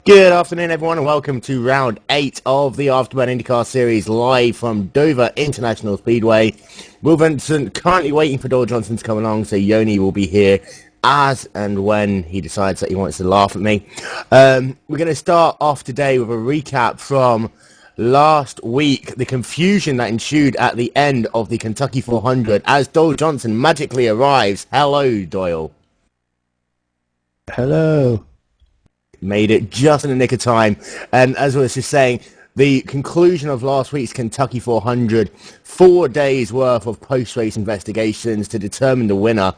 Good afternoon, everyone, and welcome to round 8 of the Afterburn IndyCar series, live from Dover International Speedway. Will Vincent currently waiting for Doyle Johnson to come along, so Joni will be here as and when he decides that he wants to laugh at me. We're going to start off today with a recap from last week, the confusion that ensued at the end of the Kentucky 400 as Doyle Johnson magically arrives. Hello, Doyle. Hello. Made it just in the nick of time. And as I was just saying, the conclusion of last week's Kentucky 400, 4 days worth of post-race investigations to determine the winner.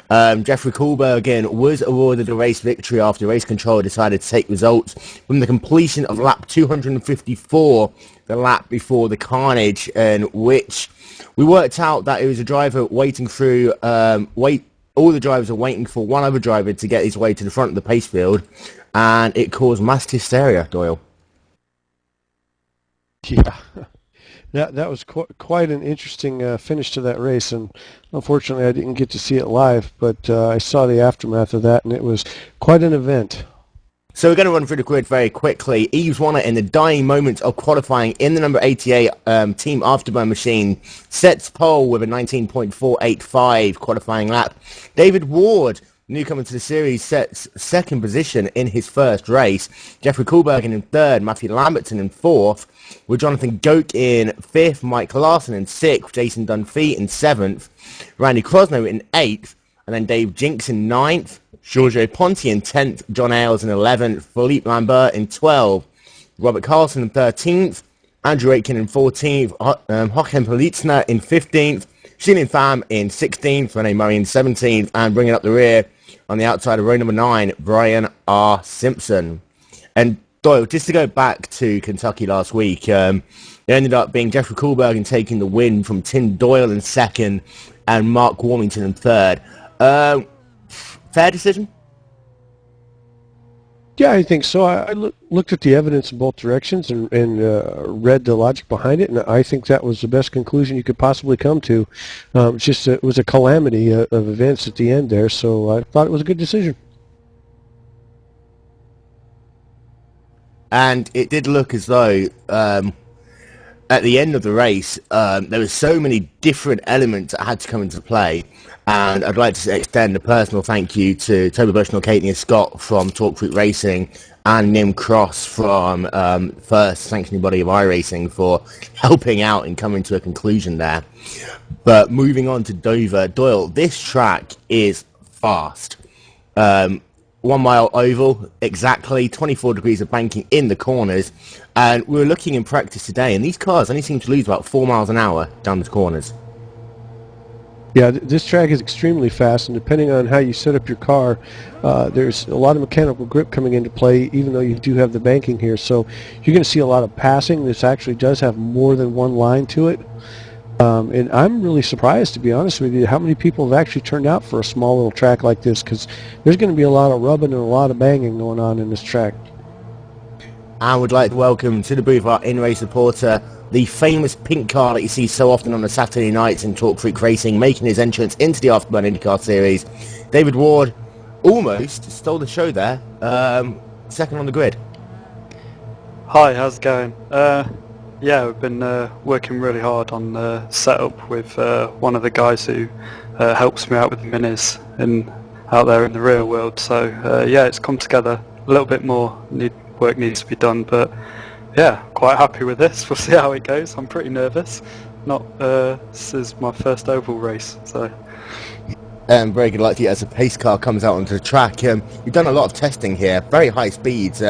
Jeffrey Kohlbergen was awarded a race victory after race control decided to take results from the completion of lap 254, the lap before the carnage, in which we worked out that it was a driver waiting through, all the drivers are waiting for one other driver to get his way to the front of the pace field, and it caused mass hysteria, Doyle. Yeah, that was quite an interesting finish to that race, and unfortunately I didn't get to see it live, but I saw the aftermath of that, and it was quite an event. So we're going to run through the grid very quickly. Yves Warner, in the dying moments of qualifying in the number 88 Team Afterburn machine, sets pole with a 19.485 qualifying lap. David Ward, newcomer to the series, sets second position in his first race. Jeffrey Kohlbergen in third, Matthew Lambertson in fourth, with Jonathan Goke in fifth, Mike Larson in sixth, Jason Dunphy in seventh, Randy Crossno in eighth, and then Dave Jinks in ninth, Giorgio Ponti in 10th, John Ailes in 11th, Philippe Lambert in 12th, Robert Carlson in 13th, Andrew Aitken in 14th, Jochen Politzner in 15th, Shilin Pham in 16th, Rene Murray in 17th, and bringing up the rear on the outside of row number 9, Brian R. Simpson. And Doyle, just to go back to Kentucky last week, it ended up being Jeffrey Kohlbergen taking the win from Tim Doyle in second and Mark Warmington in third. Fair decision? Yeah, I think so. I looked at the evidence in both directions and read the logic behind it, and I think that was the best conclusion you could possibly come to. It was a calamity of events at the end there, so I thought it was a good decision. And it did look as though at the end of the race, there were so many different elements that had to come into play. And I'd like to extend a personal thank you to Toby Bushnell, Katie and Scott from Talk Fruit Racing and Nim Cross from First Sanctioning Body of iRacing for helping out and coming to a conclusion there. But moving on to Dover, Doyle, this track is fast. 1 mile oval, exactly, 24 degrees of banking in the corners. And we were looking in practice today, and these cars only seem to lose about 4 miles an hour down the corners. Yeah, this track is extremely fast, and depending on how you set up your car, there's a lot of mechanical grip coming into play, even though you do have the banking here. So you're going to see a lot of passing. This actually does have more than one line to it. And I'm really surprised, to be honest with you, how many people have actually turned out for a small little track like this, because there's going to be a lot of rubbing and a lot of banging going on in this track. I would like to welcome to the booth our in-race reporter, the famous pink car that you see so often on the Saturday nights in Talk Freak Racing, making his entrance into the Afterburn IndyCar series. David Ward almost stole the show there, second on the grid. Hi, how's it going? Yeah, we've been working really hard on setup with one of the guys who helps me out with the minis out there in the real world. So yeah, it's come together a little bit more. Work needs to be done, but yeah, quite happy with this. We'll see how it goes. I'm pretty nervous. This is my first oval race, so. Very good luck to you as the pace car comes out onto the track. You've done a lot of testing here, very high speeds,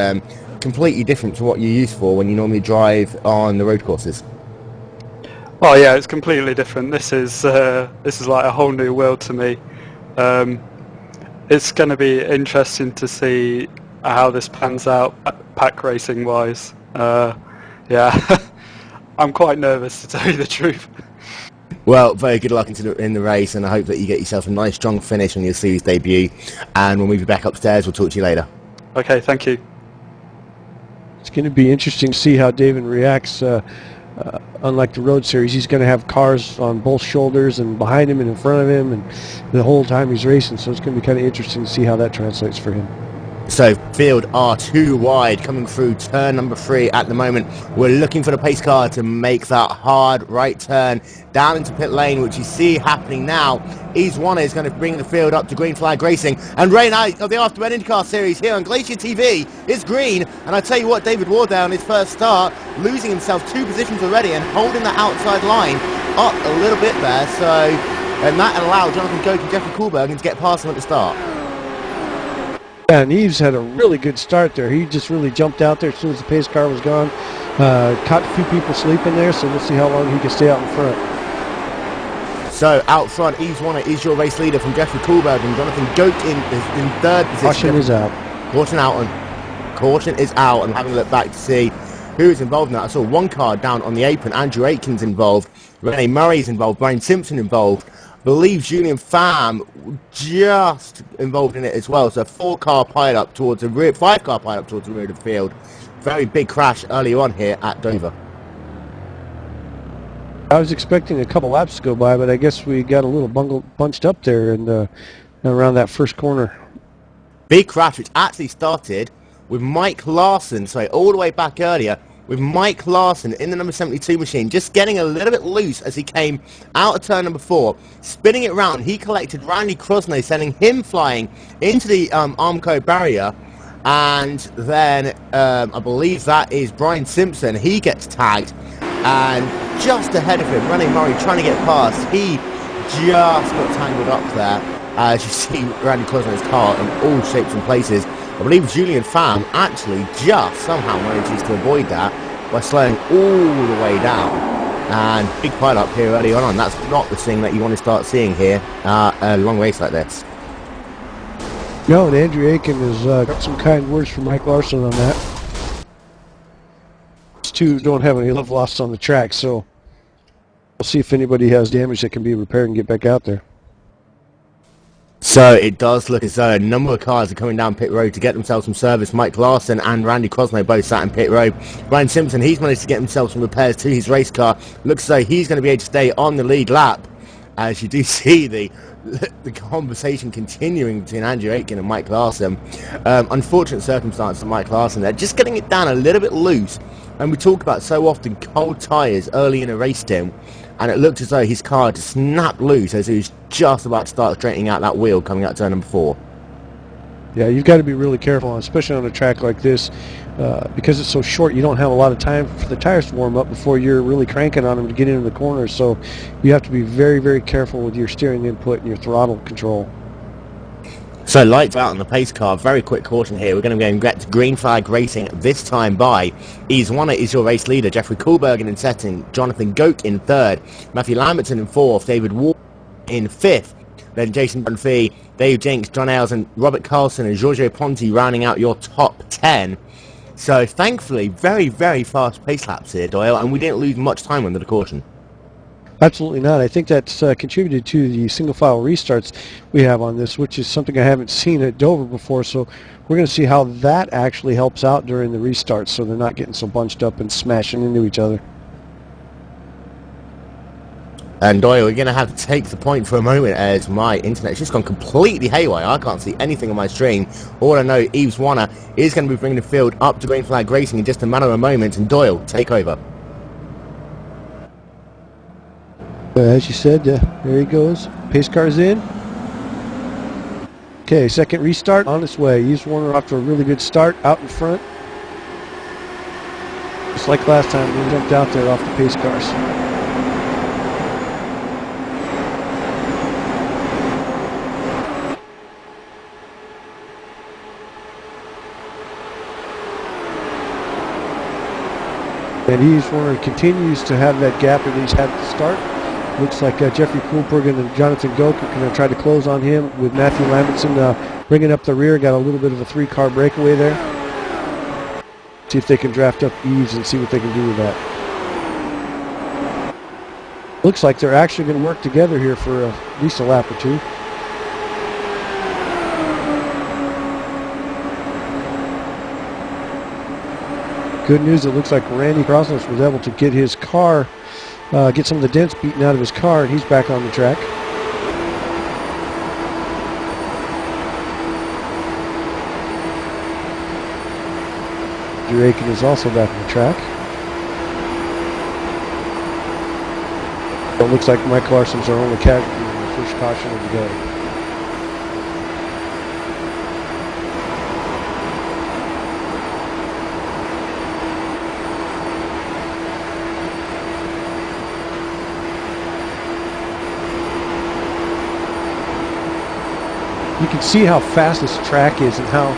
completely different to what you're used for when you normally drive on the road courses. Oh yeah, it's completely different. This is like a whole new world to me. It's going to be interesting to see how this pans out pack racing wise. Yeah, I'm quite nervous, to tell you the truth. Well, very good luck in the race, and I hope that you get yourself a nice strong finish on your series debut, and we'll move you back upstairs. We'll talk to you later. Okay, thank you. It's going to be interesting to see how David reacts. Unlike the road series, he's going to have cars on both shoulders and behind him and in front of him and the whole time he's racing, so it's going to be kind of interesting to see how that translates for him. So field are too wide coming through turn number 3 at the moment. We're looking for the pace car to make that hard right turn down into pit lane, which you see happening now. Ease One is going to bring the field up to green flag racing. And rain out of the Afterburn IndyCar series here on Glacier TV is green. And I tell you what, David Wardow on his first start, losing himself 2 positions already and holding the outside line up a little bit there. So, and that allowed Jonathan Goke and Jeffrey Kohlberg to get past him at the start. Yeah, and Eves had a really good start there. He just really jumped out there as soon as the pace car was gone. Caught a few people sleeping there, so we'll see how long he can stay out in front. So out front, Eves Warner is your race leader from Jeffrey Kohlberg, and Jonathan Goke in 3rd position. Caution is out. Caution is out, and having a look back to see who's involved in that. I saw one car down on the apron. Andrew Aitken's involved. Renee Murray's involved. Brian Simpson involved. I believe Julian Pham just involved in it as well. So 4-car pile up towards the rear, 5-car pile up towards the rear of the field. Very big crash early on here at Dover. I was expecting a couple laps to go by, but I guess we got a little bunched up there and around that first corner. Big crash, which actually started with Mike Larson, sorry, all the way back earlier, with Mike Larson in the number 72 machine, just getting a little bit loose as he came out of turn number 4, spinning it round. He collected Randy Crossno, sending him flying into the Armco barrier, and then I believe that is Brian Simpson. He gets tagged, and just ahead of him, Rennie Murray trying to get past. He just got tangled up there, as you see Randy Crossno's car in all shapes and places. I believe Julian Pham actually just somehow manages to avoid that by slowing all the way down. And big pile up here early on. That's not the thing that you want to start seeing here, a long race like this. No, and Andrew Aiken has got some kind words from Mike Larson on that. These two don't have any love lost on the track, so we'll see if anybody has damage that can be repaired and get back out there. So it does look as though a number of cars are coming down pit road to get themselves some service. Mike Larson and Randy Crossno both sat in pit road. Brian Simpson, he's managed to get himself some repairs to his race car. Looks as though he's going to be able to stay on the lead lap. As you do see the conversation continuing between Andrew Aitken and Mike Larson. Unfortunate circumstance for Mike Larson there, just getting it down a little bit loose. And we talk about so often cold tyres early in a race, Tim. And it looked as though his car just snapped loose as he was just about to start straightening out that wheel coming out turn number 4. Yeah, you've got to be really careful, especially on a track like this, because it's so short. You don't have a lot of time for the tires to warm up before you're really cranking on them to get into the corner. So you have to be very, very careful with your steering input and your throttle control. So lights out on the pace car. Very quick caution here. We're going to go and get to green flag racing this time by Ease One is your race leader. Jeffrey Kohlberg in second. Jonathan Goke in 3rd. Matthew Lambertson in 4th. David Ward in 5th. Then Jason Dunphy, Dave Jenks, John Ailes, and Robert Carlson and Giorgio Ponti rounding out your top 10. So thankfully, very, very fast pace laps here, Doyle, and we didn't lose much time under the caution. Absolutely not. I think that's contributed to the single file restarts we have on this, which is something I haven't seen at Dover before. So we're going to see how that actually helps out during the restarts, so they're not getting so bunched up and smashing into each other. And Doyle, we're going to have to take the point for a moment as my internet's just gone completely haywire. I can't see anything on my stream. All I know, Yves Warner is going to be bringing the field up to green flag racing in just a matter of a moment. And Doyle, take over. As you said, there he goes. Pace car's in. Okay, second restart on its way. Yves Warner off to a really good start out in front. Just like last time, we jumped out there off the pace cars. And Yves Warner continues to have that gap that he's had at the start. Looks like Jeffrey Kohlberg and Jonathan Goke are going to try to close on him with Matthew Lambertson bringing up the rear. Got a little bit of a 3-car breakaway there. See if they can draft up Yves and see what they can do with that. Looks like they're actually going to work together here for at least a lap or two. Good news, it looks like Randy Crossno was able to get his car, get some of the dents beaten out of his car, and he's back on the track. Andrew Aiken is also back on the track. It looks like Mike Larson's our only casualty in the first caution of the day. You can see how fast this track is and how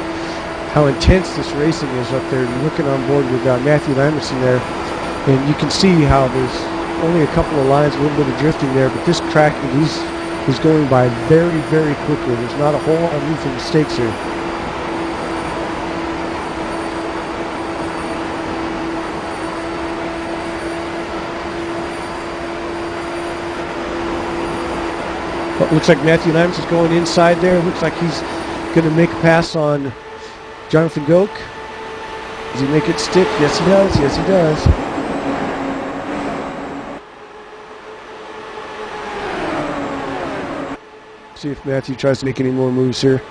intense this racing is up there. You're looking on board with Matthew Lamerson there, and you can see how there's only a couple of lines, a little bit of drifting there, but this track is going by very, very quickly. There's not a whole lot of room for mistakes here. But looks like Matthew Lamerson is going inside there. Looks like he's going to make a pass on Jonathan Goke. Does he make it stick? Yes, he does. Yes, he does. See if Matthew tries to make any more moves here.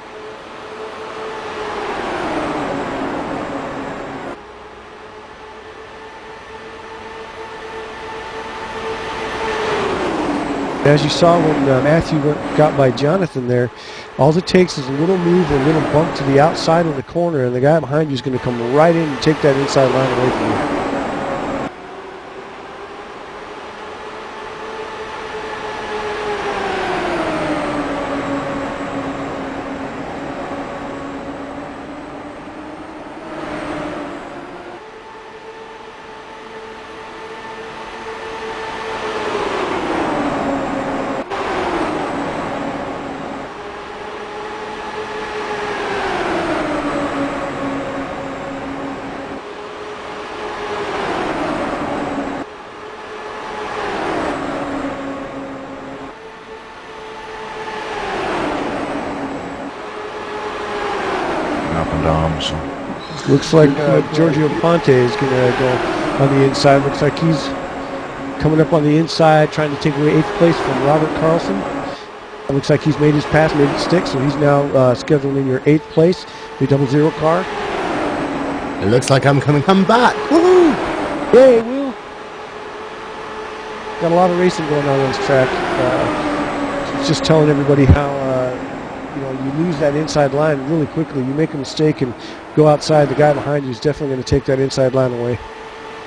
As you saw when Matthew got by Jonathan there, all it takes is a little move or a little bump to the outside of the corner, and the guy behind you is going to come right in and take that inside line away from you. Looks like Giorgio Ponte is going to go on the inside. Looks like he's coming up on the inside, trying to take away 8th place from Robert Carlson. Looks like he's made his pass, made it stick, so he's now scheduled in your 8th place, the 00 car. It looks like I'm coming back. Woohoo! Yay, Will. Got a lot of racing going on this track. It's just telling everybody how you lose that inside line really quickly. You make a mistake and go outside, the guy behind you is definitely going to take that inside line away.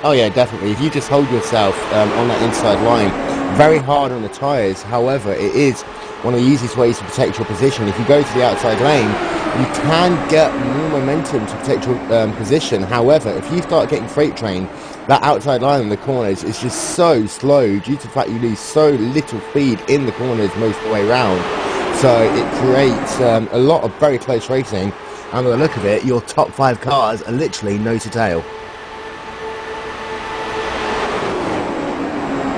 Oh yeah, definitely. If you just hold yourself on that inside line, very hard on the tyres. However, it is one of the easiest ways to protect your position. If you go to the outside lane, you can get more momentum to protect your position. However, if you start getting freight train, that outside line in the corners is just so slow due to the fact you lose so little speed in the corners most of the way around. So it creates a lot of very close racing, and by the look of it, your top 5 cars are literally nose to tail.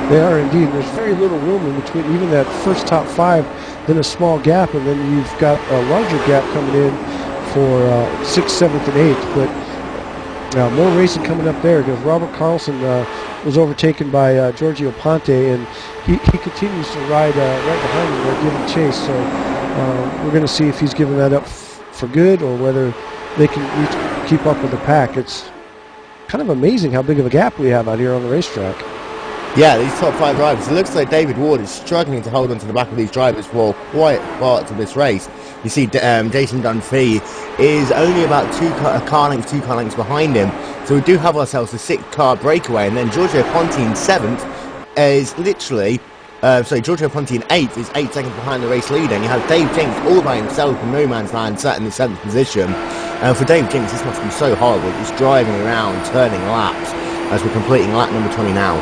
They are indeed. There's very little room in between even that first top 5, then a small gap, and then you've got a larger gap coming in for 6th, 7th, and 8th. But more racing coming up there because Robert Carlson was overtaken by Giorgio Ponte, and he continues to ride right behind him there, giving chase. So we're going to see if he's giving that up for good or whether they can keep up with the pack. It's kind of amazing how big of a gap we have out here on the racetrack. Yeah, these top 5 drivers, it looks like David Ward is struggling to hold on to the back of these drivers for quite parts of this race. You see Jason Dunphy is only about 2 car lengths behind him, so we do have ourselves a 6-car breakaway, and then Giorgio Ponte in 7th is literally, Giorgio Ponte in 8th is 8 seconds behind the race leader, and you have Dave Jinks all by himself in no man's land sat in the 7th position. For Dave Jinks, this must be so horrible, just driving around, turning laps, as we're completing lap number 20 now.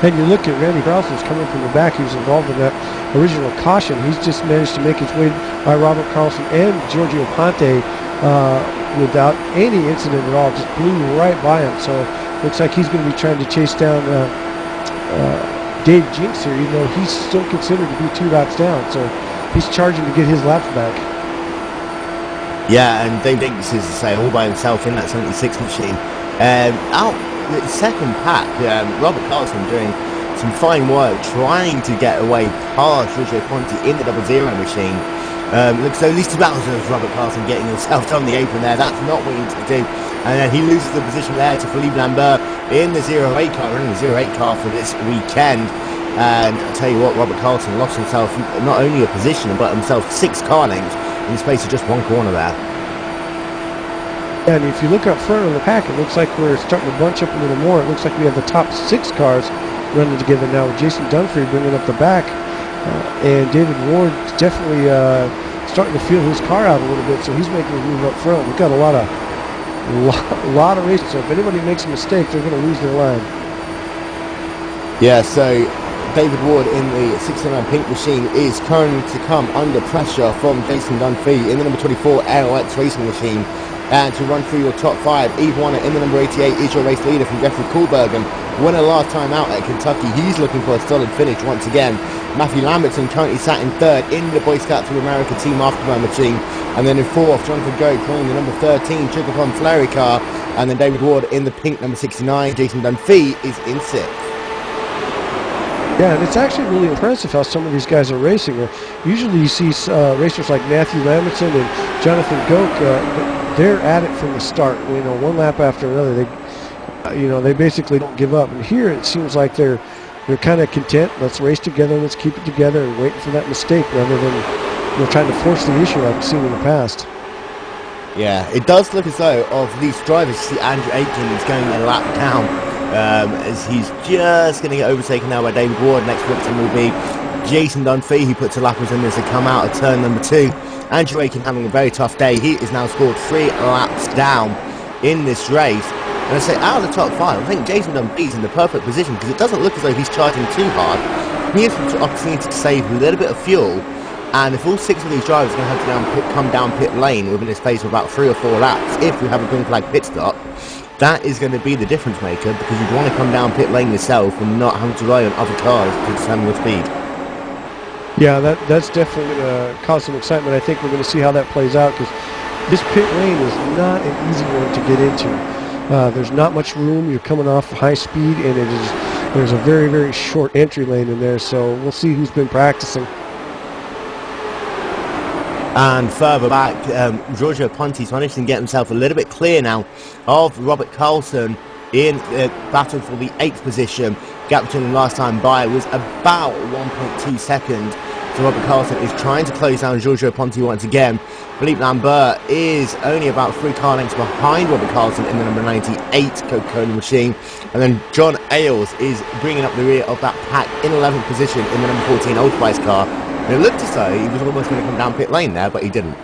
And you look at Randy Browson's coming from the back. He was involved in that original caution. He's just managed to make his way by Robert Carlson and Giorgio Ponte without any incident at all. Just blew right by him. So looks like he's going to be trying to chase down Dave Jinks here, even though he's still considered to be 2 laps down. So he's charging to get his laps back. Yeah, and Dave Jinks is to say all by himself in that 76 machine. Out the second pack, Robert Carlson doing some fine work trying to get away past Giorgio Ponti in the 00 machine. Looks so at least about as Robert Carlson getting himself on the apron there. That's not what he needs to do. And then he loses the position there to Philippe Lambert in the 08 car, running the 08 car for this weekend. And I'll tell you what, Robert Carlson lost himself not only a position, but himself 6 car lengths in the space of just one corner there. And if you look up front of the pack, it looks like we're starting to bunch up a little more. It looks like we have the top 6 cars running together now with Jason Dunphy bringing up the back. And David Ward definitely starting to feel his car out a little bit, so he's making a move up front. We've got a lot of races, so if anybody makes a mistake, they're going to lose their line. Yeah, so David Ward in the 69 pink machine is going to come under pressure from Jason Dunphy in the number 24 AOX racing machine. And to run through your top 5, Yves Warner in the number 88 is your race leader from Jeffrey Koolbergen. Winner last time out at Kentucky. He's looking for a solid finish once again. Matthew Lambertson currently sat in 3rd in the Boy Scouts of America Team Afterburn machine. And then in 4th, Jonathan Goke running the number 13 Triple Pump Flurry car. And then David Ward in the pink number 69. Jason Dunphy is in 6th. Yeah, and it's actually really impressive how some of these guys are racing. Usually you see racers like Matthew Lambertson and Jonathan Goke, they're at it from the start. You know, one lap after another, they basically don't give up. And here it seems like they're kind of content. Let's race together, let's keep it together, and waiting for that mistake rather than trying to force the issue like we've seen in the past. Yeah, it does look as though of these drivers, you see Andrew Aiken is going a lap down. As he's just going to get overtaken now by David Ward. Next victim will be Jason Dunphy, who puts a lap in as they come out of turn number 2. Andrew Aiken having a very tough day. He is now scored 3 laps down in this race. And I say out of the top 5, I think Jason Dunphy's in the perfect position because it doesn't look as though he's charging too hard. He has an opportunity to save a little bit of fuel. And if all 6 of these drivers are going to have to come down pit lane within a space of about 3 or 4 laps, if we have a green flag pit stop, that is going to be the difference maker because you'd want to come down pit lane yourself and not having to rely on other cars to determine your speed. Yeah, that's definitely going to cause some excitement. I think we're going to see how that plays out because this pit lane is not an easy one to get into. There's not much room. You're coming off high speed, and there's a very, very short entry lane in there. So we'll see who's been practicing. And further back, Giorgio Ponti's managed to get himself a little bit clear now of Robert Carlson in the battle for the 8th position. Gap between them last time by was about 1.2 seconds. So Robert Carlson is trying to close down Giorgio Ponti once again. Philippe Lambert is only about 3 car lengths behind Robert Carlson in the number 98 Coca-Cola machine. And then John Ailes is bringing up the rear of that pack in 11th position in the number 14 Old Spice car. And it looked as though he was almost going to come down pit lane there, but he didn't.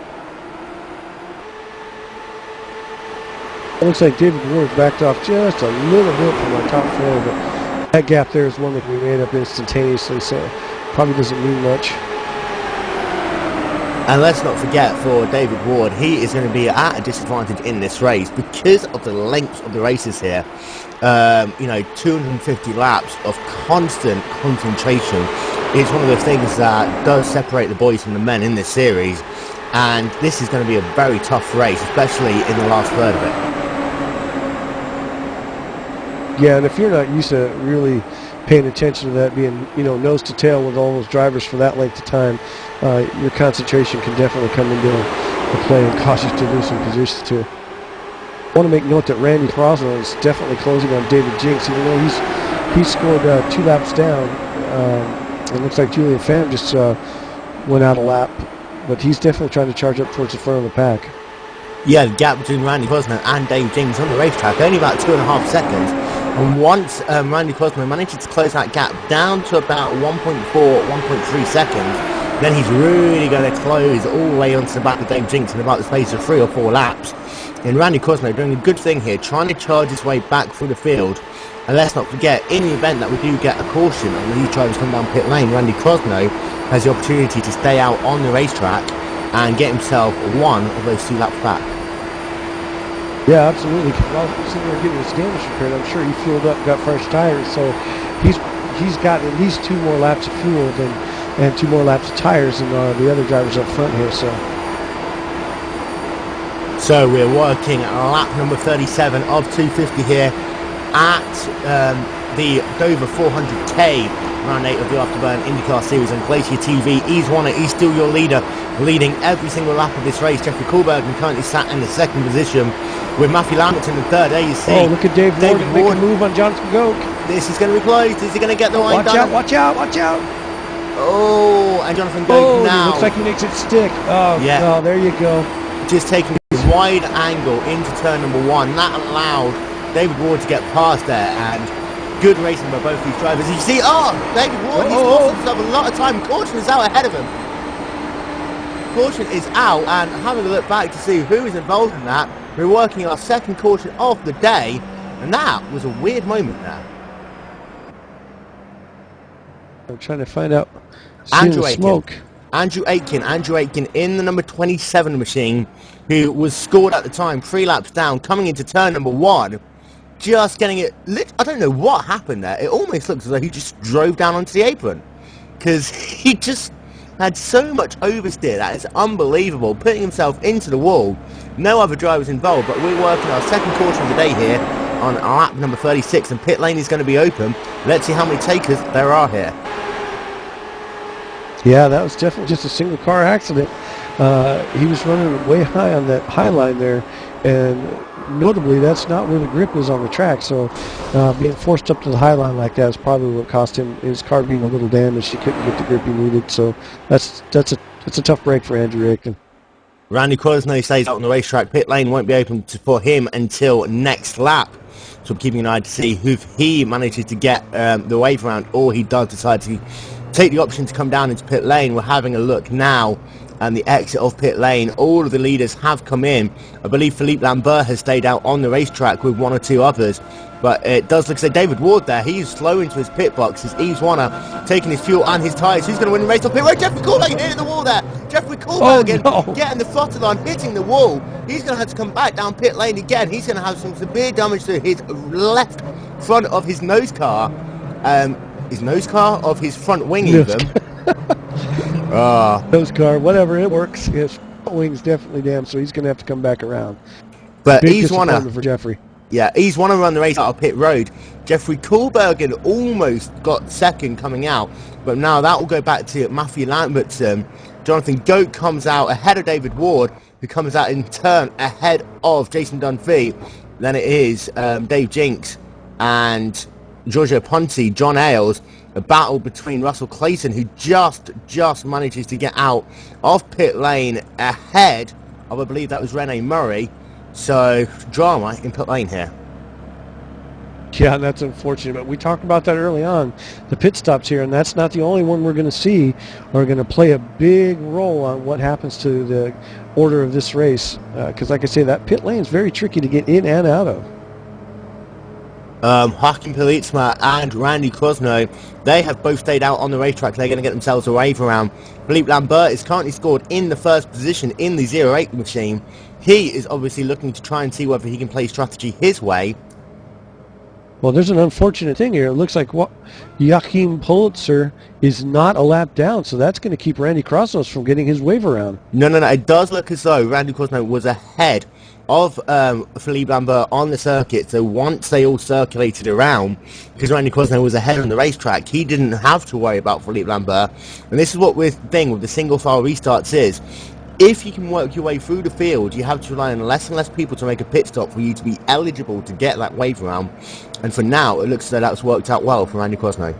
It looks like David Ward's backed off just a little bit from our top 4, but that gap there is one that we made up instantaneously, so probably doesn't mean much. And let's not forget, for David Ward, he is going to be at a disadvantage in this race because of the length of the races here. 250 laps of constant concentration is one of the things that does separate the boys from the men in this series. And this is going to be a very tough race, especially in the last third of it. Yeah, and if you're not used to really paying attention to that, being nose to tail with all those drivers for that length of time, your concentration can definitely come into play and cause you to lose some positions too. I want to make note that Randy Crossno is definitely closing on David Jinks, even though he's scored 2 laps down. It looks like Julian Pham just went out a lap, but he's definitely trying to charge up towards the front of the pack. Yeah, the gap between Randy Crossno and Dave Jinks on the racetrack, only about 2.5 seconds. And once Randy Crossno manages to close that gap down to about 1.4, 1.3 seconds, then he's really going to close all the way onto the back of Dave Jinks in about the space of 3 or 4 laps. And Randy Crossno doing a good thing here, trying to charge his way back through the field. And let's not forget, in the event that we do get a caution and these drivers come down pit lane, Randy Crossno has the opportunity to stay out on the racetrack and get himself one of those 2 laps back. Yeah, absolutely. While sitting there getting his damage repaired, I'm sure he fueled up, got fresh tires, so he's got at least 2 more laps of fuel and 2 more laps of tires than the other drivers up front here. So we're working lap number 37 of 250 here at the Dover 400k round 8 of the Afterburn IndyCar Series on Glacier TV. He's won it. He's still your leader, leading every single lap of this race. Jeffrey Kohlbergen currently sat in the second position with Matthew Lambert in the third. There you see. Oh, look at David Ward make a move on Jonathan Goke. This is going to be close. Is he going to get the line done? Watch out, watch out. Oh, and Jonathan Goke now. Looks like he makes it stick. Oh, yeah. Oh, there you go. Just taking a wide angle into turn number 1. That allowed David Ward to get past there, and good racing by both these drivers. You see, David Ward, he's lost himself a lot of time. Caution is out ahead of him. Caution is out, and having a look back to see who is involved in that, we're working our second caution of the day, and that was a weird moment there. I'm trying to find out. Andrew Aitken in the number 27 machine, who was scored at the time, 3 laps down, coming into turn number 1. Just getting it I don't know what happened there. It almost looks as though he just drove down onto the apron, because he just had so much oversteer that it's unbelievable, putting himself into the wall. No other drivers involved, but we're working our second caution of the day here on lap number 36, and pit lane is going to be open. Let's see how many takers there are here. Yeah, that was definitely just a single car accident. He was running way high on that high line there, and notably that's not where the grip is on the track, so being forced up to the high line like that is probably what cost him, his car being a little damaged. He couldn't get the grip he needed, so that's a tough break for Andrew Aitken. Randy Crossno stays out on the racetrack. Pit lane won't be open for him until next lap, so I'm keeping an eye to see if he manages to get the wave around, or he does decide to take the option to come down into pit lane. We're having a look now and the exit of pit lane. All of the leaders have come in. I believe Philippe Lambert has stayed out on the racetrack with 1 or 2 others, but it does look like David Ward there. He's slow into his pit box as Yves Warner taking his fuel and his tyres. Who's going to win the race on pit road? Jeffrey Kohlbergen hitting the wall there. Jeffrey Kohlbergen getting the throttle on, hitting the wall. He's going to have to come back down pit lane again. He's going to have some severe damage to his left front of his nose car. Of his front wing even. Nose car, whatever, it works. His front wing's definitely damaged, so he's going to have to come back around. But he's one for Jeffrey. Yeah, he's one to run the race out of pit road. Jeffrey Kohlbergen almost got second coming out, but now that will go back to Matthew Lambertson. Jonathan Goke comes out ahead of David Ward, who comes out in turn ahead of Jason Dunphy. Then it is Dave Jinks and Giorgio Ponti, John Ailes, a battle between Russell Clayton, who just manages to get out of pit lane ahead of, I believe that was Rene Murray. So drama in pit lane here. Yeah, that's unfortunate, but we talked about that early on. The pit stops here, and that's not the only one we're going to see, are going to play a big role on what happens to the order of this race, because like I say, that pit lane is very tricky to get in and out of. Hakim Politsma and Randy Crossno, they have both stayed out on the racetrack. They're going to get themselves a wave around. Philippe Lambert is currently scored in the first position in the 08 machine. He is obviously looking to try and see whether he can play strategy his way. Well, there's an unfortunate thing here. It looks like Joachim Pulitzer is not a lap down, so that's going to keep Randy Crossno from getting his wave around. No. It does look as though Randy Crossno was ahead of Philippe Lambert on the circuit, so once they all circulated around, because Randy Crossno was ahead on the racetrack, he didn't have to worry about Philippe Lambert. And this is what the thing with the single file restarts is. If you can work your way through the field, you have to rely on less and less people to make a pit stop for you to be eligible to get that wave around. And for now, it looks as though that's worked out well for Randy Crossno.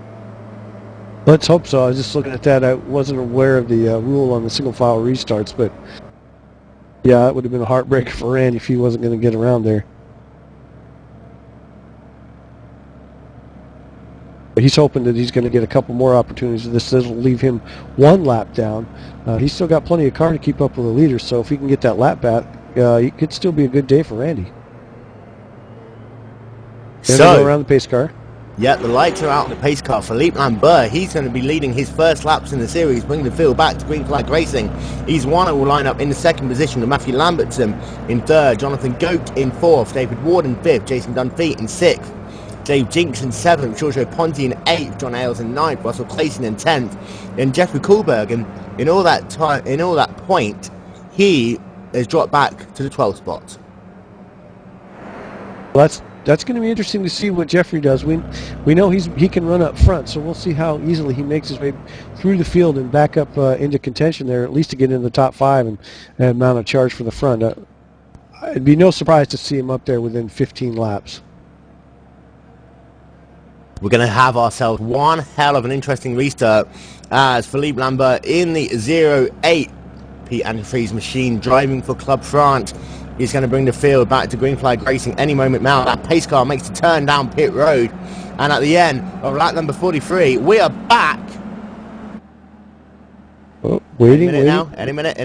Let's hope so. I was just looking at that. I wasn't aware of the rule on the single file restarts, but yeah, it would have been a heartbreaker for Randy if he wasn't going to get around there. But he's hoping that he's going to get a couple more opportunities. This will leave him 1 lap down. He's still got plenty of car to keep up with the leaders, so if he can get that lap back, it could still be a good day for Randy. So, go around the pace car. Yeah, the lights are out on the pace car. Philippe Lambert, he's going to be leading his first laps in the series, bringing the field back to green flag racing. Yves Warner will line up in the second position with Matthew Lambertson in third, Jonathan Goke in fourth, David Ward in fifth, Jason Dunphy in sixth, Dave Jinks in 7th, Giorgio Ponti in 8th, John Ailes in 9th, Russell Clayton in 10th, and Jeffrey Kohlbergen, in all that point, he has dropped back to the 12th spot. Well, that's going to be interesting to see what Jeffrey does. We know he can run up front, so we'll see how easily he makes his way through the field and back up into contention there, at least to get into the top 5 and mount a charge for the front. It'd be no surprise to see him up there within 15 laps. We're going to have ourselves one hell of an interesting restart as Philippe Lambert in the 08 Pete Antifreeze machine driving for Club France. He's going to bring the field back to green flag racing any moment now. That pace car makes the turn down pit road. And at the end of lap number 43, we are back. Oh, waiting. Now. Any minute.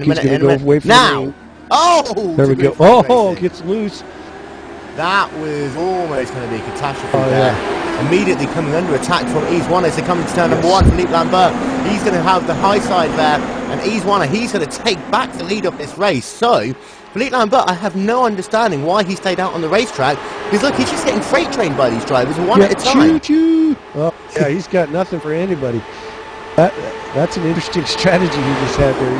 Now. Oh! There we go. Oh, gets loose. That was almost going to be a catastrophe there. Yeah. Immediately coming under attack from Yves Warner as they come into turn number 1. Philippe Lambert, he's going to have the high side there. And Yves Warner, he's going to take back the lead of this race. So, Philippe Lambert, I have no understanding why he stayed out on the racetrack. Because look, he's just getting freight trained by these drivers one at a time. Choo-choo. Oh, yeah, he's got nothing for anybody. That's an interesting strategy he just had there.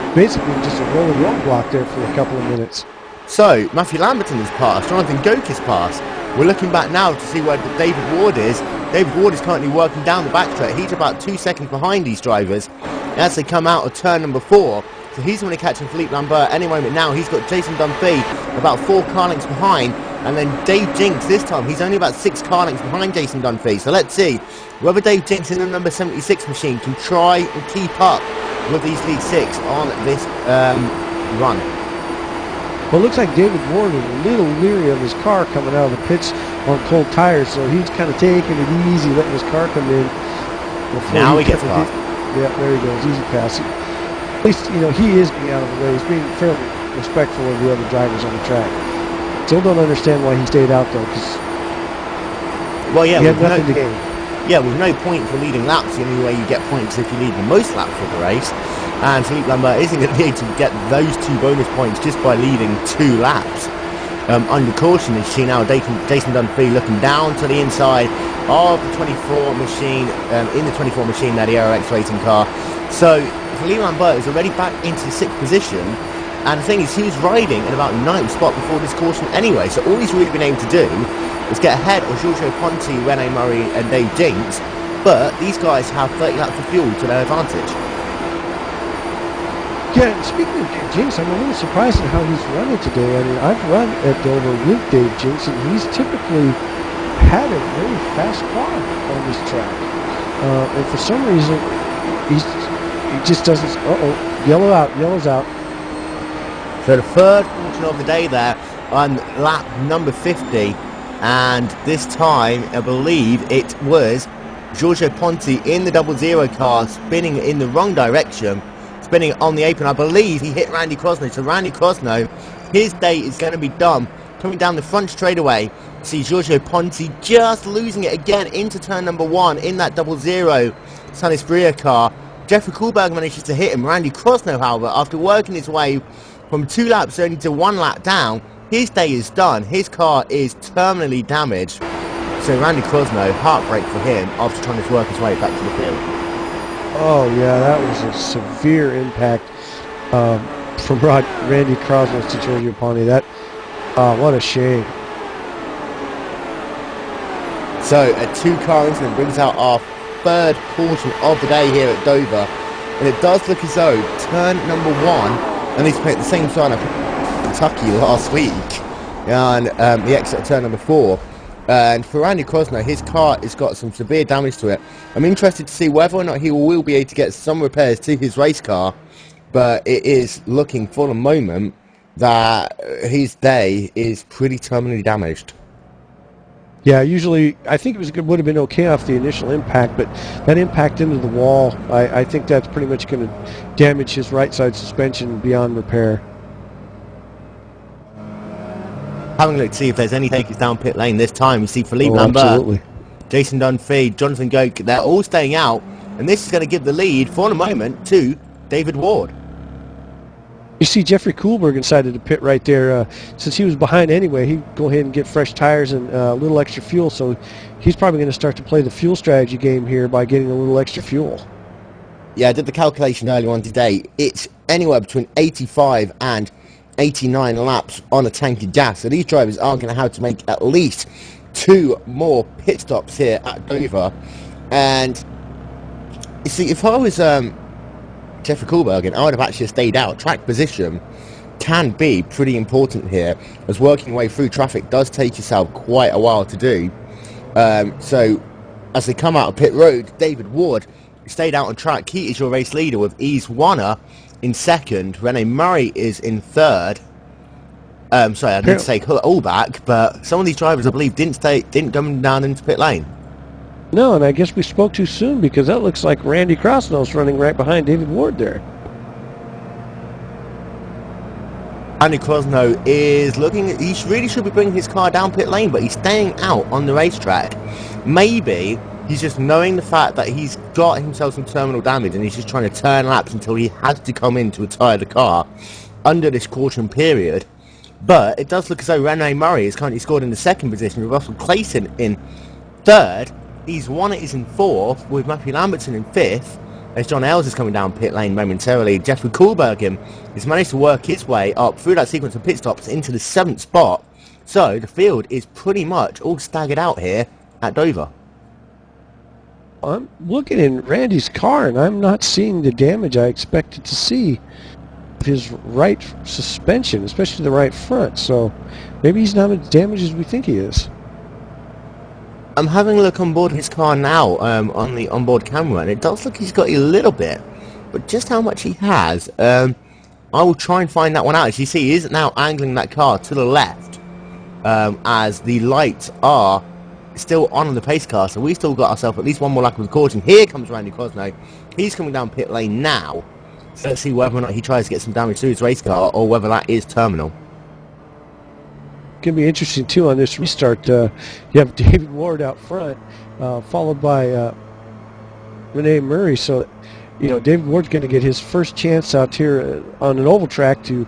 He's basically just a rolling roadblock there for a couple of minutes. So, Matthew Lamberton has passed, Jonathan Goke has passed. We're looking back now to see where David Ward is. David Ward is currently working down the backstretch. He's about 2 seconds behind these drivers as they come out of turn number 4. So he's going to catch Philippe Lambert any moment now. He's got Jason Dunphy about 4 car lengths behind. And then Dave Jinks this time, he's only about 6 car lengths behind Jason Dunphy. So let's see whether Dave Jinks in the number 76 machine can try and keep up with these lead 6 on this run. Well, it looks like David Ward is a little leery of his car coming out of the pits on cold tires, so he's kind of taking it easy, letting his car come in. Now he gets past. Yeah, there he goes, easy pass. At least, you know, he is being out of the way. He's being fairly respectful of the other drivers on the track. Still don't understand why he stayed out, though, because he had nothing to gain. Yeah, with no point for leading laps, the only way you get points if you lead the most laps for the race. And Philippe Lambert isn't going to be able to get those 2 bonus points just by leading 2 laps. Under caution, as you see now, Jason Dunphy looking down to the inside of the 24 machine, in the 24 machine, that the Aero X Racing car. So, Philippe Lambert is already back into 6th position. And the thing is, he was riding in about 9th spot before this caution anyway. So all he's really been able to do is get ahead of Giorgio Ponti, Rene Murray and Dave Jinks. But these guys have 30 laps of fuel to their advantage. Yeah, speaking of Dave Jinks, I'm a little surprised at how he's running today. I mean, I've run at Dover with Dave Jinks, and he's typically had a very fast car on this track. And for some reason, he just doesn't... yellow's out. So the third portion of the day there on lap number 50. And this time, I believe it was Giorgio Ponti in the 00 car spinning in the wrong direction. Spinning on the apron. I believe he hit Randy Crossno. So Randy Crossno, his day is going to be done. Coming down the front straightaway, see Giorgio Ponti just losing it again into turn number 1 in that 00 San Esprilla car. Jeffrey Kuhlberg manages to hit him. Randy Crossno, however, after working his way from 2 laps only to 1 lap down, his day is done. His car is terminally damaged. So Randy Crossno, heartbreak for him after trying to work his way back to the field. Oh, yeah, that was a severe impact from Randy Crossno to Giorgio Ponti. What a shame. So, a 2-car incident brings out our 3rd portion of the day here at Dover. And it does look as though turn number 1, and he's played the same sign up Kentucky last week, and the exit of turn number 4. And for Randy Crossno, his car has got some severe damage to it. I'm interested to see whether or not he will be able to get some repairs to his race car, but it is looking for the moment that his day is pretty terminally damaged. Yeah, usually I think it would have been okay off the initial impact, but that impact into the wall, I think that's pretty much going to damage his right side suspension beyond repair. Having a look to see if there's any takers down pit lane this time. You see Philippe Lambert, Jason Dunphy, Jonathan Goke, they're all staying out, and this is going to give the lead for the moment to David Ward. You see Jeffrey Kuhlberg decided to pit right there. Since he was behind anyway, he'd go ahead and get fresh tires and a little extra fuel, so he's probably going to start to play the fuel strategy game here by getting a little extra fuel. Yeah, I did the calculation earlier on today. It's anywhere between 85 and 89 laps on a tank of gas. So these drivers are going to have to make at least 2 more pit stops here at Dover. And you see, if I was Jeffrey Kohlberg, I would have actually stayed out. Track position can be pretty important here, as working your way through traffic does take yourself quite a while to do. So as they come out of pit road, David Ward stayed out on track. He is your race leader with Yves Warner in second. Rene Murray is in third. Sorry, I didn't say all back, but some of these drivers, I believe, didn't come down into pit lane. No, and I guess we spoke too soon, because that looks like Randy Crossno's running right behind David Ward there. Andy Crossno is looking at, he really should be bringing his car down pit lane, but he's staying out on the racetrack. Maybe he's just knowing the fact that he's got himself some terminal damage and he's just trying to turn laps until he has to come in to retire the car under this caution period. But it does look as though Rene Murray is currently scored in the second position, with Russell Clayton in third. He's won it is in fourth, with Matthew Lambertson in fifth, as John Ailes is coming down pit lane momentarily. Jeffrey Kohlberg has managed to work his way up through that sequence of pit stops into the 7th spot. So the field is pretty much all staggered out here at Dover. I'm looking in Randy's car, and I'm not seeing the damage I expected to see. His right suspension, especially the right front. So maybe he's not as damaged as we think he is. I'm having a look on board his car now on the onboard camera, and it does look he's got a little bit, but just how much he has, I will try and find that one out. As you see, he is now angling that car to the left, as the lights are still on the pace car, so we still got ourselves at least one more lap of caution. Here comes Randy Crossno. He's coming down pit lane now, so let's see whether or not he tries to get some damage to his race car, or whether that is terminal. Going to be interesting too on this restart. You have David Ward out front, followed by Rene Murray. So, you know, David Ward's going to get his first chance out here on an oval track to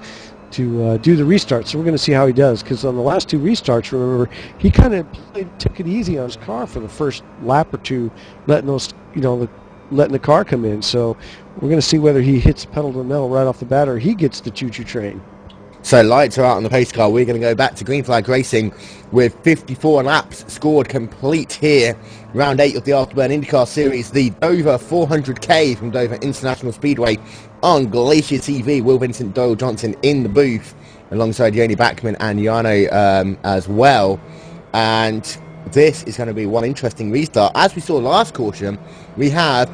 do the restart. So we're going to see how he does, because on the last 2 restarts, remember, he kind of took it easy on his car for the first lap or two, letting those, you know, letting the car come in. So we're going to see whether he hits pedal to the metal right off the bat, or he gets the choo-choo train. So lights are out on the pace car. We're going to go back to green flag racing with 54 laps scored complete here. Round 8 of the Afterburn IndyCar Series, the Dover 400k from Dover International Speedway on Glacier TV. Will Vincent, Doyle Johnson in the booth alongside Joni Backmann and Joni as well. And this is going to be one interesting restart. As we saw last caution, we have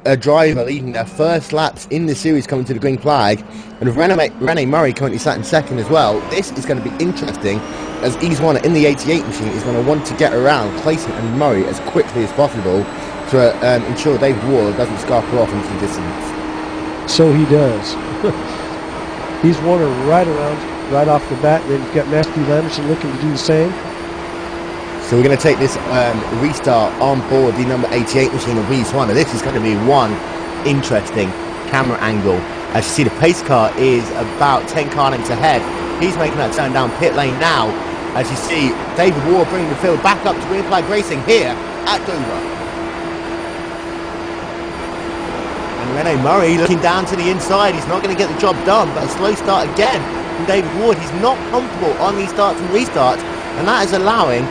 a driver leading their first laps in the series coming to the green flag, and with Rene Murray currently sat in second as well. This is going to be interesting, as Yves Warner in the 88 machine is going to want to get around Clayton and Murray as quickly as possible to ensure David Ward doesn't scarf her off into the distance. So he does. Yves Warner right around, right off the bat. Then you've got Matthew Lambertson looking to do the same. So we're going to take this restart on board the number 88 machine of Yves Warner. This is going to be one interesting camera angle. As you see, the pace car is about 10 car lengths ahead. He's making that turn down pit lane now. As you see, David Ward bringing the field back up to green flag racing here at Dover. And Rene Murray looking down to the inside. He's not going to get the job done, but a slow start again from David Ward. He's not comfortable on these starts and restarts, and that is allowed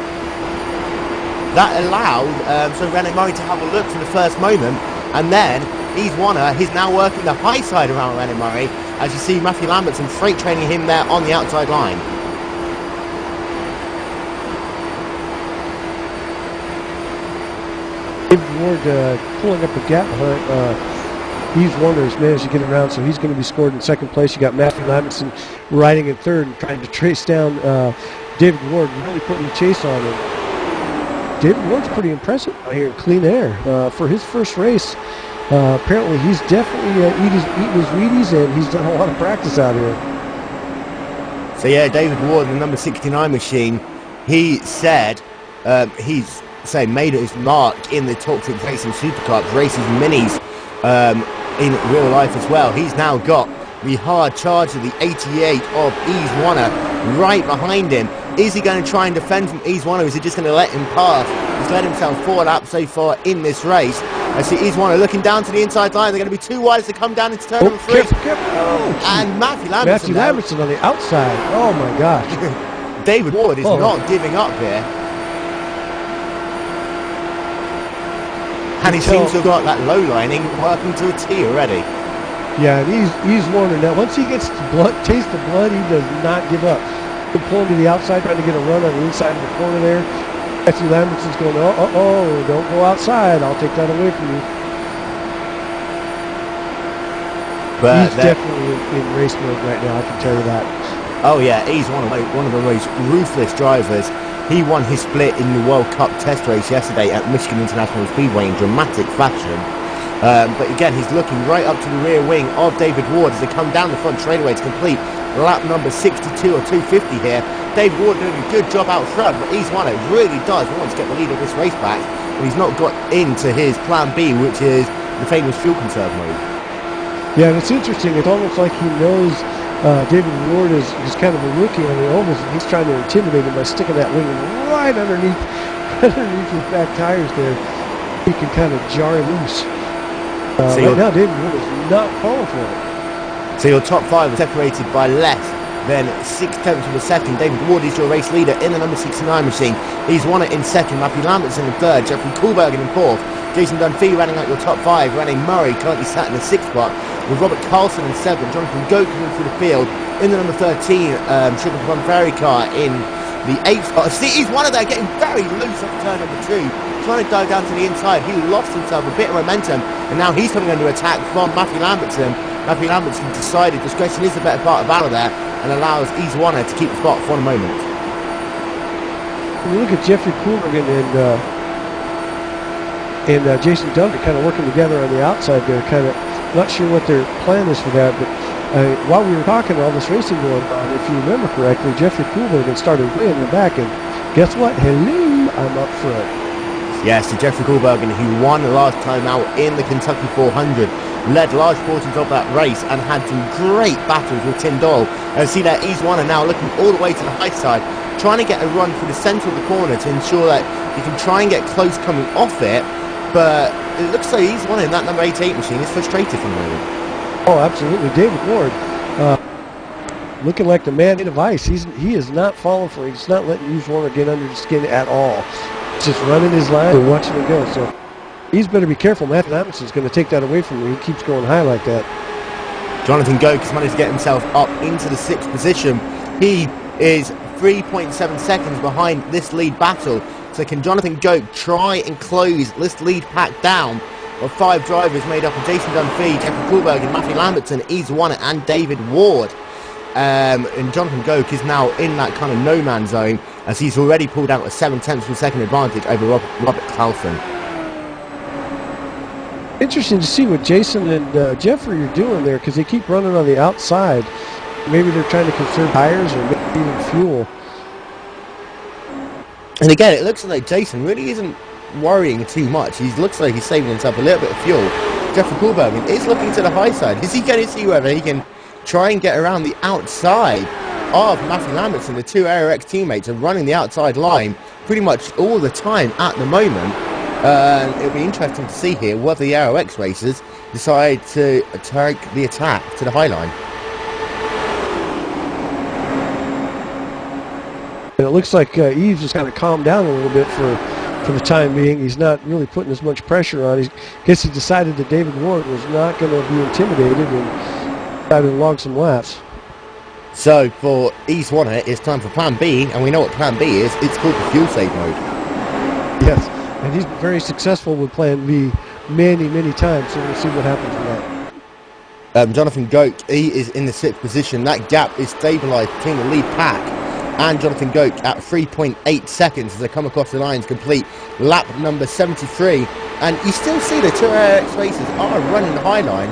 so Rene Murray to have a look for the first moment, and then Yves Warner, he's now working the high side around Rene Murray, as you see Matthew Lambertson freight training him there on the outside line. David Ward pulling up a gap behind Yves Warner has managed to get around, so he's going to be scored in second place. You got Matthew Lambertson riding in third and trying to trace down David Ward, really putting the chase on him. David Ward's pretty impressive out here in clean air for his first race. Apparently he's definitely eating his Wheaties, and he's done a lot of practice out here. So yeah, David Ward, the number 69 machine, he said he's made his mark in the Toxic Racing Supercups, races minis in real life as well. He's now got the hard charge of the 88 of Yves Warner right behind him. Is he going to try and defend from Yves Warner, or is he just going to let him pass? He's led himself 4 laps so far in this race. I see Iswana looking down to the inside line. They're going to be too wide as they come down into turn number 3. Careful. And Matthew Lambertson on the outside. Oh my gosh. David Ward is not giving up here. And he seems to have got that low lining working to a T already. Yeah, and he's wondering now. Once he gets the taste of blood, he does not give up. He'll pull him to the outside, trying to get a run on the inside of the corner there. Matthew Lambertson's going, don't go outside. I'll take that away from you. But he's definitely in race mode right now, I can tell you that. Oh yeah, he's one of the most ruthless drivers. He won his split in the World Cup test race yesterday at Michigan International Speedway in dramatic fashion. But again, he's looking right up to the rear wing of David Ward as they come down the front straightaway to complete lap number 62 or 250 here. David Ward doing a good job out front, but Iswana really does want to get the lead of this race back, and he's not got into his plan B, which is the famous fuel conserve mode. Yeah, and it's interesting. It's almost like he knows David Ward is kind of a rookie on the ovals, and he's trying to intimidate him by sticking that wing right underneath his back tires there. He can kind of jar him loose. Right now, David Ward is not falling for it. So your top 5 are separated by less than 0.6 of a second. David Ward is your race leader in the number 69 machine. He's won it in second. Matthew Lambertson in third. Jeffrey Koolbergen in fourth. Jason Dunphy running out your top 5. Rennie Murray currently sat in the 6th spot, with Robert Carlson in 7th. Jonathan Goat coming through the field in the number 13. Sugar Plum Ferry car in the 8th spot. See, he's one of there getting very loose off turn number 2. Trying to dive down to the inside. He lost himself a bit of momentum, and now he's coming under attack from Matthew Lambertson. Matthew Lambertson decided discretion is the better part of valor there, and allows Iswana to keep the spot for a moment. When you look at Jeffrey Koolbergen and Jason Dunphy kind of working together on the outside there, kind of not sure what their plan is for that, but while we were talking, all this racing going on, if you remember correctly, Jeffrey Koolbergen started way in the back, and guess what? Hello, I'm up front. Yes, so Jeffrey Koolbergen, who won the last time out in the Kentucky 400, led large portions of that race and had some great battles with Tim Doyle. And see that Iswana now looking all the way to the high side, trying to get a run through the centre of the corner to ensure that he can try and get close coming off it, but it looks like Iswana in that number 88 machine is frustrated for the moment. Oh, absolutely. David Ward, looking like the man in of ice. He is not falling for it. He's not letting Iswana get under the skin at all. He's just running his line and watching it go. So he's better be careful. Matthew Lambertson's going to take that away from him. He keeps going high like that. Jonathan Goak has managed to get himself up into the 6th position. He is 3.7 seconds behind this lead battle. So can Jonathan Goak try and close this lead pack down of 5 drivers made up of Jason Dunphy, Jeffrey Koolbergen, Matthew Lambertson, Iswana and David Ward. And Jonathan Goak is now in that kind of no-man zone, as he's already pulled out a 0.7 of a second advantage over Robert Carlson. Interesting to see what Jason and Jeffrey are doing there, because they keep running on the outside. Maybe they're trying to conserve tires or maybe even fuel. And again, it looks like Jason really isn't worrying too much. He looks like he's saving himself a little bit of fuel. Jeffrey Koolbergen is looking to the high side. Is he going to see whether he can try and get around the outside of Matthew Lambertson? The 2 AeroX teammates are running the outside line pretty much all the time at the moment. It'll be interesting to see here whether the AeroX racers decide to take the attack to the high line. And it looks like Eves has kind of calmed down a little bit for the time being. He's not really putting as much pressure on. I guess he decided that David Ward was not going to be intimidated and decided to log some laps. So for Iswana, it's time for Plan B, and we know what Plan B is. It's called the fuel save mode. Yes, and he's been very successful with Plan B many times, so we'll see what happens with that. Jonathan Goak, he is in the 6th position. That gap is stabilised between the lead pack and Jonathan Goak at 3.8 seconds as they come across the lines, complete lap number 73. And you still see the 2 AeroX racers are running the high line.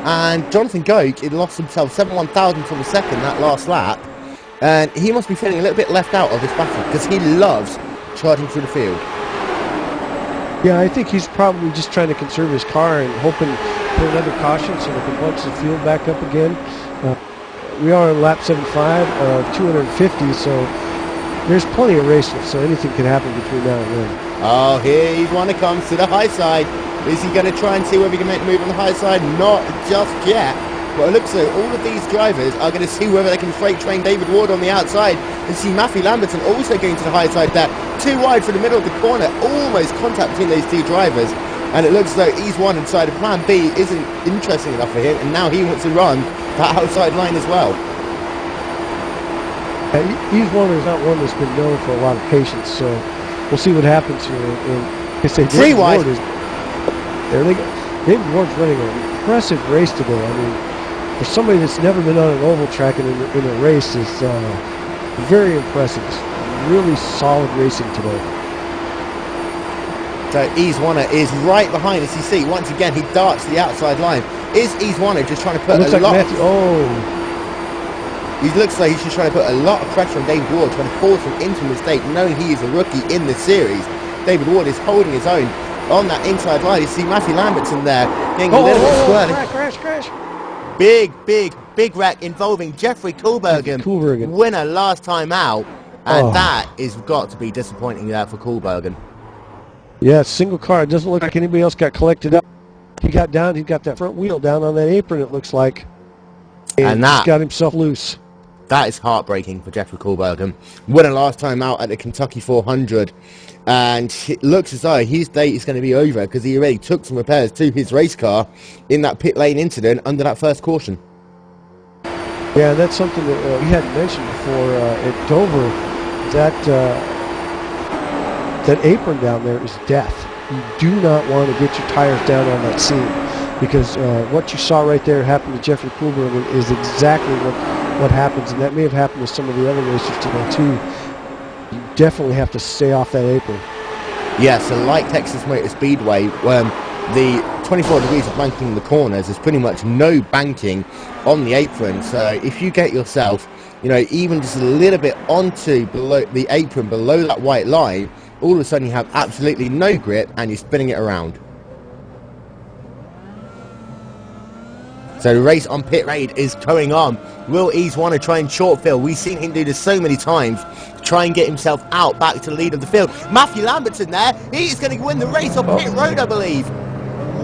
And Jonathan Goak, he lost himself 7/1000th of a second that last lap. And he must be feeling a little bit left out of this battle, because he loves charging through the field. Yeah, I think he's probably just trying to conserve his car and hoping for another caution so they can punch the field back up again. We are on lap 75 of 250, so there's plenty of races, so anything can happen between now and then. Oh, here he's one that comes to the high side. Is he going to try and see whether he can make the move on the high side? Not just yet. But it looks like all of these drivers are going to see whether they can freight train David Ward on the outside and see Matthew Lamberton also going to the high side there. Too wide for the middle of the corner. Almost contact between those two drivers. And it looks like he's one inside of plan B isn't interesting enough for him. And now he wants to run that outside line as well. He's one who's not one that's been known for a lot of patience. So we'll see what happens here. And I say Three wide. There they go. David Ward's running an impressive race today. I mean, for somebody that's never been on an oval track in a race, is very impressive. Really solid racing today. So Ease-Wanner is right behind, as you see. Once again, he darts the outside line. Is Ease-Wanner just trying to put looks a like lot... Matthew, He looks like he's just trying to put a lot of pressure on David Ward, trying to force him into a mistake, knowing he is a rookie in this series. David Ward is holding his own on that inside line. You see Matthew Lamberton there getting a little bit squirrely. Crash. Big wreck involving Jeffrey Koolbergen, winner last time out. And that is got to be disappointing there for Koolbergen. Yeah, single car. It doesn't look like anybody else got collected up. He got down. He got that front wheel down on that apron, it looks like. And that got himself loose. That is heartbreaking for Jeffrey Koolbergen. Winner last time out at the Kentucky 400. And it looks as though his date is going to be over because he already took some repairs to his race car in that pit lane incident under that first caution. Yeah, that's something that we hadn't mentioned before at Dover. That apron down there is death. You do not want to get your tires down on that seam because what you saw right there happen to Jeffrey Koolbergen is exactly what happens, and that may have happened to some of the other racers today too. You definitely have to stay off that apron. Yeah, so like Texas Motor Speedway, the 24 degrees of banking in the corners, there's pretty much no banking on the apron. So if you get yourself, even just a little bit onto below the apron, below that white line, all of a sudden you have absolutely no grip and you're spinning it around. So the race on pit raid is going on. Will Ease-Wanner try and short fill? We've seen him do this so many times. Try and get himself out back to the lead of the field. Matthew Lamberton there. He's going to win the race on pit road, I believe.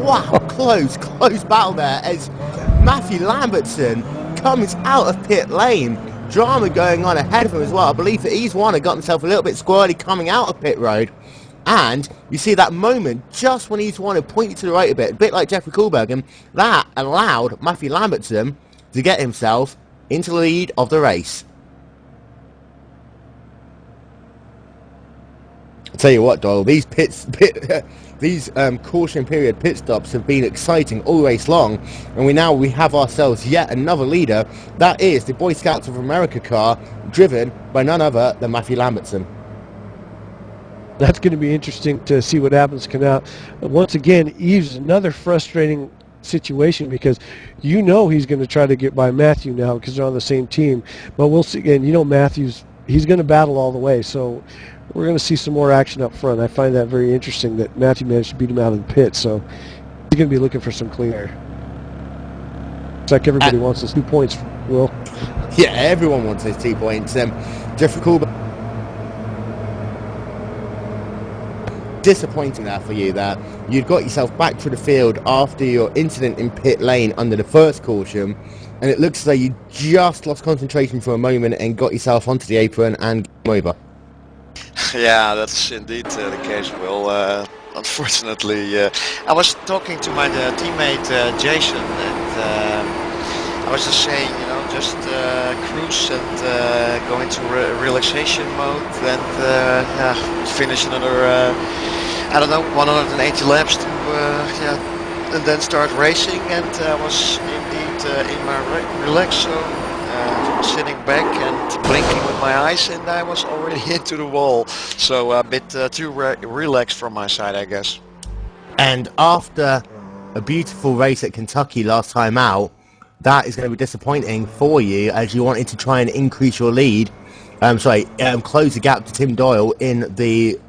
Wow, close battle there as Matthew Lamberton comes out of pit lane. Drama going on ahead of him as well. I believe that Ease-Wanner got himself a little bit squirrely coming out of pit road. And you see that moment just when Ease-Wanner pointed to the right a bit like Jeffrey Koolbergen, that allowed Matthew Lamberton to get himself into the lead of the race. I'll tell you what, Doyle, these caution period pit stops have been exciting all race long, and we have ourselves yet another leader. That is the Boy Scouts of America car, driven by none other than Matthew Lamberton. That's going to be interesting to see what happens coming out. Once again, Eve's another frustrating situation because he's going to try to get by Matthew now because they're on the same team. But we'll see. And Matthew's, he's going to battle all the way. So we're going to see some more action up front. I find that very interesting that Matthew managed to beat him out of the pit. So he's going to be looking for some clean air. It's like everybody wants his 2 points, Will. Yeah, everyone wants his 2 points. Jeffrey Koolbergen. Disappointing that for you that you'd got yourself back to the field after your incident in pit lane under the first caution, and it looks as though you just lost concentration for a moment and got yourself onto the apron and game over. Yeah, that's indeed the case, Will. Unfortunately, I was talking to my teammate Jason, and I was just saying, just cruise and go into relaxation mode and finish another, 180 laps to, and then start racing. And I was indeed in my relax zone, sitting back and blinking with my eyes, and I was already into the wall. So a bit too relaxed from my side, I guess. And after a beautiful race at Kentucky last time out, that is going to be disappointing for you as you wanted to try and increase your lead. Close the gap to Tim Doyle in the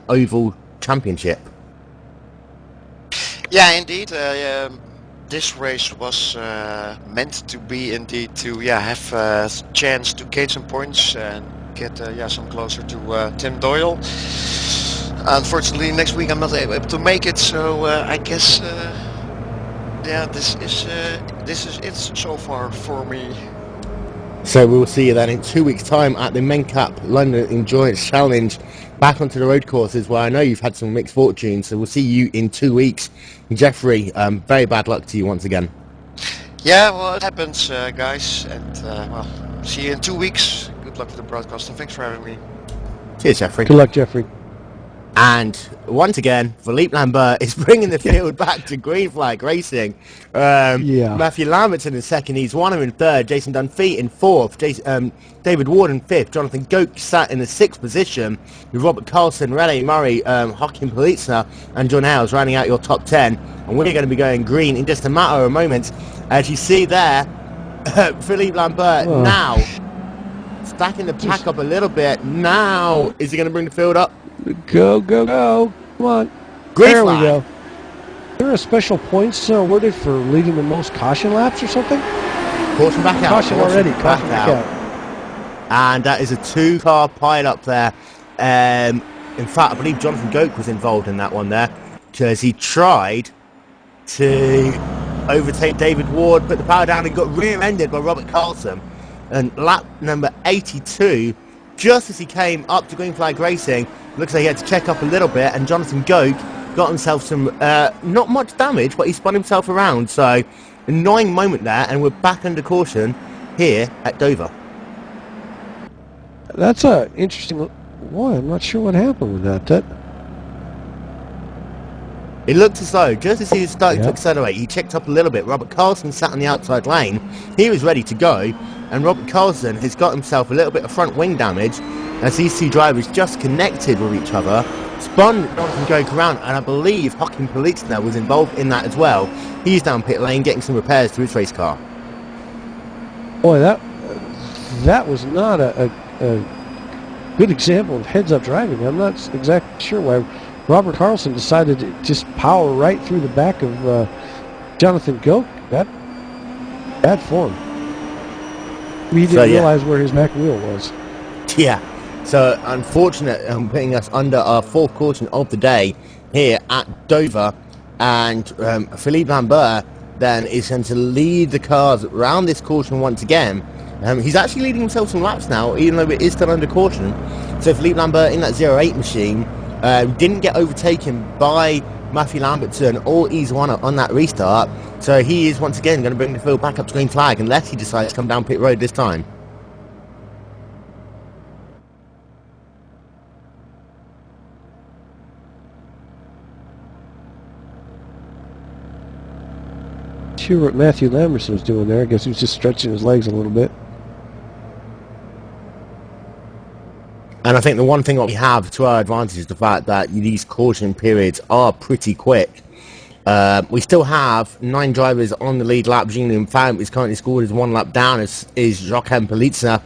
Oval Championship. Yeah, indeed. This race was meant to be indeed to have a chance to gain some points and get some closer to Tim Doyle. Unfortunately, next week I'm not able to make it, so I guess yeah, this is it so far for me. So we'll see you then in 2 weeks' time at the Men Cup London Endurance Challenge, back onto the road courses where I know you've had some mixed fortune. So we'll see you in 2 weeks. Jeffrey, very bad luck to you once again. Yeah, well, it happens, guys, and well, see you in 2 weeks. Good luck with the broadcast, and thanks for having me. Cheers, Jeffrey. Good luck, Jeffrey. And once again, Philippe Lambert is bringing the field back to green flag racing. Matthew Lambertson in second, he's Iguana in third, Jason Dunphy in fourth, David Ward in fifth, Jonathan Goke sat in the sixth position, with Robert Carlson, Rene Murray, Joachim Politzner and John Hales rounding out your top 10. And we're going to be going green in just a matter of moments. As you see there, Philippe Lambert now stacking the pack up a little bit. Now, is he going to bring the field up? Go, go, go. Come on. Green there flag. We go. Is there a special points awarded for leading the most caution laps or something? Caution back out. Caution already. Caution back out. And that is a two-car pile-up there. In fact, I believe Jonathan Goke was involved in that one there, because he tried to overtake David Ward, put the power down, and got rear-ended by Robert Carlson. And lap number 82, just as he came up to green flag racing, looks like he had to check up a little bit, and Jonathan Goke got himself some, not much damage, but he spun himself around. So, annoying moment there, and we're back under caution here at Dover. That's a interesting one. I'm not sure what happened with that. It looked as though, just as he was starting to accelerate, he checked up a little bit. Robert Carlson sat on the outside lane. He was ready to go, and Robert Carlson has got himself a little bit of front wing damage as these two drivers just connected with each other, spun Jonathan Goke around, and I believe Joachim Politzner was involved in that as well. He's down pit lane getting some repairs to his race car. Boy, that was not a good example of heads-up driving. I'm not exactly sure why Robert Carlson decided to just power right through the back of Jonathan Goke. That bad form. He didn't realize where his back wheel was. Yeah. So unfortunate, putting us under our fourth caution of the day here at Dover, and Philippe Lambert then is going to lead the cars around this caution once again. He's actually leading himself some laps now, even though it is still under caution. So Philippe Lambert in that 08 machine didn't get overtaken by Matthew Lambertson or Iguana on that restart. So he is once again going to bring the field back up to green flag unless he decides to come down pit road this time. Sure what Matthew Lambertson was doing there. I guess he was just stretching his legs a little bit. And I think the one thing that we have to our advantage is the fact that these caution periods are pretty quick. We still have 9 drivers on the lead lap. Julian Pham is currently scored as 1 lap down, as is Joachim Politzner.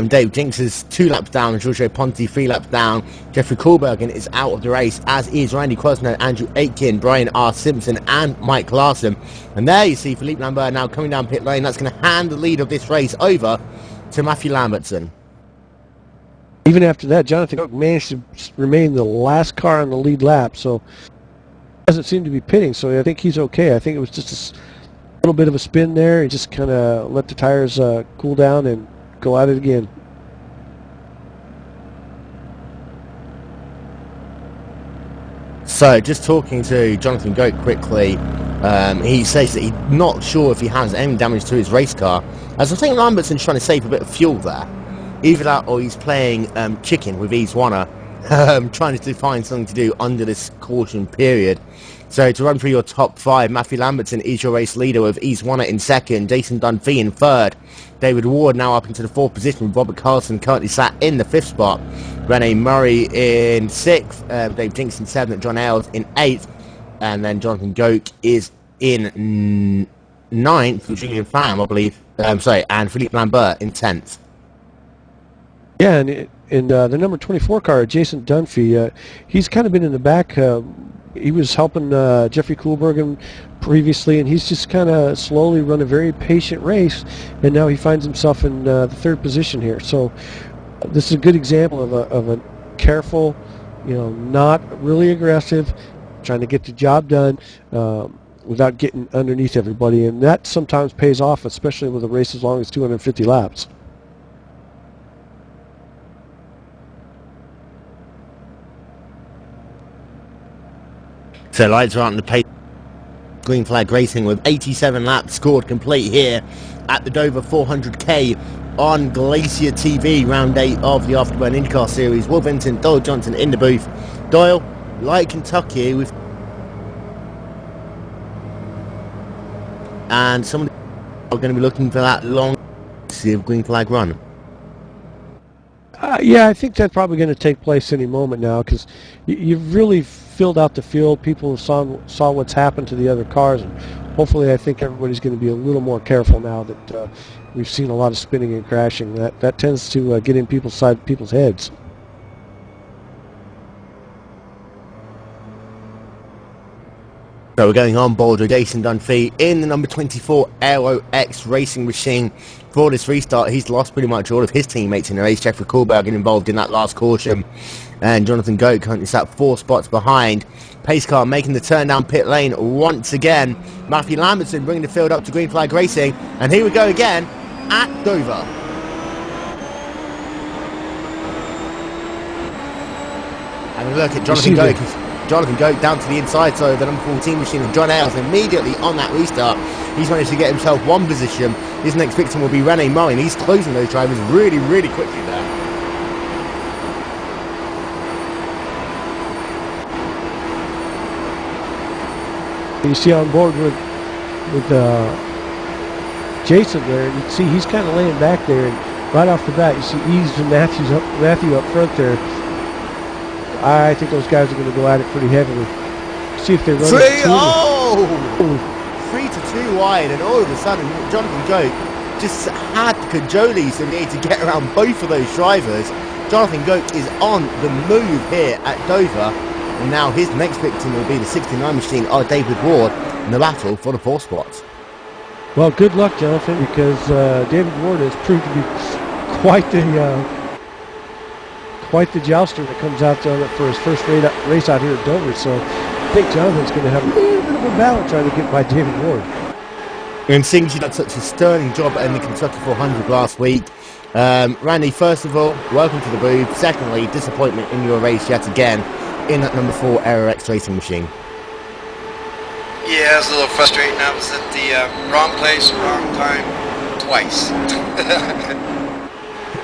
Dave Jinks is 2 laps down, Giorgio Ponti 3 laps down. Jeffrey Kohlbergen is out of the race, as is Randy Crossno, Andrew Aitken, Brian R. Simpson and Mike Larson. And there you see Philippe Lambert now coming down pit lane. That's going to hand the lead of this race over to Matthew Lambertson. Even after that, Jonathan Goke managed to remain the last car on the lead lap, so doesn't seem to be pitting, so I think he's okay. I think it was just a little bit of a spin there. He just kind of let the tires cool down and go at it again. So, just talking to Jonathan Goke quickly, he says that he's not sure if he has any damage to his race car, as I think Lambertson's trying to save a bit of fuel there. Either that or he's playing chicken with Iguana, trying to find something to do under this caution period. So to run through your top 5, Matthew Lambertson is your race leader with Iguana in second, Jason Dunphy in third, David Ward now up into the 4th position with Robert Carlson currently sat in the 5th spot, Rene Murray in 6th, Dave Jinks in 7th, John Hales in 8th, and then Jonathan Goke is in 9th with Julian Pham, I believe, and Philippe Lambert in 10th. Yeah, and the number 24 car, Jason Dunphy, he's kind of been in the back. He was helping Jeffrey Kohlbergen previously, and he's just kind of slowly run a very patient race, and now he finds himself in the 3rd position here. So this is a good example of a careful, not really aggressive, trying to get the job done without getting underneath everybody, and that sometimes pays off, especially with a race as long as 250 laps. So lights are on the pace. Green flag racing with 87 laps scored complete here at the Dover 400k on Glacier TV, round 8 of the Afterburn IndyCar series. Will Vincent, Doyle Johnson in the booth. Doyle, like Kentucky, and some are going to be looking for that long green flag run. Yeah, I think that's probably going to take place any moment now, because you've really filled out the field. People saw what's happened to the other cars, and hopefully I think everybody's going to be a little more careful now that we've seen a lot of spinning and crashing. That tends to get in people's heads. So we're going on board with Jason Dunphy in the number 24 Aero X racing machine for this restart. He's lost pretty much all of his teammates in the race. Jeffrey Kohlberg getting involved in that last caution, and Jonathan Goat currently sat 4 spots behind. Pace car making the turn down pit lane once again. Matthew Lambertson bringing the field up to green flag racing, and here we go again at Dover. And a look at Jonathan Goat. Jonathan Goat down to the inside, so the number 14 machine of John Ailes immediately on that restart. He's managed to get himself one position. His next victim will be Rene Morin. He's closing those drivers really, really quickly there. You see on board with Jason there, you see he's kind of laying back there, and right off the bat you see Eves and Matthew up front there. I think those guys are going to go at it pretty heavily. See if they run 3-2 wide, and all of a sudden Jonathan Goat just had cajoles to be able to get around both of those drivers. Jonathan Goat is on the move here at Dover, and now his next victim will be the 69 machine, David Ward, in the battle for the 4 spots. Well, good luck, Jonathan, because David Ward has proved to be quite the jouster that comes out there for his first race out here at Dover. So I think Jonathan's going to have a little bit of a battle trying to get by David Ward. And seeing she did such a sterling job in the Kentucky 400 last week. Randy, first of all, welcome to the booth. Secondly, disappointment in your race yet again in that number 4 Aero X racing machine. Yeah, it was a little frustrating. I was at the wrong place, wrong time, twice.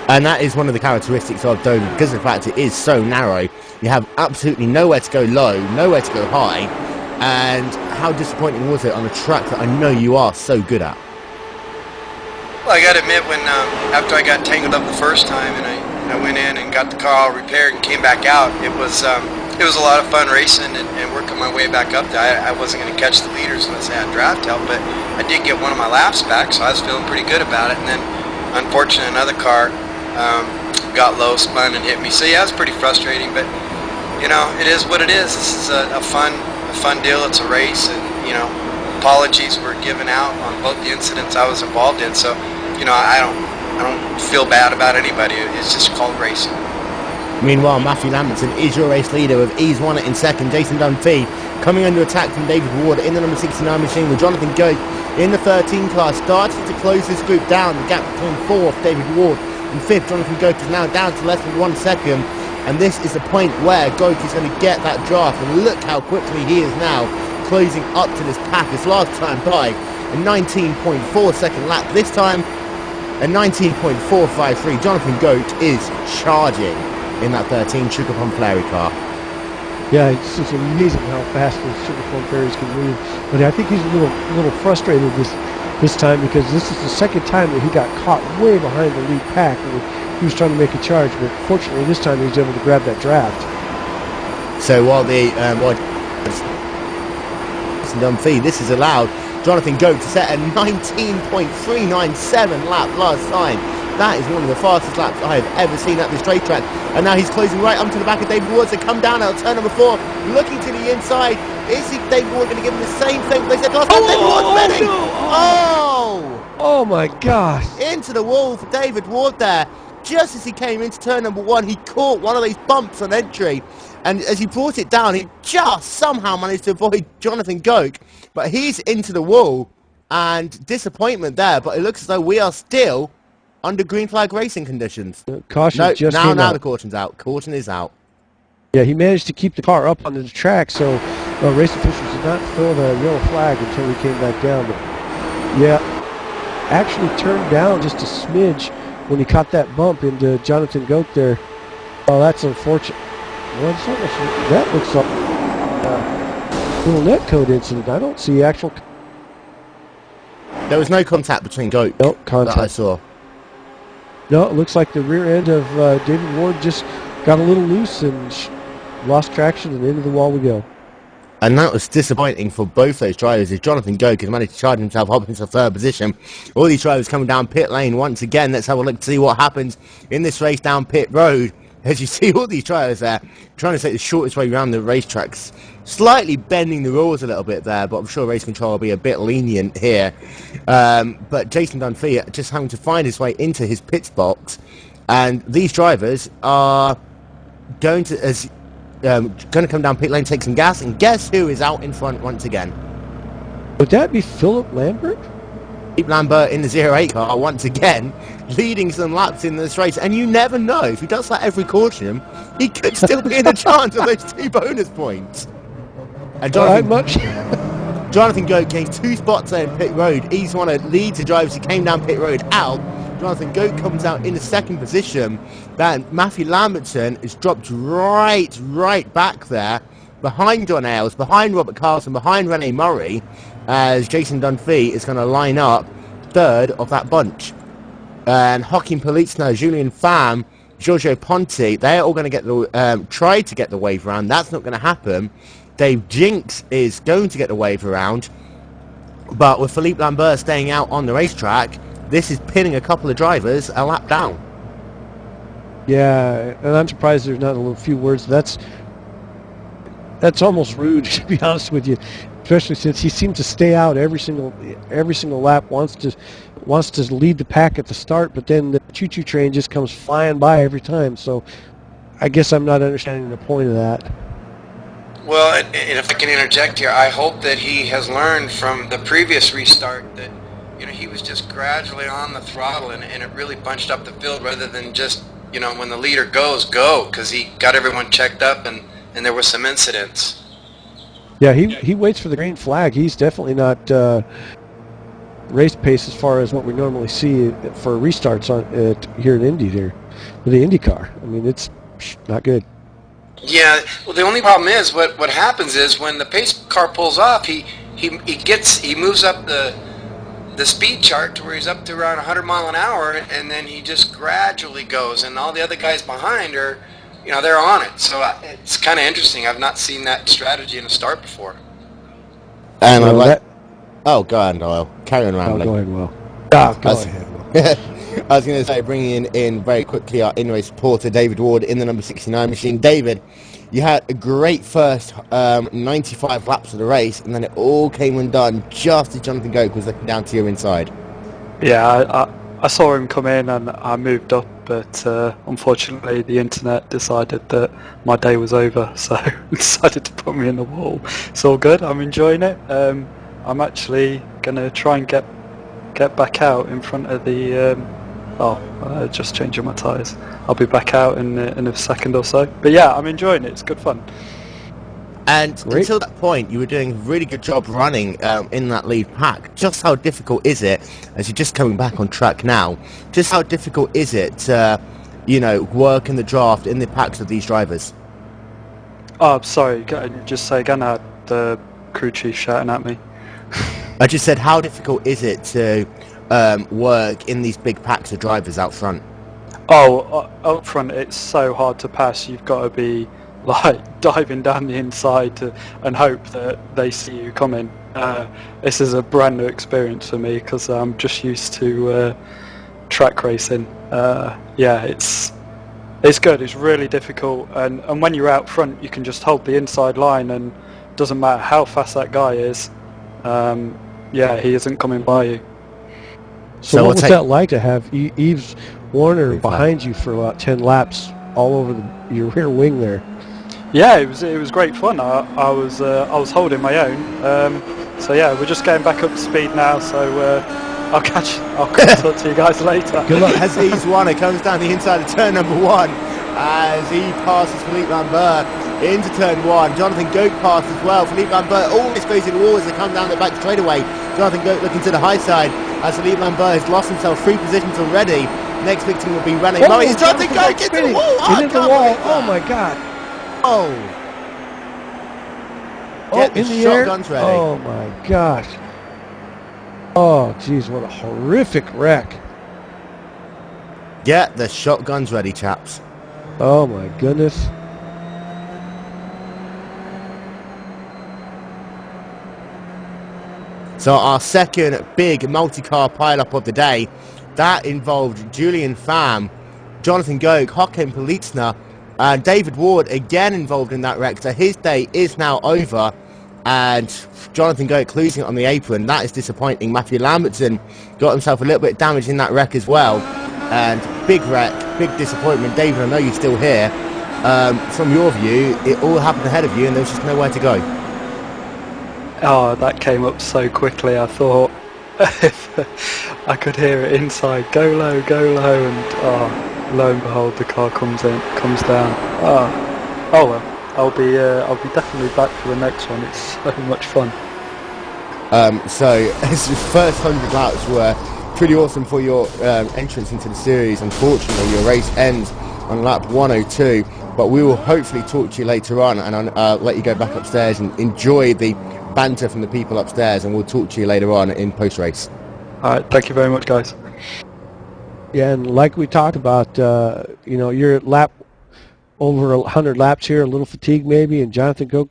And that is one of the characteristics of Dover, because of the fact it is so narrow. You have absolutely nowhere to go low, nowhere to go high. And how disappointing was it on a track that I know you are so good at? Well, I got to admit, when after I got tangled up the first time and I went in and got the car all repaired and came back out, it was a lot of fun racing and working my way back up there. I wasn't going to catch the leaders unless I had draft help, but I did get one of my laps back, so I was feeling pretty good about it. And then, unfortunately, another car got low, spun, and hit me. So yeah, it's pretty frustrating, but you know, it is what it is. This is a fun deal. It's a race, and you know, apologies were given out on both the incidents I was involved in. So you know, I don't feel bad about anybody. It's just called racing. Meanwhile, Matthew Lambertson is your race leader with Ease Warner in second. Jason Dunphy coming under attack from David Ward in the number 69 machine, with Jonathan Goat in the 13 class starting to close this group down. The gap between 4th, David Ward, and 5th, Jonathan Goat, is now down to less than 1 second. And this is the point where Goat is going to get that draft. And look how quickly he is now closing up to this pack. His last time by a 19.4 second lap. This time a 19.453. Jonathan Goat is charging in that 13 Sugar Plum Flary car. Yeah, it's just amazing how fast those Sugar Plum Fairies can move. But I think he's a little frustrated this time, because this is the second time that he got caught way behind the lead pack. He was trying to make a charge, but fortunately this time he was able to grab that draft. So while Dunphy, this is allowed Jonathan Goat to set a 19.397 lap last time. That is one of the fastest laps I have ever seen at this racetrack. And now he's closing right up to the back of David Ward to come down out turn number 4, looking to the inside. Is David Ward going to give him the same thing they said last time? David Ward spinning! Oh my gosh! Into the wall for David Ward there. Just as he came into turn number 1, he caught one of those bumps on entry, And as he brought it down, he just somehow managed to avoid Jonathan Goke. But he's into the wall, and disappointment there. But it looks as though we are still under green flag racing conditions. Caution No, just now came out. the caution's out. Caution is out. Yeah, he managed to keep the car up on the track, so race officials did not throw the yellow flag until he came back down. But yeah, actually turned down just a smidge when he caught that bump into Jonathan Goke there. Oh, that's unfortunate. Well, it's almost, that looks like a little netcode incident. I don't see actual... There was no contact between Goke that I saw. No, it looks like the rear end of David Ward just got a little loose and lost traction, and into the wall we go. And that was disappointing for both those drivers, as Jonathan Goke has managed to charge himself up into third position. All these drivers coming down pit lane once again. Let's have a look to see what happens in this race down pit road. As you see all these drivers there trying to take the shortest way around the racetracks, slightly bending the rules a little bit there, but I'm sure race control will be a bit lenient here. But Jason Dunphy just having to find his way into his pit box, and these drivers are going to come down pit lane, take some gas, and guess who is out in front once again? Would that be Philip Lambert? Philippe Lambert in the 08 car once again, leading some laps in this race, and you never know, if he does that every caution, he could still be in a chance of those 2 bonus points. And Jonathan Goke gains 2 spots there in pit road. He's one of the leads the drivers who came down pit road out. Jonathan Goke comes out in the 2nd position. Then Matthew Lambertson is dropped right back there, behind John Ailes, behind Robert Carlson, behind Rene Murray, as Jason Dunphy is going to line up 3rd of that bunch. And Joaquin Polizno, Julian Pham, Giorgio Ponti, they're all going to get the try to get the wave round. That's not going to happen. Dave Jinks is going to get the wave around, but with Philippe Lambert staying out on the racetrack, this is pinning a couple of drivers a lap down. Yeah, and I'm surprised there's not a few words. That's almost rude, to be honest with you, especially since he seems to stay out every single lap. Wants to lead the pack at the start, but then the choo-choo train just comes flying by every time. So I guess I'm not understanding the point of that. Well, and if I can interject here, I hope that he has learned from the previous restart that, you know, he was just gradually on the throttle, and it really bunched up the field rather than just, you know, when the leader goes, go, because he got everyone checked up and there were some incidents. Yeah, he waits for the green flag. He's definitely not race pace as far as what we normally see for restarts here in Indy there, with the IndyCar. I mean, it's not good. Yeah, well, the only problem is what happens is when the pace car pulls off, he moves up the speed chart to where he's up to around 100 mile an hour, and then he just gradually goes, and all the other guys behind are, you know, they're on it. So it's kind of interesting. I've not seen that strategy in a start before. And I like... Oh, go ahead, Doyle. Carry on rambling. Go ahead, Will. Go ahead, Will. I was going to say, bringing in very quickly our in-race supporter, David Ward, in the number 69 machine. David, you had a great first 95 laps of the race, and then it all came undone just as Jonathan Goke was looking down to your inside. Yeah, I saw him come in and I moved up, but unfortunately the internet decided that my day was over, so decided to put me in the wall. It's all good. I'm enjoying it. I'm actually going to try and get back out in front of the... just changing my tyres. I'll be back out in a second or so. But yeah, I'm enjoying it. It's good fun. And Great. Until that point, you were doing a really good job running in that lead pack. Just how difficult is it, as you're just coming back on track now, just how difficult is it to, work in the draft in the packs of these drivers? Oh, sorry. Just say again. I had the crew chief shouting at me. I just said, how difficult is it to work in these big packs of drivers out front? Oh, up front, it's so hard to pass. You've got to be diving down the inside and hope that they see you coming. This is a brand new experience for me because I'm just used to track racing. It's good. It's really difficult, and when you're out front, you can just hold the inside line, and it doesn't matter how fast that guy is. He isn't coming by you. So what was that like to have Yves Warner behind you for about 10 laps all over your rear wing there? Yeah, it was great fun. I was holding my own. So yeah, we're just getting back up to speed now. So I'll talk to you guys later. Good luck. As he's won, it comes down the inside of turn number 1 as he passes Philippe Lambert into turn 1. Jonathan Goat passed as well. Philippe Lambert always facing the wall as they come down the back straightaway. Jonathan Goat looking to the high side as Philippe Lambert has lost himself 3 positions already. Next victim will be René Murray. It's Jonathan Goat gets to the wall. Into the wall. Oh my God. Oh. Get the in the air. shotguns ready. Oh my gosh. Oh geez, what a horrific wreck. Get the shotguns ready, chaps. Oh my goodness. So our second big multi-car pile-up of the day, that involved Julian Pham, Jonathan Goat, Håkan Politsna, and David Ward again involved in that wreck. So his day is now over, and Jonathan Goat losing it on the apron. That is disappointing. Matthew Lambertson got himself a little bit damaged in that wreck as well. And big wreck, big disappointment. David, I know you're still here. From your view, it all happened ahead of you and there was just nowhere to go. Oh, that came up so quickly. I thought if I could hear it inside, go low, and lo and behold, the car comes down. Oh well, I'll be definitely back for the next one. It's so much fun. So as the first 100 laps were pretty awesome for your entrance into the series. Unfortunately, your race ends on lap 102, but we will hopefully talk to you later on and let you go back upstairs and enjoy the banter from the people upstairs, and we'll talk to you later on in post-race. Alright, thank you very much, guys. Yeah, and like we talked about, you're at lap over 100 laps here, a little fatigue maybe, and Jonathan Goat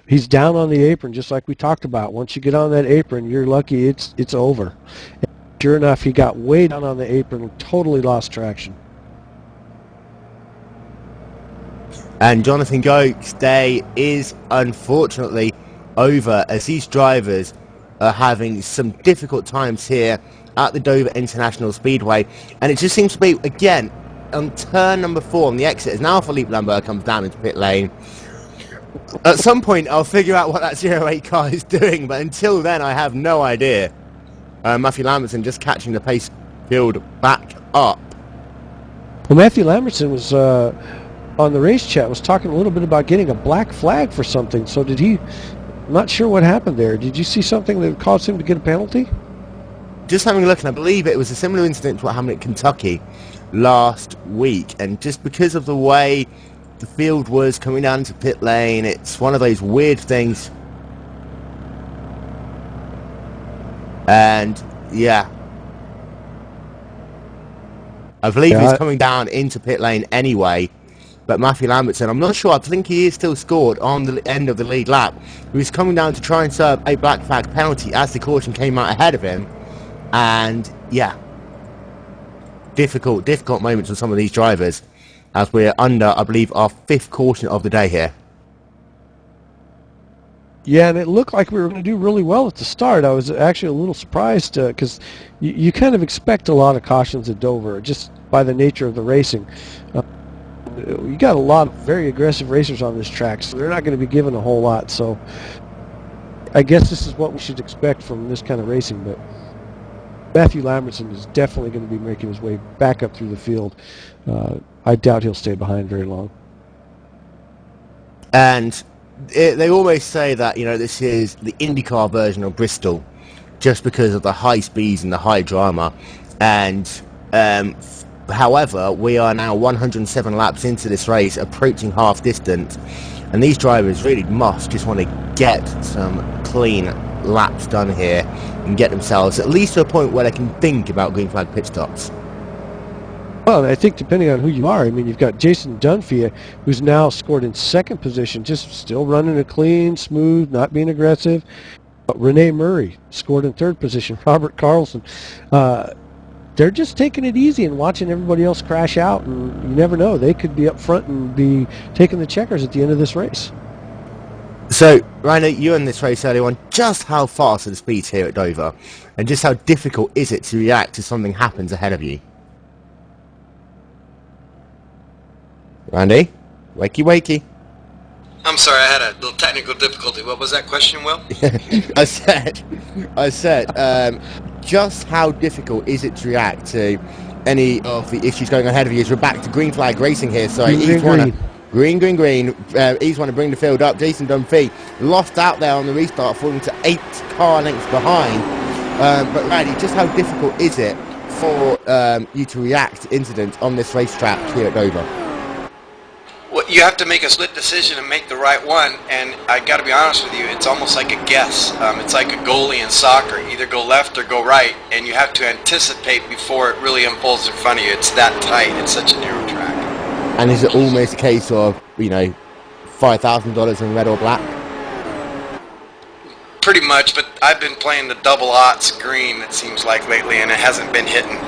he's down on the apron just like we talked about. Once you get on that apron, you're lucky it's over. And sure enough, he got way down on the apron and totally lost traction. And Jonathan Goat's day is unfortunately over as these drivers are having some difficult times here at the Dover International Speedway, and it just seems to be again on turn number 4 on the exit as now Philippe Lambert comes down into pit lane. At some point I'll figure out what that 08 car is doing, but until then I have no idea. Matthew Lambertson just catching the pace field back up. Well, Matthew Lambertson was on the race chat was talking a little bit about getting a black flag for something. So did he? I'm not sure what happened there. Did you see something that caused him to get a penalty? Just having a look, and I believe it was a similar incident to what happened at Kentucky last week, and just because of the way the field was coming down to pit lane, it's one of those weird things. And yeah, I believe he's coming down into pit lane anyway. But Matthew Lambertson, I'm not sure, I think he is still scored on the end of the lead lap. He was coming down to try and serve a black flag penalty as the caution came out ahead of him. And yeah, difficult moments for some of these drivers as we're under, I believe, our 5th caution of the day here. Yeah, and it looked like we were going to do really well at the start. I was actually a little surprised because you kind of expect a lot of cautions at Dover just by the nature of the racing. You got a lot of very aggressive racers on this track, so they're not going to be given a whole lot. So I guess this is what we should expect from this kind of racing. But Matthew Lambertson is definitely going to be making his way back up through the field. I doubt he'll stay behind very long. And they always say that, you know, this is the IndyCar version of Bristol, just because of the high speeds and the high drama. And however, we are now 107 laps into this race, approaching half distance, and these drivers really must just want to get some clean laps done here and get themselves at least to a point where they can think about green flag pit stops. Well, I think depending on who you are, I mean, you've got Jason Dunphy, who's now scored in 2nd position, just still running a clean, smooth, not being aggressive. But René Murray scored in 3rd position. Robert Carlson. They're just taking it easy and watching everybody else crash out, and you never know. They could be up front and be taking the checkers at the end of this race. So, Rainer, you in this race earlier on, just how fast are the speeds here at Dover? And just how difficult is it to react to something happens ahead of you? Randy? Wakey wakey. I'm sorry, I had a little technical difficulty. What was that question, Will? I said, just how difficult is it to react to any of the issues going ahead of you? As we're back to green flag racing here, so Eves want to green. Eves want to bring the field up. Jason Dunphy lost out there on the restart, falling to 8 car lengths behind. But Randy, just how difficult is it for you to react to incidents on this racetrack here at Dover? Well, you have to make a split decision and make the right one, and I got to be honest with you, it's almost like a guess. It's like a goalie in soccer, either go left or go right, and you have to anticipate before it really unfolds in front of you. It's that tight. It's such a narrow track. And is it almost a case of, $5,000 in red or black? Pretty much, but I've been playing the double aughts green, it seems like, lately, and it hasn't been hitting.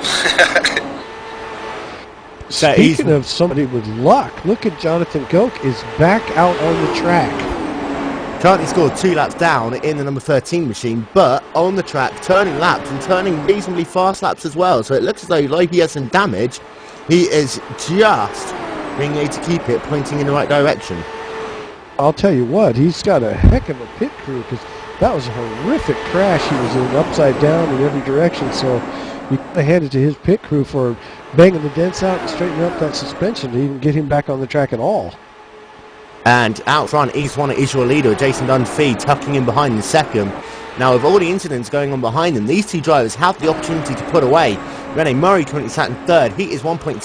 Speaking of somebody with luck, look at Jonathan Goke is back out on the track. Currently scored 2 laps down in the number 13 machine, but on the track, turning laps and turning reasonably fast laps as well. So it looks as though, like he has some damage, he is just being able to keep it pointing in the right direction. I'll tell you what, he's got a heck of a pit crew, because that was a horrific crash. He was in upside down in every direction, so you got to hand it to his pit crew for banging the dents out and straightening up that suspension to even get him back on the track at all. And out front, East One is your leader, Jason Dunphy, tucking in behind in second. Now, with all the incidents going on behind them, these two drivers have the opportunity to put away. Rene Murray currently sat in third. He is 1.6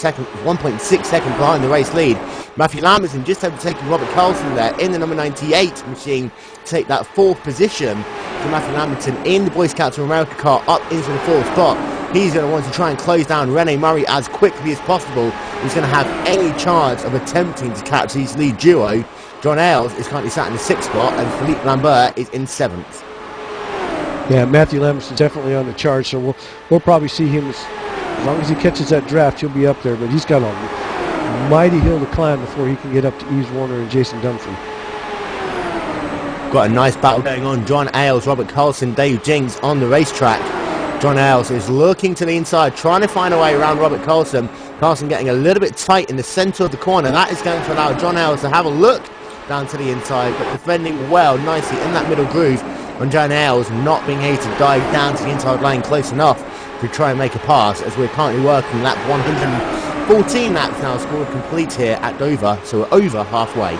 seconds behind the race lead. Matthew Lambertson just overtaking Robert Carlson there in the number 98 machine to take that 4th position for Matthew Lambertson in the Boy Scouts of America car up into the 4th spot. He's going to want to try and close down Rene Murray as quickly as possible. He's going to have any chance of attempting to catch his lead duo. John Ailes is currently sat in the 6th spot, and Philippe Lambert is in 7th. Yeah, Matthew Lambertson's definitely on the charge, so we'll probably see him as long as he catches that draft, he'll be up there. But he's got a mighty hill to climb before he can get up to Eves Warner and Jason Dunphy. Got a nice battle going on. John Ailes, Robert Carlson, Dave Jinks on the racetrack. John Ailes is looking to the inside, trying to find a way around Robert Carlson. Carlson getting a little bit tight in the centre of the corner. That is going to allow John Ailes to have a look down to the inside, but defending well, nicely in that middle groove. On John Ailes not being able to dive down to the inside line close enough to try and make a pass, as we're currently working lap 114 laps now scored complete here at Dover, so we're over halfway.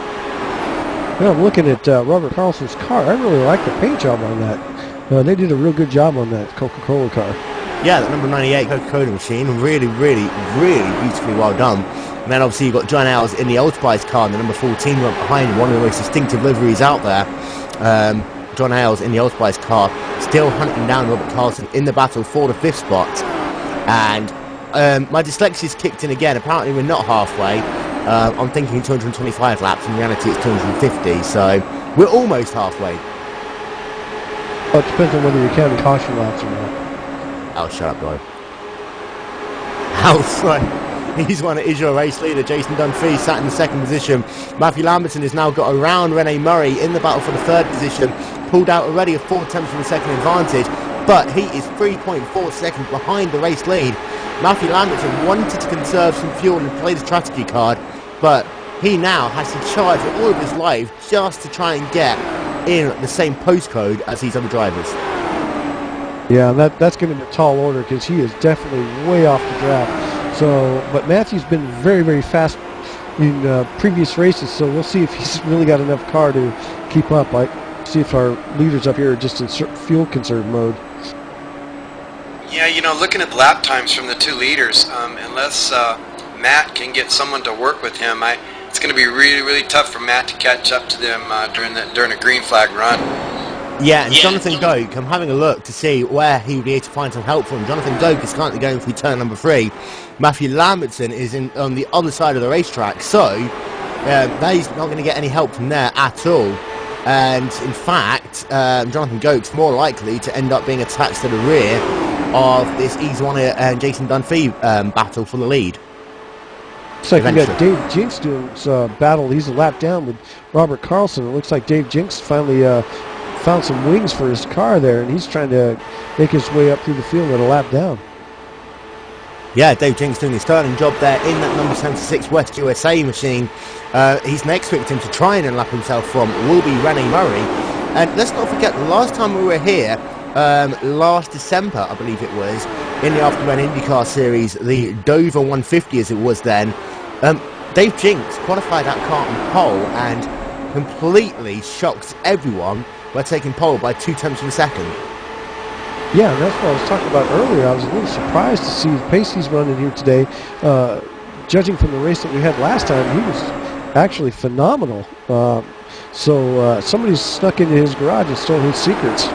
Well, I'm looking at Robert Carlson's car. I really like the paint job on that. They did a real good job on that Coca-Cola car. Yeah, that number 98 Coca-Cola machine, really, really, really beautifully well done. And then obviously you've got John Ailes in the Old Spice car, and the number 14 right behind, one of the most distinctive liveries out there. John Ailes in the Old Spice car, still hunting down Robert Carlson in the battle for the 5th spot. And my dyslexia's kicked in again. Apparently we're not halfway. I'm thinking 225 laps. In reality it's 250, so we're almost halfway. Well, it depends on whether you're counting caution laps or not. Oh, shut up, Doyle. Out front, he's one is your race leader, Jason Dunphy, sat in the 2nd position. Matthew Lambertson has now got around Rene Murray in the battle for the 3rd position. Pulled out already a 4 attempts from the 2nd advantage, but he is 3.4 seconds behind the race lead. Matthew Lambertson wanted to conserve some fuel and play the strategy card, but he now has to charge with all of his life just to try and get in the same postcode as these other drivers. Yeah, that's going to be a tall order, because he is definitely way off the draft. So, but Matthew's been very, very fast in previous races, so we'll see if he's really got enough car to keep up. See if our leaders up here are just in fuel conserve mode. Yeah, looking at the lap times from the 2 leaders, unless Matt can get someone to work with him, it's going to be really, really tough for Matt to catch up to them during a green flag run. Yeah, and Jonathan Goke, I'm having a look to see where he would be able to find some help from. Jonathan Goke is currently going through turn number 3. Matthew Lambertson is on the other side of the racetrack, so he's not going to get any help from there at all. And in fact, Jonathan Goke's more likely to end up being attached to the rear of this Eves Warner and Jason Dunphy battle for the lead. Looks like we got Dave Jinks doing battle. He's a lap down with Robert Carlson. It looks like Dave Jinks finally found some wings for his car there, and he's trying to make his way up through the field at a lap down. Yeah, Dave Jinks doing a sterling job there in that number 76 West USA machine. His next victim to try and unlap himself from will be Rene Murray. And let's not forget, the last time we were here, last December, I believe it was, in the Afterburn IndyCar series, the Dover 150 as it was then, Dave Jinks qualified that car on pole and completely shocked everyone by taking pole by 2/10 of a second. Yeah, and that's what I was talking about earlier. I was a little surprised to see the pace he's running here today. Judging from the race that we had last time, he was actually phenomenal. So somebody's snuck into his garage and stole his secrets.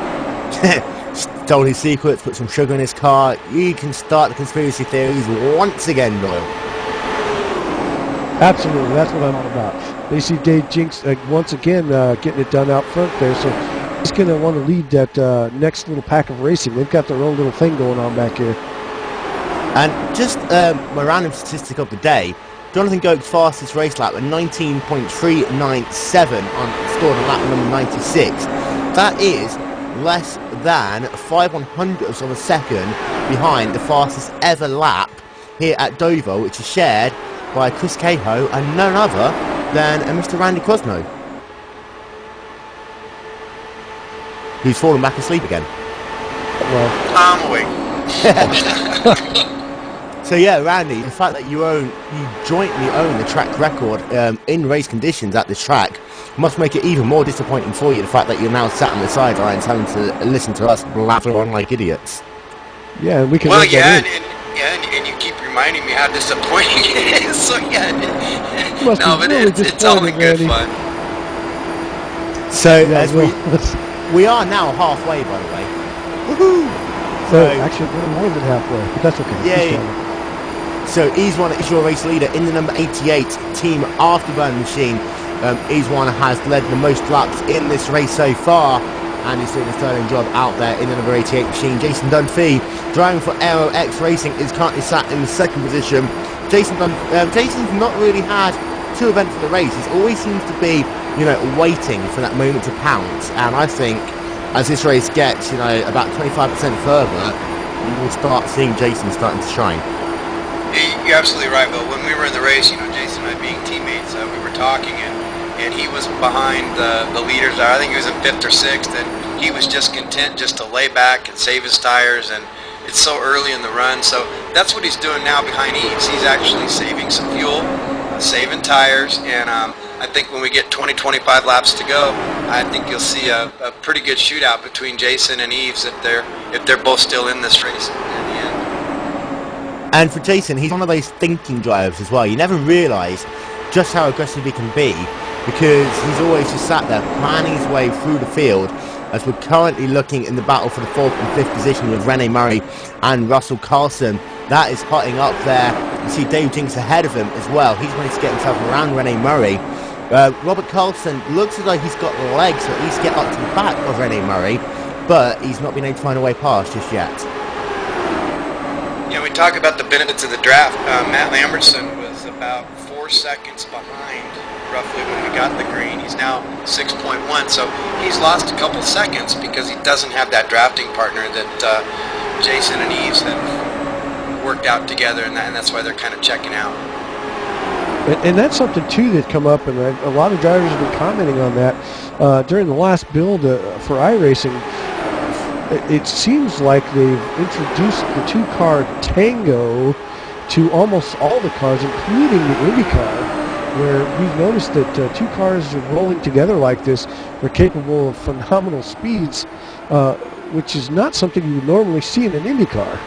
Stole his secrets, put some sugar in his car. You can start the conspiracy theories once again, Doyle. Absolutely, that's what I'm all about. They see Dave Jinks once again getting it done out front there, so he's going to want to lead that next little pack of racing. They've got their own little thing going on back here. And just my random statistic of the day, Jonathan Goke's fastest race lap at 19.397 stored on lap number 96. That is less than 5/100ths of a second behind the fastest ever lap here at Dover, which is shared by Chris Cahill and none other than Mr. Randy Crossno, who's fallen back asleep again. Well, I'm awake. So yeah, Randy, the fact that you jointly own the track record in race conditions at this track must make it even more disappointing for you, the fact that you're now sat on the sidelines having to listen to us blather on like idiots. yeah, and we can. Well, yeah, and you keep reminding me how disappointing it is. So yeah, no, but really it's all in good Randy. fun. So Yeah, as we are now halfway, by the way. Woohoo! So, actually, a little more than halfway, but that's okay. Yay. So Ease1 is your race leader in the number 88 Team Afterburn machine. Ease1 has led the most laps in this race so far, and he's doing a sterling job out there in the number 88 machine. Jason Dunphy, driving for Aero X Racing, is currently sat in the second position. Jason's not really had two events for the race. He always seems to be, waiting for that moment to pounce. And I think as this race gets, about 25% further, you will start seeing Jason starting to shine. You're absolutely right, Bill. When we were in the race, Jason and I being teammates, we were talking, and he was behind the leaders. I think he was in 5th or 6th, and he was just content just to lay back and save his tires, and it's so early in the run. So that's what he's doing now behind Eves. He's actually saving some fuel, saving tires, and I think when we get 20-25 laps to go, I think you'll see a pretty good shootout between Jason and Eves if they're both still in this race in the end. And for Jason, he's one of those thinking drivers as well. You never realise just how aggressive he can be, because he's always just sat there planning his way through the field, as we're currently looking in the battle for the 4th and 5th position with Rene Murray and Russell Carlson. That is hotting up there. You see Dave Jinks ahead of him as well. He's managed to get himself around Rene Murray. Robert Carlson looks as though he's got legs to at least get up to the back of Rene Murray, but he's not been able to find a way past just yet. Yeah, we talk about the benefits of the draft. Matt Lambertson was about 4 seconds behind roughly when we got the green. He's now 6.1, so he's lost a couple seconds because he doesn't have that drafting partner that Jason and Eves have worked out together, and that's why they're kind of checking out. And that's something, too, that come up, and a lot of drivers have been commenting on that. During the last build for iRacing, it seems like they've introduced the two-car tango to almost all the cars, including the IndyCar, where we've noticed that two cars are rolling together like this. They're capable of phenomenal speeds, which is not something you would normally see in an IndyCar.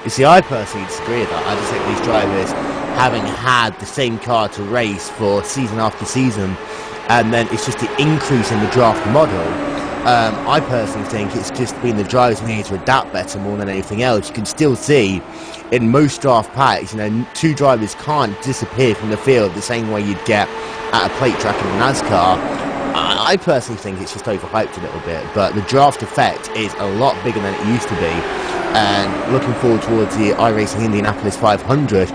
You see, I personally disagree with that. I just think these drivers, having had the same car to race for season after season, and then it's just the increase in the draft model. I personally think it's just been the drivers needing to adapt better more than anything else. You can still see in most draft packs, two drivers can't disappear from the field the same way you'd get at a plate track in NASCAR. I personally think it's just overhyped a little bit, but the draft effect is a lot bigger than it used to be. And looking forward towards the iRacing Indianapolis 500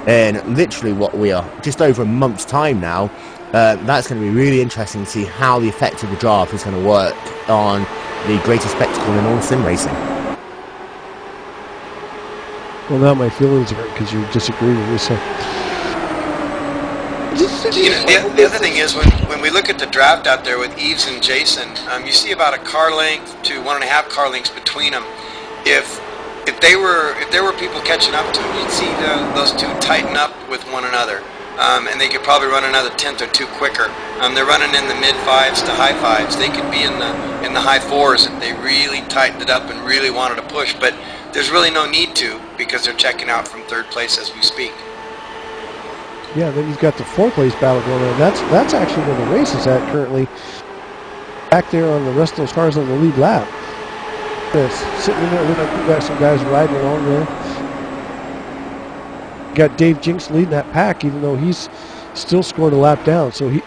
in literally what we are just over a month's time now. That's going to be really interesting to see how the effect of the draft is going to work on the greatest spectacle in all sim racing. Well, now my feelings are hurt because you disagree with me. So, the other thing is when we look at the draft out there with Eves and Jason, you see about a car length to 1.5 car lengths between them. If there were people catching up to them, you'd see those two tighten up with one another, and they could probably run another tenth or two quicker. They're running in the mid 5s to high 5s. They could be in the high 4s if they really tightened it up and really wanted to push. But there's really no need to, because they're checking out from 3rd place as we speak. yeah, then you've got the 4th place battle going on. That's actually where the race is at currently. Back there on the rest of those cars on the lead lap. Sitting in there, we've got some guys riding along there. Got Dave Jinks leading that pack, even though he's still scored a lap down. So he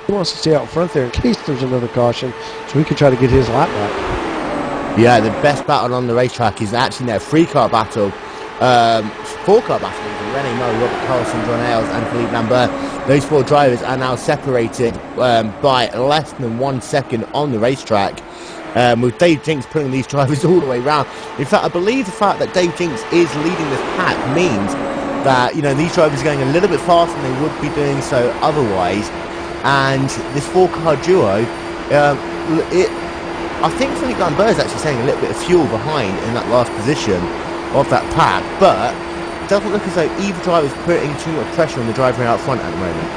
wants to stay out front there in case there's another caution, so he can try to get his lap back. Yeah, the best battle on the racetrack is actually their 3-car battle. 4-car battle, even René Moe, Robert Carlson, John Ailes and Philippe Lambert. Those 4 drivers are now separated by less than 1 second on the racetrack. With Dave Jinks putting these drivers all the way round. In fact, I believe the fact that Dave Jinks is leading this pack means that, you know, these drivers are going a little bit faster than they would be doing so otherwise. And this 4-car duo, I think Philippe Lambert is actually saving a little bit of fuel behind in that last position of that pack, but it doesn't look as though either driver is putting too much pressure on the driver out front at the moment.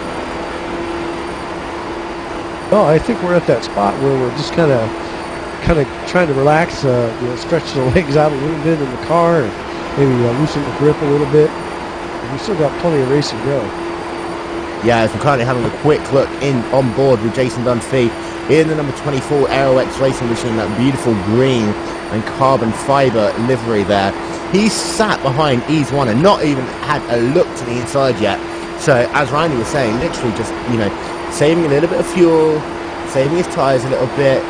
Well, I think we're at that spot where we're just kind of trying to relax, stretch the legs out a little bit in the car, and maybe loosen the grip a little bit. We've still got plenty of race to go. Yeah, as we're currently having a quick look on board with Jason Dunphy in the number 24 Aerox racing machine, that beautiful green and carbon fibre livery there. He's sat behind Ease 1 and not even had a look to the inside yet. So, as Randy was saying, literally just, saving a little bit of fuel, saving his tyres a little bit,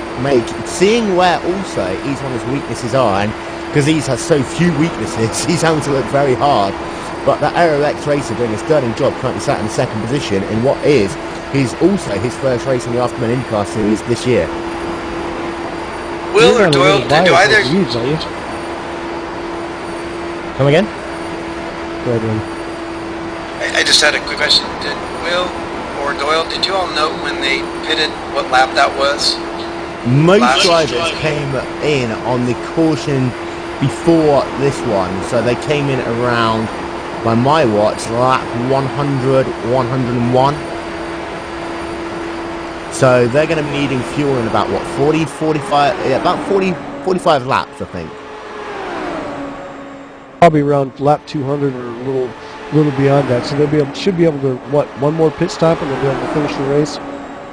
seeing where also Ease 1's weaknesses are, and because Ease has so few weaknesses, he's having to look very hard. But that Aerox racer doing a sterling job, currently sat in the 2nd position in what is also his first race in the Afterburn IndyCar series this year. Will or Doyle, do either... Come again? Go ahead, Ron. I just had a quick question. Did Will or Doyle, did you all note when they pitted what lap that was? Most drivers came in on the caution before this one, so they came in around, by my watch, lap 100, 101. So they're going to be needing fuel in about, 40, 45, about 40, 45 laps, I think. Probably around lap 200 or a little beyond that. So should be able to, one more pit stop and they'll be able to finish the race?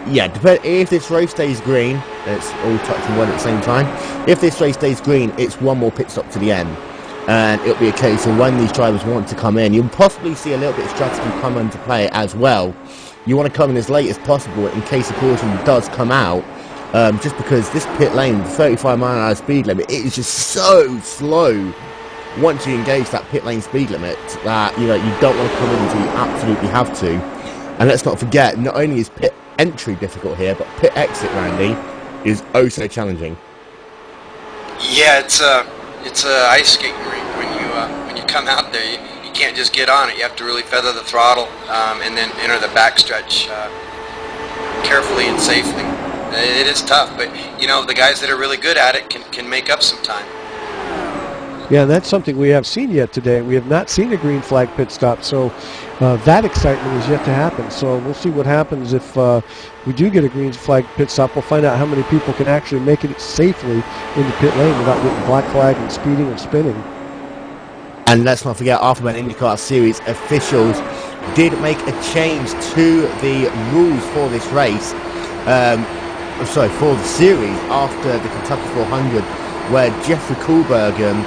Yeah, if this race stays green, it's all touching one at the same time. If this race stays green, it's one more pit stop to the end. And it'll be a case of when these drivers want to come in, you'll possibly see a little bit of strategy come into play as well. You want to come in as late as possible in case the caution does come out, just because this pit lane, the 35-mile-an-hour speed limit, it is just so slow once you engage that pit lane speed limit that you don't want to come in until you absolutely have to. And let's not forget, not only is pit entry difficult here, but pit exit, Randy, is oh so challenging. Yeah, it's a ice skating rink. When you come out there, you can't just get on it. You have to really feather the throttle and then enter the backstretch carefully and safely. It is tough, but the guys that are really good at it can make up some time. Yeah, that's something we have seen yet today. We have not seen a green flag pit stop, so that excitement is yet to happen. So we'll see what happens if we do get a green flag pit stop. We'll find out how many people can actually make it safely in the pit lane without getting black flag and speeding and spinning. And let's not forget, Afterburn IndyCar Series officials did make a change to the rules for this race, for the series after the Kentucky 400, where Jeffrey Kohlbergen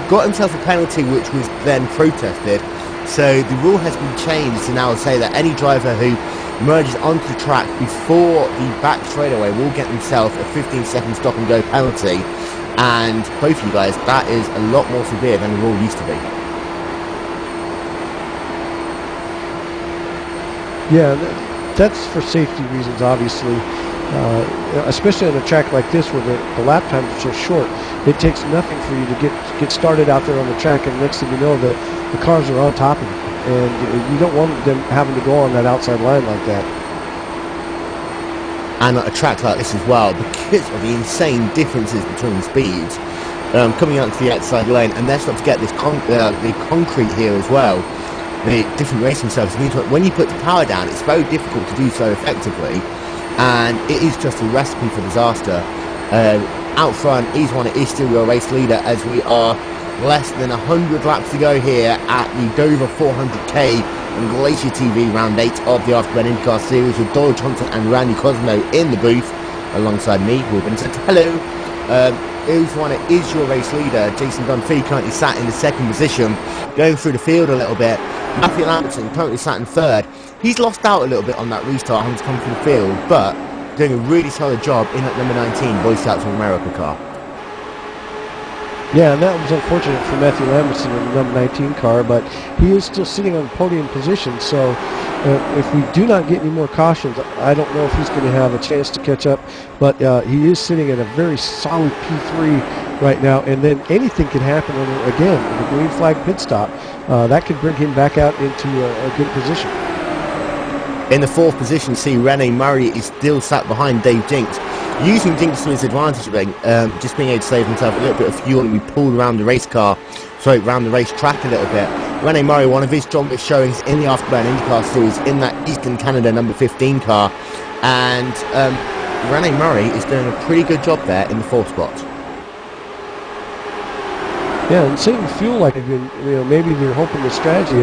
got himself a penalty which was then protested. So the rule has been changed to now say that any driver who merges onto the track before the back straightaway will get himself a 15-second stop and go penalty. And both of you guys, that is a lot more severe than the rule used to be. Yeah, that's for safety reasons, obviously. especially on a track like this where the lap times are so short. It takes nothing for you to get started out there on the track, and next thing you know, the cars are on top of you, and you don't want them having to go on that outside line like that. And at a track like this as well, because of the insane differences between speeds, coming out to the outside lane, and let's not forget this the concrete here as well, the different racing surfaces. When you put the power down, it's very difficult to do so effectively, and it is just a recipe for disaster. Out front, Easewiner is still your race leader, as we are less than 100 laps to go here at the Dover 400k and Glacier TV round 8 of the Afterburn IndyCar series, with Doyle and Randy Crossno in the booth alongside me, Vincent. Hello. Easewiner is your race leader. Jason Dunphy currently sat in the second position, going through the field a little bit. Matthew Lambertson currently sat in third. He's lost out a little bit on that restart, having to come through the field, but doing a really solid job in that number 19 Boy Scouts of America car. Yeah, and that was unfortunate for Matthew Lambertson in the number 19 car, but he is still sitting on podium position, so if we do not get any more cautions, I don't know if he's going to have a chance to catch up, but he is sitting at a very solid P3 right now, and then anything can happen again, the green flag pit stop. That could bring him back out into a good position. In the fourth position, see Rene Murray is still sat behind Dave Jinks, using Jinks to his advantage, just being able to save himself a little bit of fuel, and we pulled around the around the racetrack a little bit. Rene Murray, one of his strongest showings in the Afterburn IndyCar series in that Eastern Canada number 15 car, and Rene Murray is doing a pretty good job there in the fourth spot. Yeah, and saving fuel, like, maybe they're hoping the strategy,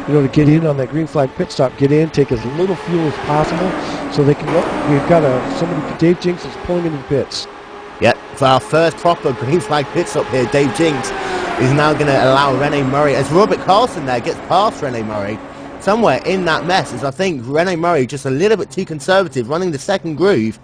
to get in on that green flag pit stop, get in, take as little fuel as possible, so they can. We've got Dave Jinks is pulling into the pits. Yep, for our first proper green flag pit stop here, Dave Jinks is now going to allow Rene Murray, as Robert Carlson there gets past Rene Murray, somewhere in that mess, as I think Rene Murray just a little bit too conservative, running the second groove,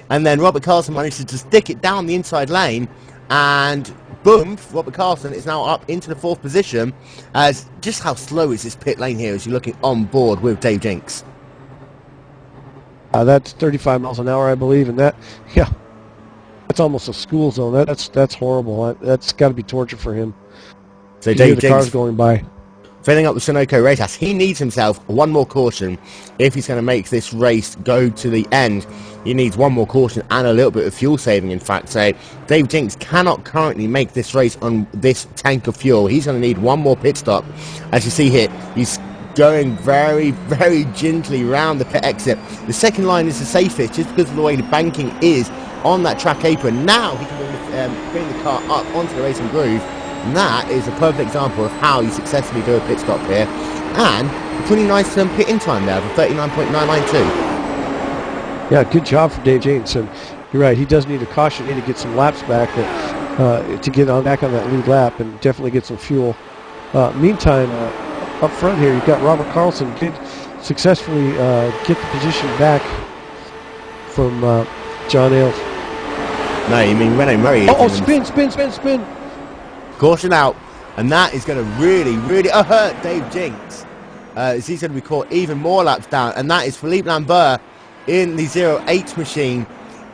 and then Robert Carlson manages to stick it down the inside lane, and boom, Robert Carlson is now up into the fourth position. As just how slow is this pit lane here as you're looking on board with Dave Jinks? That's 35 miles an hour, I believe, and that's almost a school zone. That's horrible. That's got to be torture for him. So Dave Jinks, cars going by, filling up the Sunoco race house. He needs himself one more caution if he's going to make this race go to the end. He needs one more caution and a little bit of fuel saving, in fact. So Dave Jinks cannot currently make this race on this tank of fuel. He's going to need one more pit stop. As you see here, he's going very, very gently round the pit exit. The second line is the safest, just because of the way the banking is on that track apron. Now he can bring the car up onto the racing groove. And that is a perfect example of how you successfully do a pit stop here. And a pretty nice pit in time there for 39.992. Yeah, good job for Dave Jinks. And you're right, he does need a caution to get some laps back, to get back on that lead lap and definitely get some fuel. Meantime, up front here, you've got Robert Carlson did successfully get the position back from John Ailes. No, you mean Rene Murray. Spin. Caution out, and that is going to really, really hurt Dave Jinks, as he's going to be caught even more laps down, and that is Philippe Lambert in the 08 machine.